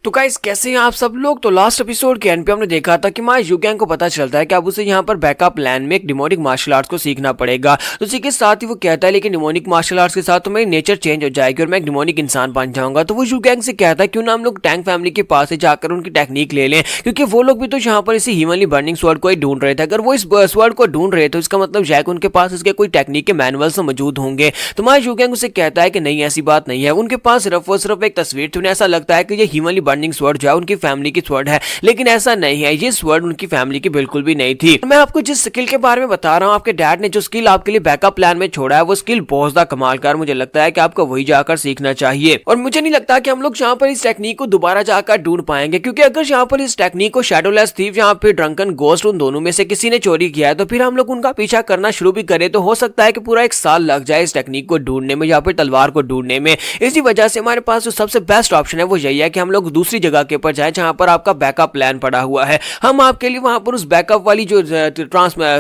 Speaker 1: तो गाइस कैसे हैं आप सब लोग। तो लास्ट एपिसोड के एंड पे हमने देखा था कि मां युगैंग को पता चलता है कि अब उसे यहाँ पर बैकअप प्लान में एक डिमोनिक मार्शल आर्ट्स को सीखना पड़ेगा। तो इसी के साथ ही वो कहता है लेकिन डिमोनिक मार्शल आर्ट्स के साथ तो मेरी नेचर चेंज हो जाएगी और मैं एक डिमोनिक इंसान बन जाऊंगा। तो वो युगैंग से कहता है क्यों ना हम लोग टैंग फैमिली के पास से जाकर उनकी टेक्निक ले लें, क्योंकि वो लोग भी तो यहाँ पर इसी ह्यूमनली बर्निंग स्वॉर्ड को ही ढूंढ रहे थे। अगर वो इस स्वॉर्ड को ढूंढ रहे थे इसका मतलब शायद उनके पास इसके कोई टेक्निक के मैनुअल्स मौजूद होंगे। तो मां युगैंग उसे कहता है कि नहीं ऐसी बात नहीं है, उनके पास सिर्फ और सिर्फ एक तस्वीर थी। उन्हें ऐसा लगता है कि ये ह्यूमनली बर्निंग स्वॉर्ड जो है उनकी फैमिली की स्वॉर्ड है, लेकिन ऐसा नहीं है, ये स्वॉर्ड उनकी फैमिली की बिल्कुल भी नहीं थी। मैं आपको जिस स्किल के बारे में बता रहा हूं, आपके डैड ने जो स्किल आपके लिए बैकअप प्लान में छोड़ा है वो स्किल बहुत ज्यादा कमाल का, मुझे लगता है कि आपको वही जाकर सीखना चाहिए। और मुझे नहीं लगता कि हम लोग यहाँ पर इस टेक्निक को दोबारा जाकर ढूंढ पाएंगे, क्योंकि अगर यहाँ पर इस टेक्निक को शैडोलेस थीफ या फिर ड्रंकन गोस्ट उन दोनों में से किसी ने चोरी किया है तो फिर हम लोग उनका पीछा करना शुरू भी करें तो हो सकता है कि पूरा 1 साल लग जाए इस टेक्निक को ढूंढने में या फिर तलवार को ढूंढने में। इसी वजह से हमारे पास जो सबसे बेस्ट ऑप्शन है वो यही है कि हम लोग दूसरी जगह के ऊपर जाएं जहां पर आपका बैकअप प्लान पड़ा हुआ है। हम आपके लिए वहां पर उस बैकअप वाली जो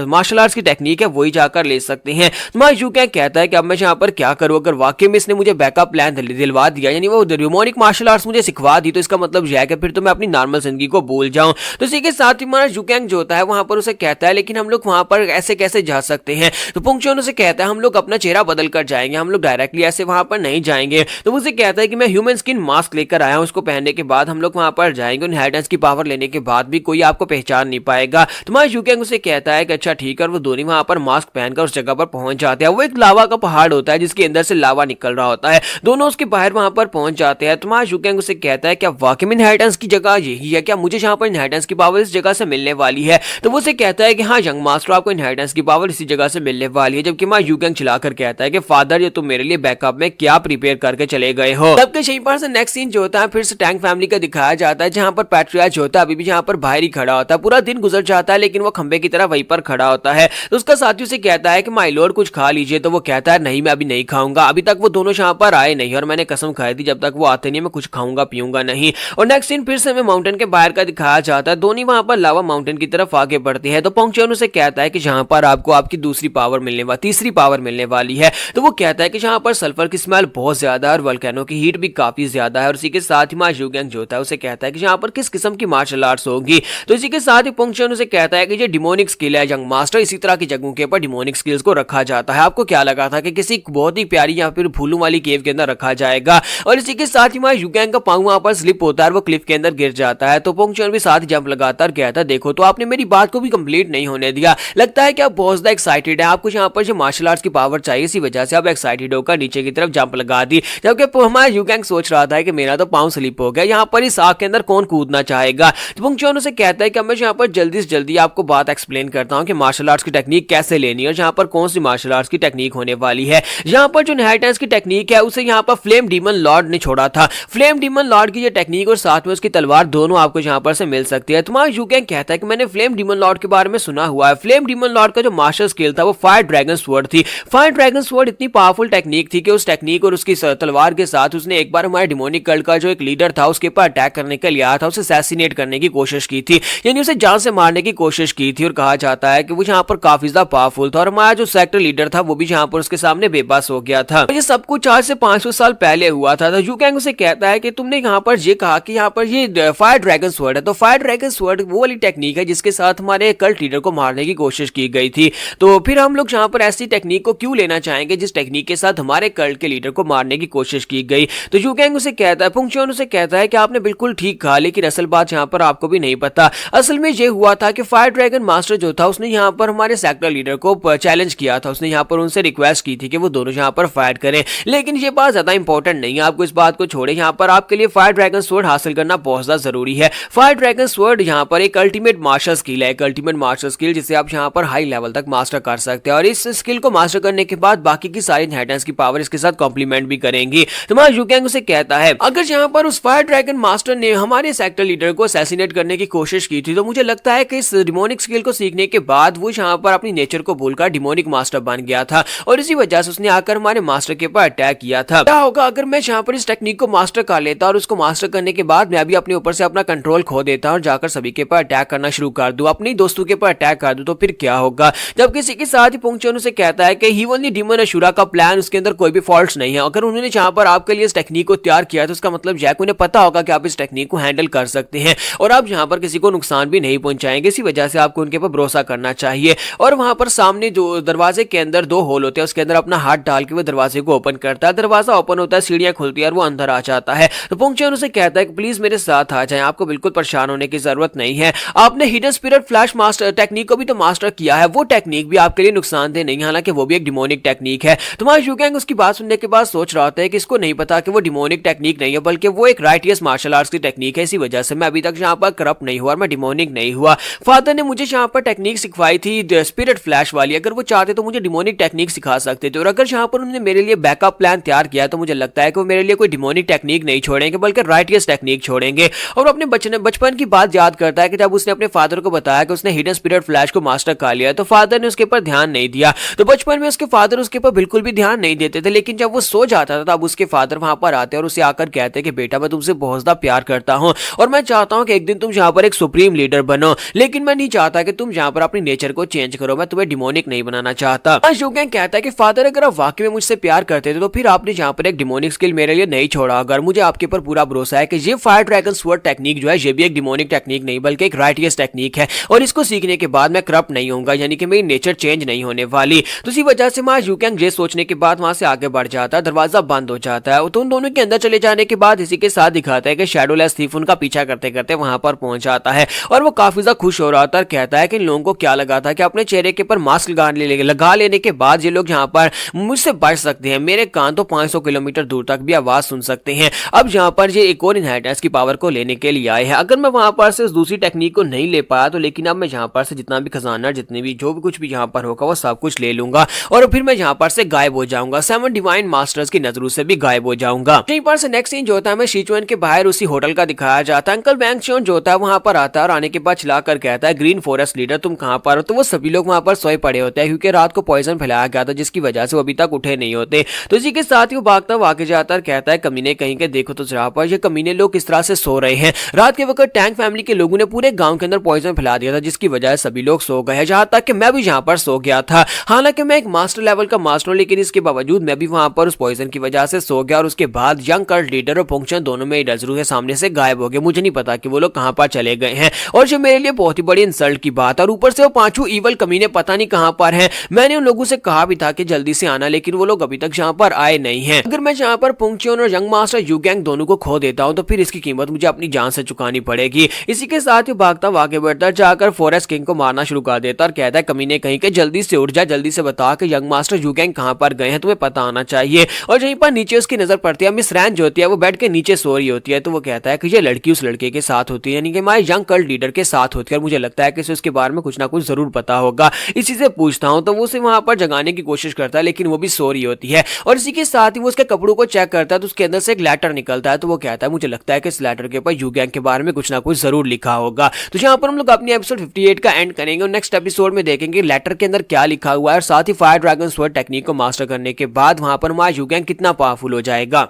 Speaker 1: मार्शल आर्ट्स की टेक्निक है वही जाकर ले सकते हैं। मां युगैंग कहता है कि अब मैं यहाँ पर क्या करूं, अगर वाकई में इसने मुझे बैकअप प्लान दिलवा दिया यानी वो डिमोनिक मार्शल आर्ट्स मुझे सिखवा दी तो इसका मतलब यह है कि फिर तो मैं अपनी नॉर्मल जिंदगी को भूल जाऊं। तो इसी के साथ ही हमारा युगैंग जो होता है वहां पर उसे कहता है लेकिन हम लोग वहां पर ऐसे कैसे जा सकते हैं। तो पुंग चुन उसे कहता है हम लोग अपना चेहरा बदल कर जाएंगे, हम लोग डायरेक्टली ऐसे वहां पर नहीं जाएंगे। तो मुझे कहता है कि मैं ह्यूमन स्किन मास्क लेकर आया हूं, उसको पहनने के बाद हम लोग वहां पर जाएंगे, इनहेरिटेंस की पावर लेने के बाद भी कोई आपको पहचान नहीं पाएगा। तो मां युगैंग उसे कहता है कि अच्छा ठीक है, और वो दोनों वहां पर मास्क पहनकर उस जगह पर पहुंच जाते हैं। वो एक लावा का पहाड़ होता है जिसके अंदर से लावा निकल रहा होता है, दोनों उसके बाहर वहां पर पहुंच जाते हैं। तो मां युगैंग उसे कहता है क्या वाकई में इनहेरिटेंस की जगह यही है, क्या मुझे यहाँ पर इनहेरिटेंस की पावर इस जगह से मिलने वाली है। तो वो उसे कहता है कि हाँ यंग मास्टर आपको इनहेरिटेंस की पावर इसी जगह से मिलने वाली है। जबकि मां युगैंग चिल्लाकर कहता है कि फादर ये तुम मेरे लिए बैकअप में क्या प्रिपेयर करके चले गए हो। तब के यहीं पर से नेक्स्ट सीन जो होता है फिर से टैंग फैमिली का दिखाया जाता है, जहां पर पैट्रियार्च होता है अभी भी यहाँ पर बाहर ही खड़ा होता है। पूरा दिन गुजर जाता है लेकिन वो खंबे की तरह वहीं पर खड़ा होता है। तो उसका साथी उसे कहता है कि माय लॉर्ड कुछ खा लीजिए। तो वो कहता है नहीं मैं अभी नहीं खाऊंगा, अभी तक वो दोनों यहाँ पर आए नहीं और मैंने कसम खाई थी जब तक वो आते नहीं मैं कुछ खाऊंगा पीऊंगा नहीं। और नेक्स्ट सीन फिर से हमें माउंटेन के बाहर का दिखाया जाता है, दोनों वहां पर लावा माउंटेन की तरफ आगे बढ़ते हैं। तो पोंग चुन उसे कहता है कि जहां पर आपको आपकी दूसरी पावर मिलने वाली तीसरी पावर मिलने वाली है। तो वो कहता है कि जहां पर सल्फर की स्मेल बहुत ज्यादा है और वोल्केनो की हीट भी काफी ज्यादा है। और इसी के साथ ही मां युगैंग जो होता है उसे कहता है कि जहां पर किस किस्म की मार्शल आर्ट्स होगी। तो इसी के साथ ही पोंग चुन उसे कहता है कि ये डिमोनिक स्किल है यंग मास्टर, इसी तरह की जगहों के ऊपर डिमोनिक स्किल्स को रखा जाता है। आपको क्या लगा था कि किसी बहुत ही प्यारी या फिर फूलों वाली केव के अंदर रखा जाएगा। और इसी के साथ ही मां युगैंग का पांव वहां पर स्लिप होता है, वो क्लिफ के अंदर गिर जाता है। तो पोंग चुन भी साथ जंप लगातार कहता है देखो तो आपने मेरी बात को भी कंप्लीट नहीं होने दिया, लगता है कि आप बहुत ज्यादा एक्साइटेड है, आपको यहाँ पर जो मार्शल आर्ट्स की पावर चाहिए इसी वजह से आप एक्साइटेड होकर नीचे की तरफ जंप लगा दी। जबकि हमारा युगैंग सोच रहा था कि मेरा तो पांव स्लिप हो गया, यहाँ पर इस आग के अंदर कौन कूदना चाहेगा। तो पोंग चुन उसे कहता है कि मैं यहाँ पर जल्दी से जल्दी आपको बात एक्सप्लेन करता हूँ कि मार्शल आर्ट्स की टेक्निक कैसे लेनी है और यहाँ पर कौन सी मार्शल आर्ट्स की टेक्निक होने वाली है। यहाँ पर जो इनहेरिटेंस की टेक्निक है उसे यहाँ पर फ्लेम डीमन लॉर्ड ने छोड़ा था। फ्लेम डीमन लॉर्ड की ये टेक्निक और साथ में उसकी तलवार दोनों आपको यहाँ पर से मिल सकती है। तुम्हारा युगैंग कहता है कि मैंने फ्लेम डीमन लॉर्ड के बारे में सुना हुआ है। फ्लेम डीमन लॉर्ड का जो मार्शल स्किल था वो फायर ड्रैगन स्वॉर्ड थी। फायर ड्रैगन स्वॉर्ड इतनी पावरफुल टेक्निक थी कि उस टेक्निक और उसकी तलवार के साथ उसने एक बार हमारे डिमोनिक कल्ट का जो एक लीडर था उसके ऊपर अटैक करने के लिए आया था, उसे असैसिनेट करने की कोशिश की थी, यानी उसे जान से मारने की कोशिश की थी। और कहा जाता है कि वो यहाँ पर काफी ज्यादा पावरफुल था और हमारा जो सेक्टर लीडर था वो भी यहाँ पर उसके सामने बेबस हो गया था। ये सब कुछ 400 से 500 साल पहले हुआ था। तो युगैंग उसे कहता है कि तुमने यहाँ पर ये कहा कि यहाँ पर ये फायर ड्रैगन स्वॉर्ड है, तो फायर ड्रैगन स्वॉर्ड वो वाली टेक्निक है जिसके साथ हमारे कल्ट लीडर को मारने की कोशिश की गई थी। तो फिर हम लोग यहाँ पर ऐसी टेक्निक को क्यों लेना चाहेंगे जिस टेक्निक के साथ हमारे कल्ट के लीडर को मारने की कोशिश की गई। तो युगैंग उसे कहता है, पोंग चुन उसे कहता है कि आपने बिल्कुल ठीक कहा, लेकिन असल बात यहाँ पर आपको भी नहीं पता। असल में ये हुआ था कि फायर ड्रैगन मास्टर जो था उसने यहाँ पर हमारे सेक्टर लीडर को चैलेंज किया था। उसने यहाँ पर उनसे रिक्वेस्ट की थी कि वो दोनों यहाँ पर फाइट करें, लेकिन ये बात ज्यादा इंपॉर्टेंट नहीं है, आपको इस बात को छोड़े। यहाँ पर आपके लिए फायर ड्रैगन स्वॉर्ड हासिल करना बहुत ज्यादा जरूरी है। फायर ड्रैगन स्वॉर्ड यहाँ पर एक अल्टीमेट मास्टर स्किल है, एक अल्टीमेट मास्टर स्किल जिसे आप यहाँ पर हाई लेवल तक मास्टर कर सकते हैं, और इस स्किल को मास्टर करने के बाद बाकी की सारी इनहेरिटेंस की पावर इसके साथ कॉम्प्लीमेंट भी करेंगी। तुम्हारा यू गैंग उसे कहता है अगर यहाँ पर उस फायर ड्रैगन मास्टर ने हमारे सेक्टर लीडर को असैसिनेट करने की कोशिश की थी, तो मुझे लगता है कि इस डिमोनिक स्किल को सीखने के बाद वो यहाँ पर अपनी नेचर को भूलकर डिमोनिक मास्टर बन गया था, और इसी वजह से उसने आकर हमारे मास्टर के ऊपर अटैक किया था। क्या होगा अगर मैं यहाँ पर इस टेक्निक को मास्टर कर लेता और उसको मास्टर करने के बाद मैं भी अपने ऊपर से अपना कंट्रोल खो देता और जाकर सभी के ऊपर अटैक करना शुरू कर दूं, अपने दोस्तों के ऊपर अटैक कर दूं, तो फिर क्या होगा। जब किसी के साथ ही पुंगचुन उसे कहता है कि ही ओनली डीमन अशुरा का प्लान, उसके अंदर कोई भी फॉल्ट्स नहीं है। अगर उन्होंने जहां पर आपके लिए इस टेक्निक को तैयार किया तो उसका मतलब जैक उन्हें पता होगा कि आप इस टेक्निक को हैंडल कर सकते हैं और आप यहां पर किसी को नुकसान भी नहीं पहुंचाएंगे। इसी वजह से आपको उनके ऊपर भरोसा करना चाहिए। और वहां पर सामने जो दरवाजे के अंदर 2 होल होते हैं, उसके अंदर अपना हाथ डाल के वो दरवाजे को ओपन करता है। दरवाजा ओपन होता है, सीढ़ियां खुलती है और वो अंदर आ जाता है। तो पुंगचुन उसे कहता है कि प्लीज मेरे साथ आ जाएं, आपको बिल्कुल परेशान होने की जरूरत नहीं है। आपने hidden spirit flash master technique को भी तो मास्टर किया है, वो टेक्निक भी आपके लिए नुकसानदेह नहीं है, हालांकि वो भी एक डिमोनिक टेक्निक है। तुम्हारा यू गैंग उसकी बात सुनने के बाद सोच रहा होता है कि इसको नहीं पता कि वो डिमोनिक टेक्निक नहीं है, बल्कि वो एक राइटियस मार्शल आर्ट्स की टेक्निक है। इसी वजह से मैं अभी तक यहाँ पर करप्ट नहीं हुआ और मैं डिमोनिक नहीं हुआ। फादर ने मुझे यहाँ पर टेक्निक सिखवाई थी स्पिरिट फ्लैश वाली, अगर वो चाहते तो मुझे डिमोनिक टेक्निक सिखा सकते थे, और अगर यहाँ पर उन्होंने मेरे लिए बैकअप प्लान तैयार किया तो मुझे लगता है कि वो मेरे लिए कोई डिमोनिक टेक्निक नहीं छोड़ेंगे बल्कि राइटियस टेक्निक छोड़ेंगे। और अपने बचपन की बात याद करता है कि जब उसने अपने फादर को बताया कि उसने हिडन स्पिरिट फ्लैश को मास्टर कर लिया, तो फादर ने उसके ऊपर ध्यान नहीं दिया। तो बचपन में उसके फादर उसके ऊपर बिल्कुल भी ध्यान नहीं देते थे, लेकिन जब वो सो जाता था तब उसके फादर वहां पर आते और उसे आकर कहते कि बेटा मैं तुमसे बहुत ज्यादा प्यार करता हूं और मैं चाहता हूं कि एक दिन तुम यहाँ पर एक सुप्रीम लीडर बनो, लेकिन मैं नहीं चाहता कि तुम यहाँ पर अपनी नेचर को चेंज करो, मैं तुम्हें डिमोनिक नहीं बनाना चाहता। यू गैंग कहता है कि फादर अगर आप वाकई में मुझसे प्यार करते थे तो फिर आपने यहाँ पर एक डिमोनिक स्किल मेरे लिए नहीं छोड़ा। अगर मुझे आपके ऊपर पूरा भरोसा है कि ये फायर ड्रैगन स्वॉर्ड टेक्निक जो है ये भी एक डिमोनिक टेक्निक नहीं बल्कि एक राइटियस टेक्निक है, और इसको सीखने के बाद मैं करप्ट नहीं होऊंगा, यानी कि मेरी नेचर चेंज नहीं होने वाली। तो इसी वजह से यू गैंग ये सोचने के बाद वहां से आगे बढ़ जाता है, दरवाजा बंद हो जाता है। तो उन दोनों के अंदर चले जाने के बाद इसी के साथ दिखाता है कि शैडोलेस थीफ उनका पीछा करते करते वहां पर पहुंच जाता है और वो काफी ज्यादा खुश हो रहा था और कहता है कि इन लोगों को क्या लगा था कि अपने चेहरे के ऊपर मास्क लगा लेने के बाद ये लोग यहाँ पर मुझसे बच सकते हैं, मेरे कान तो 500 किलोमीटर दूर तक भी आवाज सुन सकते हैं। अब यहाँ पर ये एक और इनहेरिटेंस की पावर को लेने के लिए आए हैं। अगर मैं वहां पर से उस दूसरी टेक्निक को नहीं ले पाया तो लेकिन अब मैं यहाँ पर से जितना भी खजाना, जितने भी जो भी कुछ भी यहाँ पर होगा वो सब कुछ ले लूंगा और फिर मैं यहाँ पर से गायब हो जाऊंगा, 7 डिवाइन मास्टर्स की नजरों से भी गायब हो जाऊंगा। यहीं पर से नेक्स्ट सीन जो होता है हमें शीचुएन के बाहर उसी होटल का दिखाया जाता है। अंकल वैंगचुन जो होता है वहां पर आता है और आने के बाद चिल्लाकर कहता है ग्रीन फॉरेस्ट लीडर तुम कहां पर हो। तो वो सभी लोग वहां पर सोए पड़े होते हैं क्योंकि रात को पॉइजन फैलाया गया था जिसकी वजह से वो अभी तक उठे नहीं होते। तो इसी के साथ ही वो भागता आगे जाता है, कहता है कमीने कहीं के देखो तो जरा पर ये कमीने लोग किस तरह से सो रहे हैं। रात के वक्त टैंक फैमिली के लोगों ने पूरे गांव के अंदर पॉइजन फैला दिया था जिसकी वजह से सभी लोग सो गए, जहां तक कि मैं भी यहाँ पर सो गया था। हालांकि मैं एक मास्टर लेवल का मास्टर हूं लेकिन इसके बावजूद मैं भी वहां पर उस पॉइजन की वजह से सो गया और उसके बाद यंग कर्ट लीडर और पुंगचुन दोनों में नजरों के सामने से गायब हो गए। मुझे नहीं पता कि वो लोग कहां पर चले गए हैं और ये मेरे लिए बहुत ही बड़ी इंसल्ट की बात है। और ऊपर से वो पांचों इवल कमीने पता नहीं कहां पर हैं। मैंने उन लोगों से कहा भी था कि जल्दी से आना लेकिन वो लोग अभी तक यहाँ पर आए नहीं हैं। अगर मैं यहाँ पर पुंगचुन और यंग मास्टर यू गैंग दोनों को खो देता हूं तो फिर इसकी कीमत मुझे अपनी जान से चुकानी पड़ेगी। इसी के साथ ही भागता आगे बढ़ता जाकर फॉरेस्ट किंग को मारना शुरू कर देता और कहता है कमीने कहीं के जल्दी से उठ जा, जल्दी से बता कि यंग मास्टर यू गैंग कहां पर गए हैं, तुम्हें पता आना चाहिए। और यहीं पर नीचे उसकी नजर पड़ती है मिस रैन जो होती है वो बेड के नीचे सो रही होती है। तो वो कहता है कि ये लड़की उस लड़के के साथ होती है यानी कि हमारे यंग कर्ट लीडर के साथ होती है और मुझे लगता है कि उसे उसके बारे में कुछ ना कुछ जरूर पता होगा। इसी से पूछता हूं तो वो उसे वहां पर जगाने की कोशिश करता है लेकिन वो भी सो रही होती है। और इसी के साथ ही वो उसके कपड़ों को चेक करता है तो उसके अंदर से एक लेटर निकलता है। तो वो कहता है मुझे लगता है कि इस लेटर के ऊपर यू गैंग के बारे में कुछ ना कुछ जरूर लिखा होगा। तो यहाँ पर हम लोग अपनी एपिसोड 58 का एंड करेंगे और नेक्स्ट एपिसोड में देखेंगे लेटर के अंदर क्या लिखा हुआ है और साथ ही फायर ड्रैगन स्वॉर्ड टेक्निक को मास्टर करने के बाद वहां पर हमारा यू गैंग कितना पावरफुल हो जाएगा।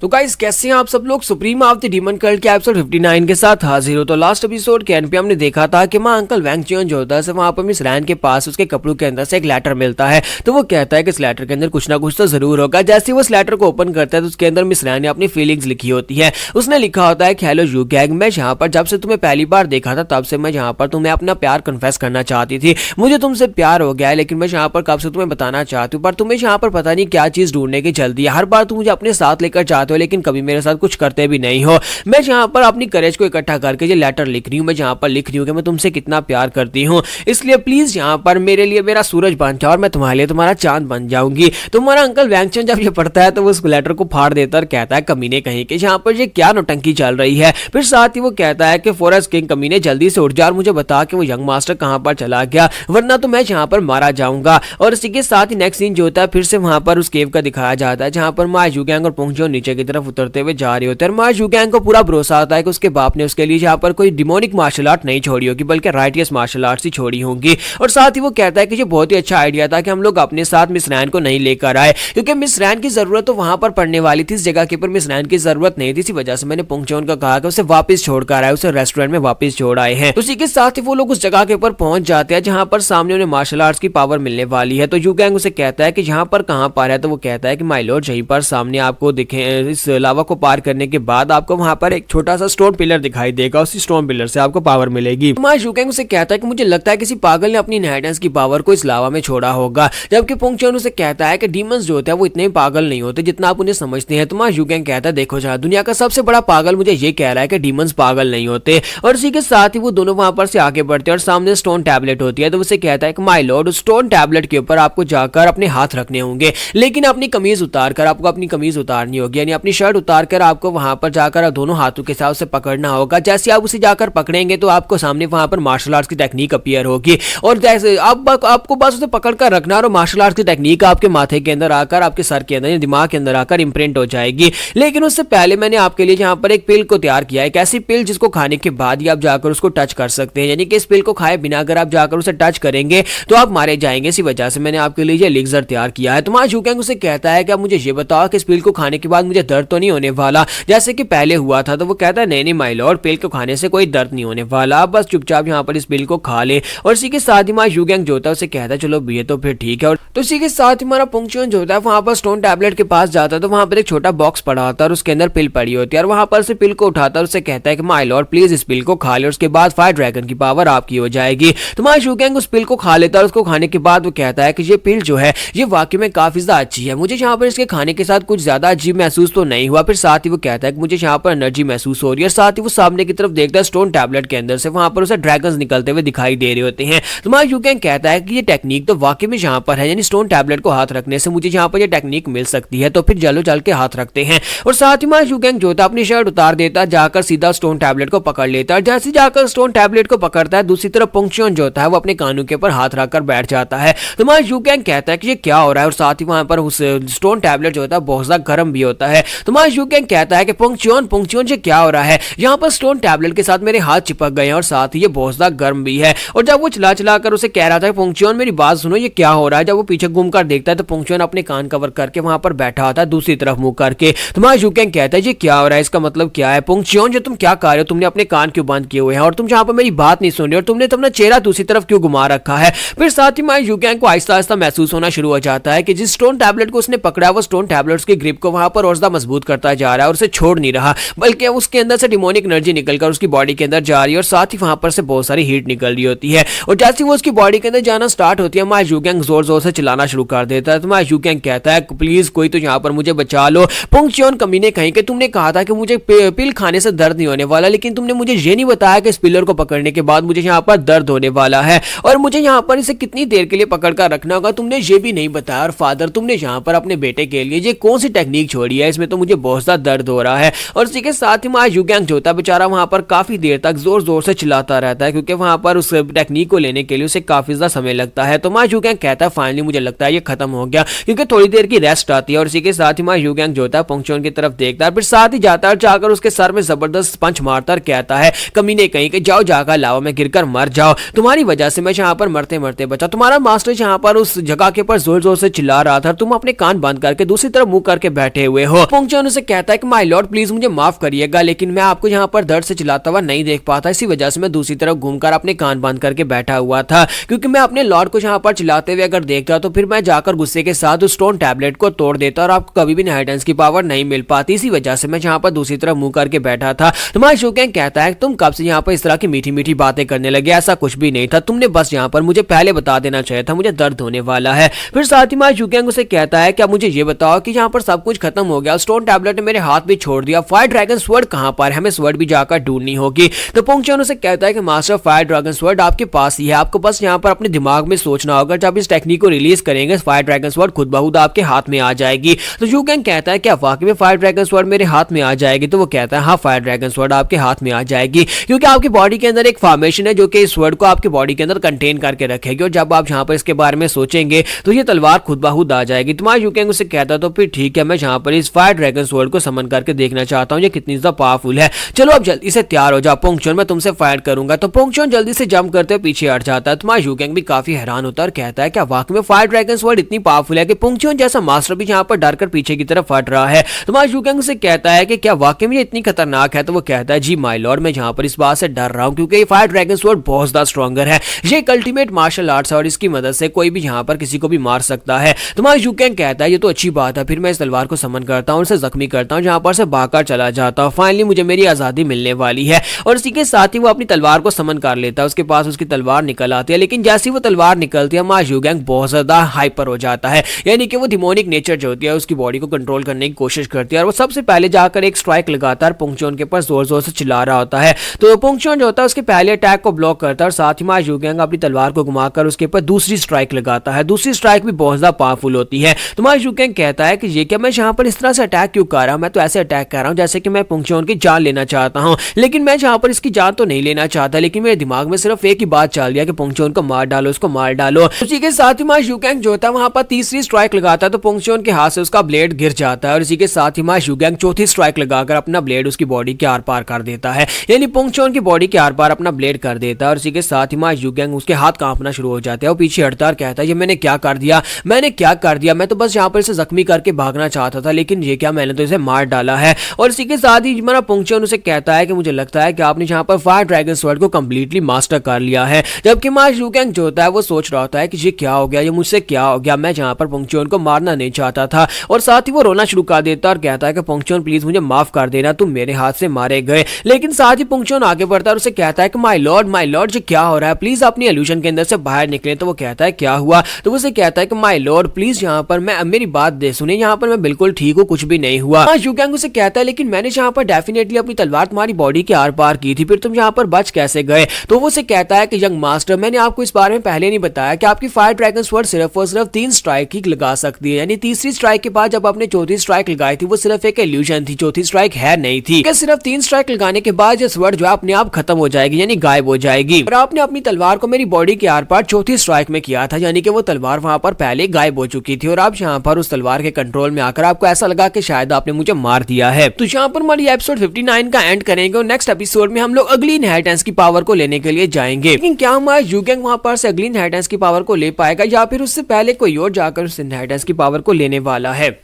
Speaker 1: तो गाइस कैसे हैं आप सब लोग, supreme of the demon cult के एपिसोड 59 के साथ हाजिर हो। तो लास्ट एपिसोड के एंड पे हमने देखा था कि मां अंकल वैंगचुन जो होता है वहां पर मिस रैन के पास उसके कपड़ों के अंदर से एक लेटर मिलता है। तो वो कहता है कि इस लेटर के अंदर कुछ ना कुछ तो जरूर होगा। जैसे वो इस लेटर को ओपन करता है तो उसके अंदर मिस रैन ने अपनी फीलिंग्स लिखी होती है। उसने लिखा होता है कि हेलो यू गैंग, मैं यहाँ पर जब से तुम्हें पहली बार देखा था तब से मैं यहाँ पर तुम्हें अपना प्यार कन्फेस करना चाहती थी। मुझे तुमसे प्यार हो गया है लेकिन मैं यहाँ पर कब से तुम्हें बताना चाहती हूँ पर तुम्हें यहाँ पर पता नहीं क्या चीज ढूंढने की जल्दी है। हर बार तुम मुझे अपने साथ लेकर जाती जाते हो लेकिन कभी मेरे साथ कुछ करते भी नहीं हो। मैं जहाँ पर अपनी करेज को इकट्ठा करके ये लेटर लिख रही हूँ, मैं जहाँ पर लिख रही हूँ कि मैं तुमसे कितना प्यार करती हूँ, इसलिए प्लीज यहाँ पर मेरे लिए मेरा सूरज बन जाओ और मैं तुम्हारे लिए तुम्हारा चांद बन जाऊंगी। तुम्हारा अंकल वैंगचंद जब ये पढ़ता है तो वो उस लेटर को फाड़ देता और कहता है कमीने कहीं के यहाँ पर ये क्या नौटंकी चल रही है। फिर साथ ही वो कहता है कि फॉरेस्ट किंग कमीने जल्दी से उठ जा और मुझे बता कि वो यंग मास्टर कहाँ पर चला गया, वरना तो मैं यहाँ पर मारा जाऊंगा। और इसी के साथ ही नेक्स्ट सीन जो होता है फिर से वहां पर उस केव का दिखाया जाता है जहां पर मा यूगैंग और पोंगजोन नीचे की तरफ उतरते हुए जा रहे होते हैं। मा यूगैंग को पूरा भरोसा आता है कि उसके बाप ने उसके लिए यहाँ पर कोई डिमोनिक मार्शल आर्ट नहीं छोड़ी होगी बल्कि राइटियस मार्शल आर्ट ही छोड़ी होंगी। और साथ ही वो कहता है कि ये बहुत ही अच्छा आइडिया था कि हम लोग अपने साथ मिस रैन को नहीं लेकर आए, क्योंकि मिस रैन की जरूरत तो वहां पर पड़ने वाली थी, इस जगह के ऊपर मिस रैन की जरूरत नहीं थी। इसी वजह से मैंने पोंगजोन को कहा कि उसे वापस छोड़कर आए, उसे रेस्टोरेंट में वापस छोड़ आए हैं। उसी के साथ ही वो लोग उस जगह के ऊपर पहुंच जाते हैं जहां पर सामने उन्हें मार्शल आर्ट्स की पावर मिलने वाली है। तो यूगैंग उसे कहता है कि यहाँ पर कहां पर है, तो वो कहता है कि माय लॉर्ड यहीं पर सामने आपको दिखे, इस लावा को पार करने के बाद आपको वहां पर एक छोटा सा स्टोन पिलर दिखाई देगा, उसी स्टोन पिलर से आपको पावर मिलेगी। माय यूगैंग उसे कहता है कि मुझे लगता है किसी पागल ने अपनी इनहेरिटेंस की पावर को इस लावा में छोड़ा होगा, जबकि पोंगचोन उसे कहता है कि डीमंस जो होते हैं वो इतने पागल नहीं होते जितना आप उन्हें समझते हैं। तो माय यूगैंग कहता है देखो जहाँ दुनिया का सबसे बड़ा पागल मुझे ये कह रहा है कि डीमंस पागल नहीं होते। और इसी के साथ ही वो दोनों वहां पर से आगे बढ़ते हैं और सामने स्टोन टैबलेट होती है। तो उसे कहता है कि माय लॉर्ड स्टोन टैबलेट के ऊपर आपको जाकर अपने हाथ रखने होंगे, लेकिन अपनी कमीज उतारकर, आपको अपनी कमीज उतारनी होगी, यानी अपनी शर्ट उतारकर आपको वहां पर जाकर दोनों हाथों के साथ उसे पकड़ना होगा। जैसे आप उसे जाकर पकड़ेंगे तो आपको सामने वहां पर मार्शल आर्ट्स की टेक्निक अपीयर होगी, और जैसे आपको बस उसे पकड़कर रखना और मार्शल आर्ट्स की टेक्निक आपके माथे के अंदर आकर, आपके सर के अंदर, दिमाग के अंदर आकर इंप्रिंट हो जाएगी। लेकिन उससे पहले मैंने आपके लिए यहाँ पर एक पिल को तैयार किया है, एक ऐसी पिल जिसको खाने के बाद ही आप जाकर उसको टच कर सकते हैं, यानी कि इस पिल को खाए बिना अगर आप जाकर उसे टच करेंगे तो आप मारे जाएंगे। इसी वजह से मैंने आपके लिए ये एलिक्सर तैयार किया है। तो माय यूगैंग उसे कहता है कि आप मुझे ये बताओ कि इस पिल को खाने के बाद मुझे दर्द तो नहीं होने वाला जैसे कि पहले हुआ था। तो वो कहता है नहीं माय लॉर्ड, पिल को खाने से कोई दर्द नहीं होने वाला, आप बस चुपचाप यहाँ पर इस पिल को खा ले। और इसी के साथ ही माय यूगैंग जो होता है उसे कहता है चलो ये तो फिर ठीक है। और तो इसी के साथ ही हमारा पोंगचोन जो होता है वहां पर स्टोन टैबलेट के पास जाता है, तो वहां पर एक छोटा बॉक्स पड़ा होता है और उसके अंदर पिल पड़ी होती है, और वहां पर से पिल को उठाता है और उसे कहता है कि माय लॉर्ड प्लीज इस पिल को खा ले, और उसके बाद फायर ड्रैगन की पावर आपकी हो जाएगी। तो माय यूगैंग उस पिल को खा लेता है, और उसको खाने के बाद वो कहता है कि ये पिल जो है ये वाकई में काफी ज्यादा अच्छी है, मुझे यहाँ पर इसके खाने के साथ कुछ ज्यादा अजीब महसूस तो नहीं हुआ। फिर साथ ही वो कहता है कि मुझे यहाँ पर एनर्जी महसूस हो रही है। साथ ही वो सामने की तरफ देखता है स्टोन टैबलेट के अंदर से वहां पर उसे ड्रैगन्स निकलते हुए दिखाई दे रहे होते हैं। तो माय यूगैंग कहता है कि ये टेक्निक तो वाकई में यहाँ पर है, यानी स्टोन टैबलेट को हाथ रखने से मुझे यहाँ पर ये टेक्निक मिल सकती है। तो फिर जलो जल के हाथ रखते हैं, और साथ ही माय यूगैंग जो था अपनी शर्ट उतार देता है, जाकर सीधा स्टोन टैबलेट को पकड़ लेता है। जैसे जाकर स्टोन टैबलेट को पकड़ता है, दूसरी तरफ पोंगचोन जो होता है वो अपने कानों के ऊपर हाथ रखकर बैठ जाता है। तो माय यूगैंग कहता है कि ये क्या हो रहा है, और साथ ही वहां पर उस स्टोन टैबलेट जो होता है बहुत ज्यादा गर्म भी होता है। तो माय यूगैंग कहता है कि पोंगचोन ये क्या हो रहा है, यहाँ पर स्टोन टैबलेट के साथ मेरे हाथ चिपक गए हैं और साथ ही ये बहुत ज्यादा गर्म भी है। और जब वो चला चला कर उसे कह रहा था पोंगचोन मेरी बात सुनो ये क्या हो रहा है, जब वो पीछे घूमकर देखता है तो पोंगचोन अपने कान कवर करके वहां पर बैठा होता है दूसरी तरफ मुंह करके। तो माय यूगैंग कहता है ये क्या हो रहा है, इसका मतलब क्या है, पोंगचोन जो तुम क्या कर रहे हो, तुमने अपने कान क्यों बंद किए हुए हैं और तुम जहां पर मेरी बात नहीं सुन रहे, और तुमने अपना चेहरा दूसरी तरफ क्यों घुमा रखा है। फिर साथ ही माय यूगैंग को आहिस्ता आहिस्ता महसूस होना शुरू हो जाता है कि जिस स्टोन टैबलेट को उसने पकड़ा वो स्टोन टैबलेट्स की ग्रिप को वहां पर और ज्यादा मजबूत करता जा रहा है और उसे छोड़ नहीं रहा, बल्कि उसके अंदर से डिमोनिक एनर्जी निकलकर उसकी बॉडी के अंदर जा रही है, और साथ ही वहां पर से बहुत सारी हीट निकल रही होती है। और जैसे वो उसकी बॉडी के अंदर जाना स्टार्ट होती है, माय यूगैंग जोर जोर से चिल्लाना शुरू कर देता है। तो माय यूगैंग कहता है प्लीज कोई तो यहाँ पर मुझे बचा लो, पोंगचोन कमीने कहीं के तुमने कहा था कि मुझे पिल खाने से दर्द नहीं होने वाला, लेकिन तुमने मुझे ये नहीं बताया कि इस पिलर को पकड़ने के बाद मुझे यहाँ पर दर्द होने वाला है और मुझे यहाँ पर इसे कितनी देर के लिए पकड़ कर रखना होगा, तुमने ये भी नहीं बताया। और फादर तुमने यहाँ पर अपने बेटे के लिए ये कौन सी टेक्निक छोड़ी है, इसमें तो मुझे बहुत ज्यादा दर्द हो रहा है। और इसी के साथ ही माय यूगैंग जो था बेचारा वहां पर काफी देर तक जोर जोर से चिल्लाता रहता है, क्योंकि वहां पर उस टेक्निक को लेने के लिए उसे काफी ज्यादा समय लगता है। तो माय यूगैंग कहता है फाइनली मुझे लगता है ये खत्म हो गया, क्योंकि थोड़ी देर की रेस्ट आती है। और इसी के साथ ही माय यूगैंग जो था पोंगचोन की तरफ देखता है, फिर साथ ही जाता है, जाकर उसके सर में जबरदस्त पंच मारता और कहता है कमीने कहीं के जाओ जाकर लावा में गिरकर मर जाओ, तुम्हारी वजह से मैं यहाँ पर मरते मरते बचा, तुम्हारा मास्टर यहाँ पर उस जगह के ऊपर जोर जोर से चिल्ला रहा था, तुम अपने कान बंद करके दूसरी तरफ मुंह करके बैठे हुए हो। पोंगचोन उसे कहता है कि माय लॉर्ड प्लीज मुझे माफ करिएगा, लेकिन मैं आपको यहाँ पर दर्द से चिल्लाता हुआ नहीं देख पाता, इसी वजह से मैं दूसरी तरफ घूमकर अपने कान बंद करके बैठा हुआ था, क्योंकि मैं अपने लॉर्ड को यहाँ पर चिल्लाते हुए अगर देखता तो फिर मैं जाकर गुस्से के साथ उस स्टोन टैबलेट को तोड़ देता और आपको कभी भी इनहेरिटेंस की पावर नहीं मिल पाती, इसी वजह से मैं यहाँ पर दूसरी तरफ मुंह करके बैठा था। तो माय यूगैंग कहता है तुम कब से यहाँ पर इस तरह की मीठी मीठी बातें करने लगे, ऐसा कुछ भी नहीं था, तुमने बस यहाँ पर मुझे पहले बता देना चाहिए था, मुझे दर्द होने वाला है। फिर साथ ही माय यूगैंग उसे कहता है क्या मुझे ये बताओ कि यहाँ पर सब कुछ खत्म हो गया, स्टोन टैबलेट ने मेरे हाथ भी छोड़ दिया, फायर ड्रैगन स्वर्ड कहां पर है, हमें स्वर्ड भी जाकर ढूंढनी होगी। तो पोंगचुन उसे कहता है कि मास्टर फायर ड्रैगन स्वर्ड आपके पास ही है, आपको बस यहाँ पर अपने दिमाग में सोचना होगा, जब इस टेक्निक को रिलीज करेंगे फायर ड्रैगन स्वर्ड खुद बहुद आपके हाथ में आ जाएगी। तो यू गैंग कहता है क्या वाकई में फायर ड्रैगन स्वर्ड मेरे हाथ में आ जाएगी? तो वो कहता है हाँ, फायर ड्रैगन स्वर्ड आपके हाथ में आ जाएगी, क्योंकि आपकी बॉडी के अंदर एक फॉर्मेशन है जो कि इस स्वर्ड को आपकी बॉडी के अंदर कंटेन करके रखेगी, और जब आप यहाँ पर इसके बारे में सोचेंगे तो ये तलवार खुद बहुद आ जाएगी। तुम्हारा यू गैंग उसे कहता है तो फिर ठीक है, मैं यहाँ पर इस फायर ड्रैगन स्वॉर्ड को समन करके देखना चाहता हूँ ये कितनी ज्यादा पावरफुल है, चलो अब जल्दी से तैयार हो जाओ पोंगचुन, मैं तुमसे फायर करूंगा। तो पोंगचुन जल्दी से जंप करते हुए पीछे हट जाता है। तुम्हारा यू गैंग भी काफी हैरान होता है और कहता है क्या वाकई में फायर ड्रैगन स्वॉर्ड इतनी पावरफुल है कि पोंगचुन जैसा मास्टर भी यहाँ पर डर कर पीछे की तरफ हट रहा है। तुम्हारा यू गैंग उसे कहता है कि क्या वाकई में ये इतनी खतरनाक है? तो वो कहता है जी माय लॉर्ड, मैं यहाँ पर इस बात से डर रहा हूँ क्योंकि ये फायर ड्रैगन स्वॉर्ड बहुत ज्यादा स्ट्रॉन्गर है, ये एक अल्टीमेट मार्शल आर्ट्स है और इसकी मदद से कोई भी यहाँ पर किसी को भी मार सकता है। तुम्हारा यू गैंग कहता है ये तो अच्छी बात है, फिर मैं इस तलवार को समन करता हूँ, उसे जख्मी करता हूँ, जहाँ पर से भागकर चला जाता हूँ, फाइनली मुझे मेरी आजादी मिलने वाली है। और इसी के साथ ही वो अपनी तलवार को समन कर लेता है, उसके पास उसकी तलवार निकल आती है, लेकिन जैसी वो तलवार निकलती है हमारा यू गैंग बहुत ज्यादा हाइपर हो जाता है, यानी कि वो डिमोनिक नेचर जो होती है उसकी बॉडी को कंट्रोल करने की कोशिश करती है और वो सबसे पहले जाकर एक स्ट्राइक लगाता है पोंगचुन के ऊपर जोर जोर से चिल्ला रहा होता है। तो पोंगचुन जो होता है उसके पहले अटैक को ब्लॉक करता है और साथ ही हमारा यू गैंग अपनी तलवार को घुमाकर उसके ऊपर दूसरी स्ट्राइक लगाता है। दूसरी स्ट्राइक भी बहुत ज्यादा पावरफुल होती है। तुम्हारा यू गैंग कहता है कि ये क्या मैं यहाँ पर इस तरह से अटैक क्यों कर रहा हूँ, मैं तो ऐसे अटैक कर रहा हूँ जैसे कि मैं पोंगचुन की जान लेना चाहता हूँ, लेकिन मैं यहाँ पर इसकी जान तो नहीं लेना चाहता, लेकिन मेरे दिमाग में सिर्फ एक ही बात चल रही है कि पोंगचुन को मार डालो, उसको मार डालो। उसी के साथ ही हमारा यू गैंग जो होता है वहां पर तीसरी स्ट्राइक लगाता है तो पोंगचुन के हाथ से उसका ब्लेड गिर जाता है और इसी के साथ ही हमारा यू गैंग चौथी स्ट्राइक लगाकर अपना ब्लेड उसकी बॉडी के आर पार कर देता है, यानी पोंगचुन की बॉडी के आर पार अपना ब्लेड कर देता है और इसी के साथ ही हमारा यू गैंग उसके हाथ कांपना शुरू हो जाता है। वो पीछे हटता और कहता है ये मैंने क्या कर दिया, मैंने क्या कर दिया, मैं तो बस यहाँ पर इसे जख्मी करके भागना चाहता था, लेकिन ये क्या, मैंने तो इसे मार डाला है। और इसी के साथ ही हमारा पोंगचुन उसे कहता है कि मुझे लगता है कि आपने यहाँ पर फायर ड्रैगन स्वॉर्ड को कंप्लीटली मास्टर कर लिया है, जबकि हमारा यू गैंग जो होता है वो सोच रहा होता है कि ये क्या हो गया, ये मुझसे क्या हो गया, मैं यहाँ पर पोंगचुन को मारना नहीं चाहता था। और साथ ही वो रोना शुरू कर देता और कहता है कि पोंगचुन प्लीज मुझे माफ कर देना, तुम मेरे हाथ से मारे गए। लेकिन साथ ही पोंगचुन आगे बढ़ता है और उसे कहता है कि माय लॉर्ड ये क्या हो रहा है, प्लीज अपनी इल्यूजन के अंदर से बाहर निकले। तो वो कहता है क्या हुआ? तो वो उसे कहता है कि माय लॉर्ड प्लीज यहाँ पर मैं मेरी बात दे सुने, यहाँ पर मैं बिल्कुल ठीक हूँ, कुछ भी नहीं हुआ। यू गैंग उसे कहता है लेकिन मैंने यहाँ पर डेफिनेटली अपनी तलवार तुम्हारी बॉडी के आर पार की थी, फिर तुम यहाँ पर बच कैसे गए? तो वो उसे कहता है कि यंग मास्टर मैंने आपको इस बारे में पहले नहीं बताया कि आपकी फायर ड्रैगन स्वॉर्ड सिर्फ और सिर्फ 3 स्ट्राइक ही लगा सकती है, यानी तीसरी स्ट्राइक के बाद जब आपने चौथी स्ट्राइक लगाई थी वो सिर्फ एक इल्यूजन थी, चौथी स्ट्राइक है नहीं थी। सिर्फ 3 स्ट्राइक लगाने के बाद ये स्वॉर्ड जो है अपने आप खत्म हो जाएगी, यानी गायब हो जाएगी। और आपने अपनी तलवार को मेरी बॉडी के आर पार चौथी स्ट्राइक में किया था, यानी कि वो तलवार वहां पर पहले गायब हो चुकी थी और आप यहाँ पर उस तलवार के कंट्रोल में आकर आपको ऐसा लगा कि शायद आपने मुझे मार दिया है। तो यहाँ पर हमारी एपिसोड 59 का एंड करेंगे और नेक्स्ट एपिसोड में हम लोग अगली इनहेरिटेंस की पावर को लेने के लिए जाएंगे। लेकिन क्या हमारा यू गैंग वहां पर से अगली इनहेरिटेंस की पावर को ले पाएगा या फिर उससे पहले कोई और जाकर उस इनहेरिटेंस की पावर को लेने वाला है?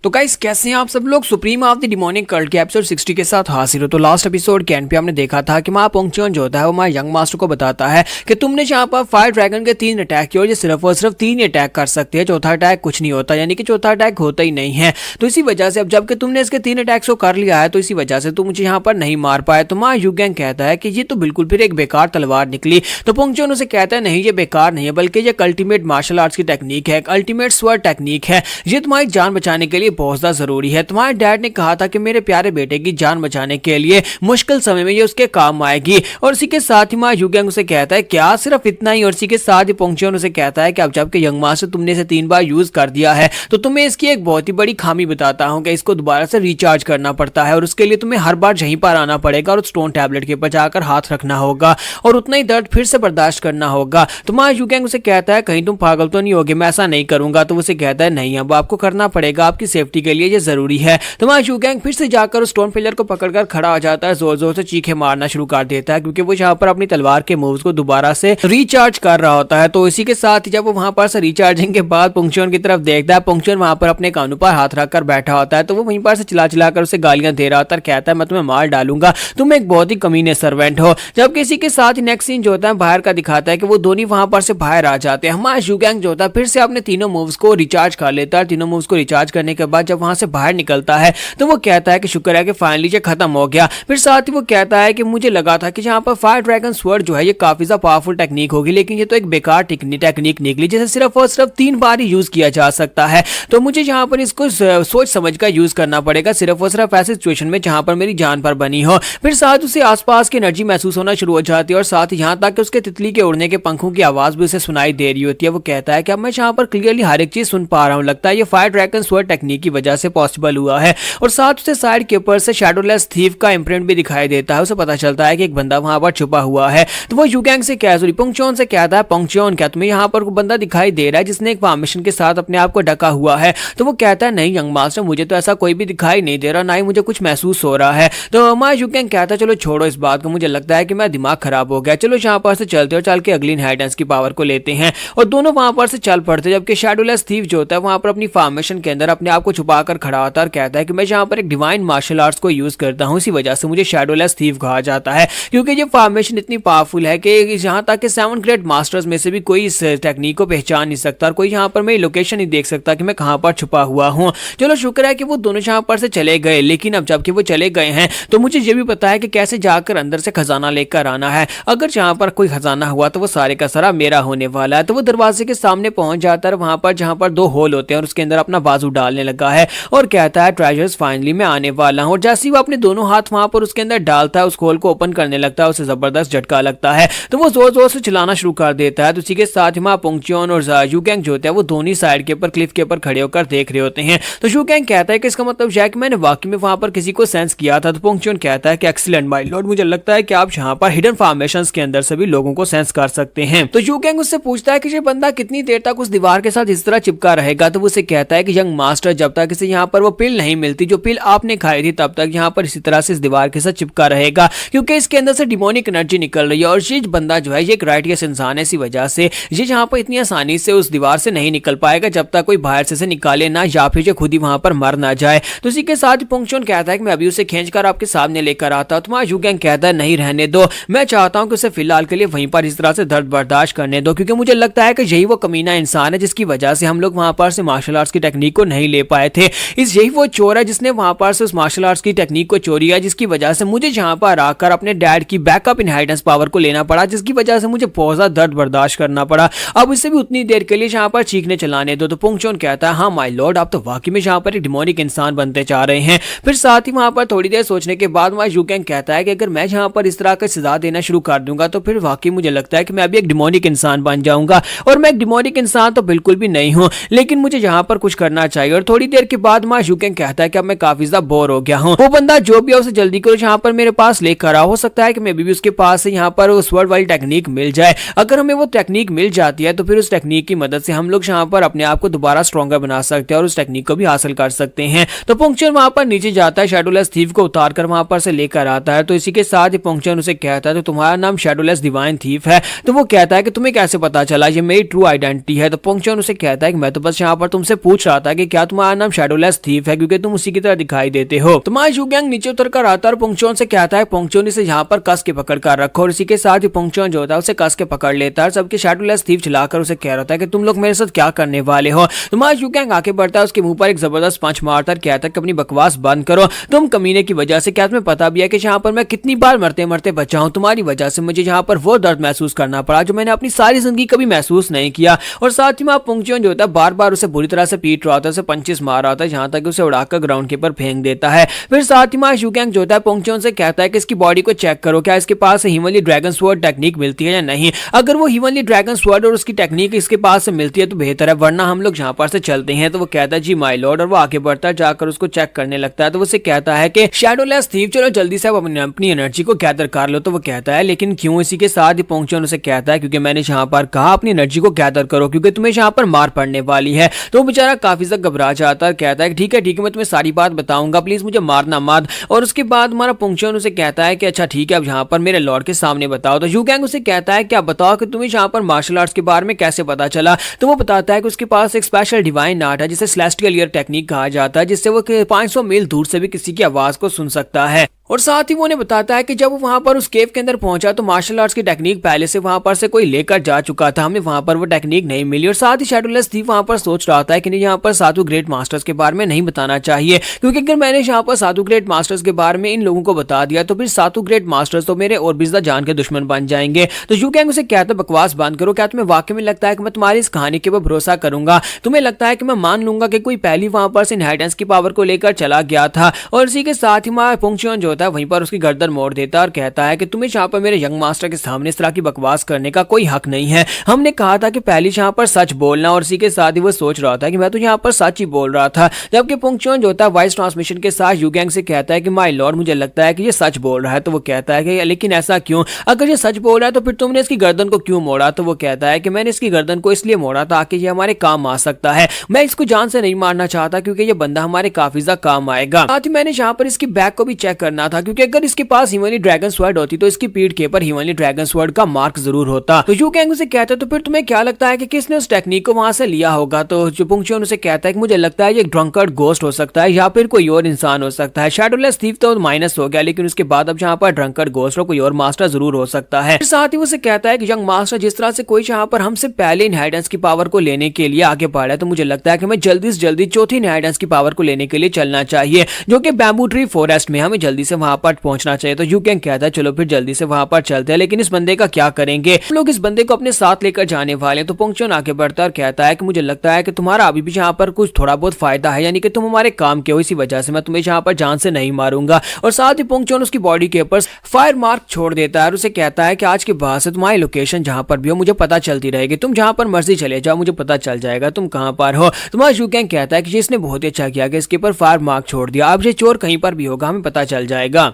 Speaker 1: तो गाइस कैसे हैं आप सब लोग? Supreme of the demonic cult के एपिसोड 60 के साथ हाजिर हो। तो लास्ट एपिसोड के एंड पे हमने देखा था कि पोंगचुन जो होता है वो हमारे यंग मास्टर को बताता है कि तुमने यहाँ पर फायर ड्रैगन के 3 अटैक किए और ये सिर्फ और सिर्फ 3 ही अटैक कर सकते हैं, चौथा अटैक कुछ नहीं होता, यानी कि चौथा अटैक होता ही नहीं है। तो इसी वजह से अब जबकि तुमने इसके 3 अटैक्स को कर लिया है तो इसी वजह से तुम मुझे यहाँ पर नहीं मार पाए। तो हमारा यू गैंग कहता है कि ये तो बिल्कुल फिर एक बेकार तलवार निकली। तो पोंगचुन उसे कहता है नहीं ये बेकार नहीं है, बल्कि ये अल्टीमेट मार्शल आर्ट्स की टेक्निक है, अल्टीमेट स्वॉर्ड टेक्निक है, ये तुम्हारी जान बचाने के लिए बहुत ज्यादा जरूरी है। तुम्हारे डैड ने कहा था कि मेरे प्यारे बेटे की जान बचाने के लिए मुश्किल समय में ये उसके काम आएगी। और इसी के साथ ही हमारा यू गैंग उसे कहता है क्या सिर्फ इतना ही? और इसी के साथ ही पोंगचुन उसे कहता है कि अब जबकि यंग मास्टर तुमने इसे 3 बार यूज कर दिया है तो तुम्हें इसकी एक बहुत ही बड़ी खामी बताता हूं कि इसको दोबारा से रिचार्ज करना पड़ता है और उसके लिए तुम्हें हर बार यहीं पर आना पड़ेगा और स्टोन टैबलेट के ऊपर जाकर हाथ रखना होगा और उतना ही दर्द फिर से बर्दाश्त करना होगा। तुम्हारा यू गैंग उसे कहता है कहीं तुम पागल तो नहीं होगे, मैं ऐसा नहीं करूंगा। तो उसे कहता है नहीं अब आपको करना पड़ेगा, आपकी सेफ्टी के लिए ये जरूरी है। तुम्हारा यू गैंग फिर से जाकर उस स्टोन पिलर को पकड़कर खड़ा हो जाता है, जोर जोर से चीखे मारना शुरू कर देता है क्योंकि वो यहाँ पर अपनी तलवार के मूव्स को दोबारा से रिचार्ज कर रहा होता है। तो इसी के साथ जब वो वहां पर से रिचार्जिंग के बाद पोंगचुन की तरफ देखता है, पोंगचुन वहां पर अपने कानों पर हाथ रखकर बैठा होता है, तो वो वहीं पर से चिल्ला चिल्लाकर उसे गालियां दे रहा होता है, कहता है मैं तुम्हें मार डालूंगा, तुम एक बहुत ही कमीने सर्वेंट हो। जबकि इसी के साथ नेक्स्ट सीन जो होता है बाहर का दिखाता है कि वो दोनों वहां पर से बाहर आ जाते हैं। हमारा यू गैंग जो होता है फिर से अपने तीनों मूव्स को रिचार्ज कर लेता है। तीनों मूव्स को रिचार्ज करने के बाद जब वहां से बाहर निकलता है तो वो कहता है कि शुक्र है कि फाइनली ये खत्म हो गया। फिर साथ ही वो कहता है कि मुझे लगा था कि यहाँ पर फायर ड्रैगन स्वर्ड जो है ये काफी ज्यादा पावरफुल टेक्निक होगी, लेकिन ये तो एक बेकार टेक्निक निकली जिसे सिर्फ और सिर्फ 3 बार ही यूज किया जा सकता है। तो मुझे यहाँ पर इसको सोच समझ कर यूज करना पड़ेगा, सिर्फ और सिर्फ ऐसे सिचुएशन में जहां पर मेरी जान पर बनी हो। फिर साथ उसे आसपास की एनर्जी महसूस होना शुरू हो जाती है और साथ ही यहाँ तक कि उसके तितली के उड़ने के पंखों की आवाज भी उसे सुनाई दे रही होती है। वो कहता है कि अब मैं यहाँ पर क्लियरली हर एक चीज सुन पा रहा हूँ, लगता है ये फायर ड्रैगन स्वर्ड टेक्निक की वजह से पॉसिबल हुआ है। और साथ उसे साइड के ऊपर से शैडोलेस थीफ का इम्प्रिंट भी दिखाई देता है। उसे पता चलता है कि एक बंदा वहां पर छुपा हुआ है। तो वो यूगैंग से पोंगचोन से कहता है, पोंगचोन क्या तुम्हें यहाँ पर बंदा दिखाई दे रहा है जिसने एक फॉर्मेशन के साथ अपने आप को ढका हुआ है? तो वो कहता है नहीं यंग मास्टर, मुझे तो ऐसा कोई भी दिखाई नहीं दे रहा, ना ही मुझे कुछ महसूस हो रहा है। तो मा यूगैंग कहता है चलो छोड़ो इस बात को, मुझे लगता है कि मेरा दिमाग खराब हो गया, चलो यहाँ पर से चलते और चल के अगली इनहेरिटेंस की पावर को लेते हैं। और दोनों वहां पर से चल पड़ते, जबकि शैडोलेस थीफ जो होता है वहां पर अपनी फॉर्मेशन के अंदर अपने आप को छुपा कर खड़ा होता है और कहता है कि मैं यहाँ पर एक डिवाइन मार्शल आर्ट्स को यूज करता हूँ, इसी वजह से मुझे शैडोलेस थीफ कहा जाता है, क्योंकि ये फॉर्मेशन इतनी पावरफुल है कि यहाँ तक कि 7 ग्रेट मास्टर्स में से भी कोई इस टेक्निक को पहचान नहीं सकता और कोई यहाँ पर मेरी लोकेशन नहीं देख सकता कि मैं कहाँ पर छुपा हुआ हूँ। चलो शुक्र है कि वो दोनों यहाँ पर से चले गए, लेकिन अब जबकि वो चले गए हैं तो मुझे ये भी पता है कि कैसे जाकर अंदर से खजाना लेकर आना है। अगर जहाँ पर कोई खजाना हुआ तो वो सारे का सारा मेरा होने वाला है। तो वो दरवाजे के सामने पहुंच जाता है वहां पर जहां पर 2 होल होते हैं और उसके अंदर अपना बाजू डालने लगा है और कहता है ट्रेजर्स फाइनली मैं आने वाला हूं। और जैसे ही वो अपने दोनों हाथ वहां पर उसके अंदर डालता है, उस होल को ओपन करने लगता है, उसे जबरदस्त झटका लगता है तो वो जोर जोर से चिल्लाना शुरू कर देता है। तो उसी के साथ ही पोंगचोन और यूगैंग जो होते हैं वो दोनों साइड के ऊपर क्लिफ के ऊपर खड़े होकर देख रहे होते हैं। तो यूगैंग कहता है कि इसका मतलब है कि मैंने वाकई में वहां पर किसी को सेंस किया था। तो पोंगचोन कहता है कि एक्सीलेंट माय लॉर्ड, मुझे लगता है कि आप यहाँ पर हिडन फॉर्मेशंस के अंदर से भी लोगों को सेंस कर सकते हैं। तो यूगैंग उससे पूछता है कि ये बंदा कितनी देर तक उस दीवार के साथ इस तरह चिपका रहेगा? तो वो उसे कहता है कि यंग मास्टर, जब तक इसे यहाँ पर वो पिल नहीं मिलती जो पिल आपने खाई थी, तब तक यहाँ पर इसी तरह से इस दीवार के साथ चिपका रहेगा, क्योंकि इसके अंदर से डिमोनिक एनर्जी निकल रही है और ये बंदा जो है ये एक राइटियस इंसान है, इसी वजह से ये यहाँ पर इतनी आसानी से उस दीवार से नहीं निकल पाएगा जब तक कोई बाहर से निकाले ना या फिर जो खुद ही वहां पर मर ना जाए। तो इसी के साथ पोंगचोन कहता है कि मैं अभी उसे खींचकर आपके सामने लेकर आता हूं। तुम्हारा यूगैंग कहता है नहीं रहने दो, मैं चाहता हूं कि उसे फिलहाल के लिए वहीं पर इस तरह से दर्द बर्दाश्त करने दो, क्योंकि मुझे लगता है कि यही वो कमीना इंसान है जिसकी वजह से हम लोग वहां पर से मार्शल आर्ट्स की टेक्निक को नहीं ले पाए थे। यही वो चोर है जिसने वहां पर से उस मार्शल आर्ट्स की टेक्निक को चोरी है, जिसकी वजह से मुझे यहाँ पर आकर अपने डैड की बैकअप इनहेरिटेंस पावर को लेना पड़ा, जिसकी वजह से मुझे बहुत ज्यादा दर्द बर्दाश्त करना पड़ा। अब इससे भी उतनी देर के लिए यहाँ पर चीखने चलाने दो। तो पोंगचोन कहता है हाँ माय लॉर्ड, आप तो वाकई में यहाँ पर एक डिमोनिक इंसान बनते जा रहे हैं। फिर साथ ही वहां पर थोड़ी देर सोचने के बाद वहां यूगैंग कहता है कि अगर मैं यहाँ पर इस तरह का सजा देना शुरू कर दूंगा तो फिर वाकई मुझे लगता है कि मैं अभी एक डिमोनिक इंसान बन जाऊंगा, और मैं एक डिमोनिक इंसान तो बिल्कुल भी नहीं हूँ, लेकिन मुझे यहाँ पर कुछ करना चाहिए। और थोड़ी देर के बाद वहां यूगैंग कहता है कि अब मैं काफी ज्यादा बोर हो गया हूँ, वो बंदा जो भी है उसे जल्दी करो यहाँ पर मेरे पास लेकर आओ। हो सकता है कि मैं भी उसके पास से यहाँ पर उस वर्ड वाली टेक्निक मिल जाए। अगर हमें वो टेक्निक मिल जाती है तो फिर उस टेक्निक की मदद से हम लोग यहाँ पर अपने आप को दोबारा स्ट्रॉन्गर बना सकते हैं और उस टेक्निक को भी हासिल कर सकते हैं। तो पोंगचोन वहां पर नीचे जाता है, शैडोलेस थीफ को उतार कर वहां पर से लेकर आता है। तो इसी के साथ ही पोंगचोन उसे कहता है तो तुम्हारा नाम शैडोलेस डिवाइन थीफ है? तो वो कहता है कि तुम्हें कैसे पता चला, ये मेरी ट्रू आइडेंटिटी है। तो पोंगचोन उसे कहता है कि मैं तो बस यहाँ पर तुमसे पूछ रहा था कि क्या तुम्हारा नाम शैडोलेस थीफ है, क्योंकि तुम उसी की तरह दिखाई देते हो। तो मा यूगैंग नीचे उतर कर आता है और पोंगचोन से कहता है पोंगचोन इसे यहाँ पर कस के पकड़ कर रखो। और इसी के साथ ही पोंगचोन जो होता है उसे कस के पकड़ लेता है, सबके शैडोलेस थीफ चलाकर उसे कह रहा है कि तुम लोग मेरे साथ क्या करने वाले हो। तो मा यूगैंग आके बढ़ता है, उसके मुंह पर एक जबरदस्त पंच मारता है, कहता है कि अपनी बकवास बंद करो, तुम कमीने की वजह से क्या तुम्हें पता भी है कि यहाँ पर मैं कितनी बार मरते मरते बचा हूँ? तुम्हारी वजह से मुझे यहाँ पर वो दर्द महसूस करना पड़ा जो मैंने अपनी सारी जिंदगी कभी महसूस नहीं किया। और साथ ही में पोंगचोन जो होता है बार बार उसे बुरी तरह से पीट रहा होता है, उसे पंचेस मार रहा होता है, यहाँ तक उसे उड़ाकर ग्राउंड के ऊपर फेंक देता है। फिर साथ ही में यूगैंग जो होता है पोंगचोन से कहता है कि इसकी बॉडी को चेक करो, क्या इसके पास हिमनली ड्रैगन स्वॉर्ड टेक्निक मिलती है या नहीं। अगर वो हिमनली ड्रैगन स्वॉर्ड और उसकी टेक्निक इसके पास से मिलती है तो बेहतर है, वरना हम लोग यहाँ पर से चलते हैं। तो वो कहता है जी माय लॉर्ड, और वो आगे बढ़ता है, जाकर उसको चेक करने लगता है। तो वो उसे कहता है कि शैडोलेस थीफ चलो जल्दी से अपनी एनर्जी को गैदर कर लो। तो वो कहता है लेकिन क्यों? इसी के साथ ही पोंगचोन उसे कहता है क्योंकि मैंने यहाँ पर कहा अपनी एनर्जी को गैदर करो, क्योंकि तुम्हें यहाँ पर मार पड़ने वाली है। तो वो बेचारा काफी ज्यादा घबरा जाता है, कहता है ठीक है मैं तुम्हें सारी बात बताऊंगा, प्लीज मुझे मारना मत। और उसके बाद हमारा पोंगचोन उसे कहता है कि अच्छा ठीक है, अब यहाँ पर मेरे लॉर्ड के सामने बताओ। तो यूगैंग उसे कहता है क्या बताओ कि तुम्हें यहाँ पर मार्शल आर्ट्स के बारे में कैसे पता चला। तो वो बताता है कि उसके पास एक स्पेशल डिवाइन आर्ट है जिसे सेलेस्टियल ईयर टेक्निक कहा जाता है, जिससे वो 500 मील दूर से भी किसी की आवाज को सुन सकता है। और साथ ही वो उन्हें बताता है कि जब वो वहां पर उस केव के अंदर पहुंचा तो मार्शल आर्ट्स की टेक्निक पहले से वहां पर से कोई लेकर जा चुका था, हमें वहां पर वो टेक्निक नहीं मिली। और साथ ही शैडोलेस थीफ वहां पर सोच रहा था कि नहीं, यहाँ पर सातों ग्रेट मास्टर्स के बारे में नहीं बताना चाहिए, क्योंकि अगर मैंने यहाँ पर सातों ग्रेट मास्टर्स के बारे में इन लोगों को बता दिया तो फिर सातों ग्रेट मास्टर्स तो मेरे और भी ज्यादा जान के दुश्मन बन जाएंगे। तो यू कैंग उसे कहता है बकवास बंद करो, क्या तुम्हें वाकई में लगता है कि मैं तुम्हारी इस कहानी के ऊपर भरोसा करूंगा? तुम्हें लगता है कि मैं मान लूंगा कि कोई पहली वहां पर से इनहेरिटेंस की पावर को लेकर चला गया था? और इसी के साथ ही हमारा पुंगचुआन जो होता है वहीं पर उसकी गर्दन मोड़ देता है और कहता है कि तुम्हें यहाँ पर मेरे यंग मास्टर के सामने इस तरह की बकवास करने का कोई हक नहीं है। हमने कहा था कि पहले यहाँ पर सच बोलना, और इसी के साथ ही वो सोच रहा था कि मैं तो यहाँ पर सच ही बोल रहा था। जबकि पुंगचुआन जो होता है वॉइस ट्रांसमिशन के साथ यू गैंग से कहता है कि माय लॉर्ड, मुझे लगता है कि ये सच बोल रहा है। तो वो कहता है कि लेकिन ऐसा क्यों? अगर ये सच बोल रहा है तो फिर तुमने इसकी गर्दन को क्यों मोड़ा? तो वो कहता है कि मैंने इसकी गर्दन को इसलिए मोड़ा ताकि ये हमारे काम आ सकता है। मैं इसको जान से नहीं मारना चाहता क्योंकि ये बंदा हमारे काफी ज्यादा काम आएगा। साथ ही मैंने यहाँ पर इसकी बैक को भी चेक करना था, क्योंकि अगर इसके पास हिमली ड्रैगन स्वॉर्ड होती तो इसकी पीठ के ऊपर हिमली ड्रैगन स्वॉर्ड का मार्क जरूर होता। तो यू कैंग उसे कहता है तो फिर तुम्हें क्या लगता है कि किसने उस टेक्निक को वहां से लिया होगा? तो जो पुंगचुआन उसे कहता है कि मुझे लगता है ये एक ड्रंकर्ड घोस्ट हो सकता है या फिर कोई और इंसान हो सकता है। शैडोलेस थीफ तो माइनस हो गया, लेकिन उसके बाद अब यहाँ पर ड्रंकर्ड घोस्ट और कोई और मास्टर जरूर हो सकता है। साथ ही उसे कहता है कि यंग मास्टर जिस तरह से कोई यहाँ पर हमसे पहले इनहेरिटेंस की पावर को लेने के लिए आगे बढ़ा है, तो मुझे लगता है कि हमें जल्दी से जल्दी चौथी इनहेरिटेंस की पावर को लेने के लिए चलना चाहिए, जो कि बैम्बू ट्री फॉरेस्ट में। हमें जल्दी से वहां पर पहुंचना चाहिए। तो यू कैंग कहता है चलो फिर जल्दी से वहां पर चलते हैं, लेकिन इस बंदे का क्या करेंगे? हम लोग इस बंदे को अपने साथ लेकर जाने वाले हैं। तो पुंगचुआन आगे बढ़ता है और कहता है कि मुझे लगता है कि तुम्हारा अभी भी यहाँ पर कुछ थोड़ा बहुत फायदा है, यानी कि तुम हमारे काम के हो, इसी वजह से मैं तुम्हें यहाँ पर जान से नहीं मारूंगा। और साथ ही पुंगचुआन उसकी बॉडी के ऊपर फायर मार्क छोड़ देता है और उसे कहता है कि आज के बाद से तुम्हारी लोकेशन जहां पर भी हो मुझे पता चलती रहेगी, तुम जहां पर मर्जी चले जाओ, मुझे पता चल जाएगा तुम कहां पर हो। तुम्हारा यू कैंग कहता है कि इसने बहुत ही अच्छा किया कि इसके ऊपर फायर मार्क छोड़ दिया, अब ये चोर कहीं पर भी होगा हमें पता चल जाएगा।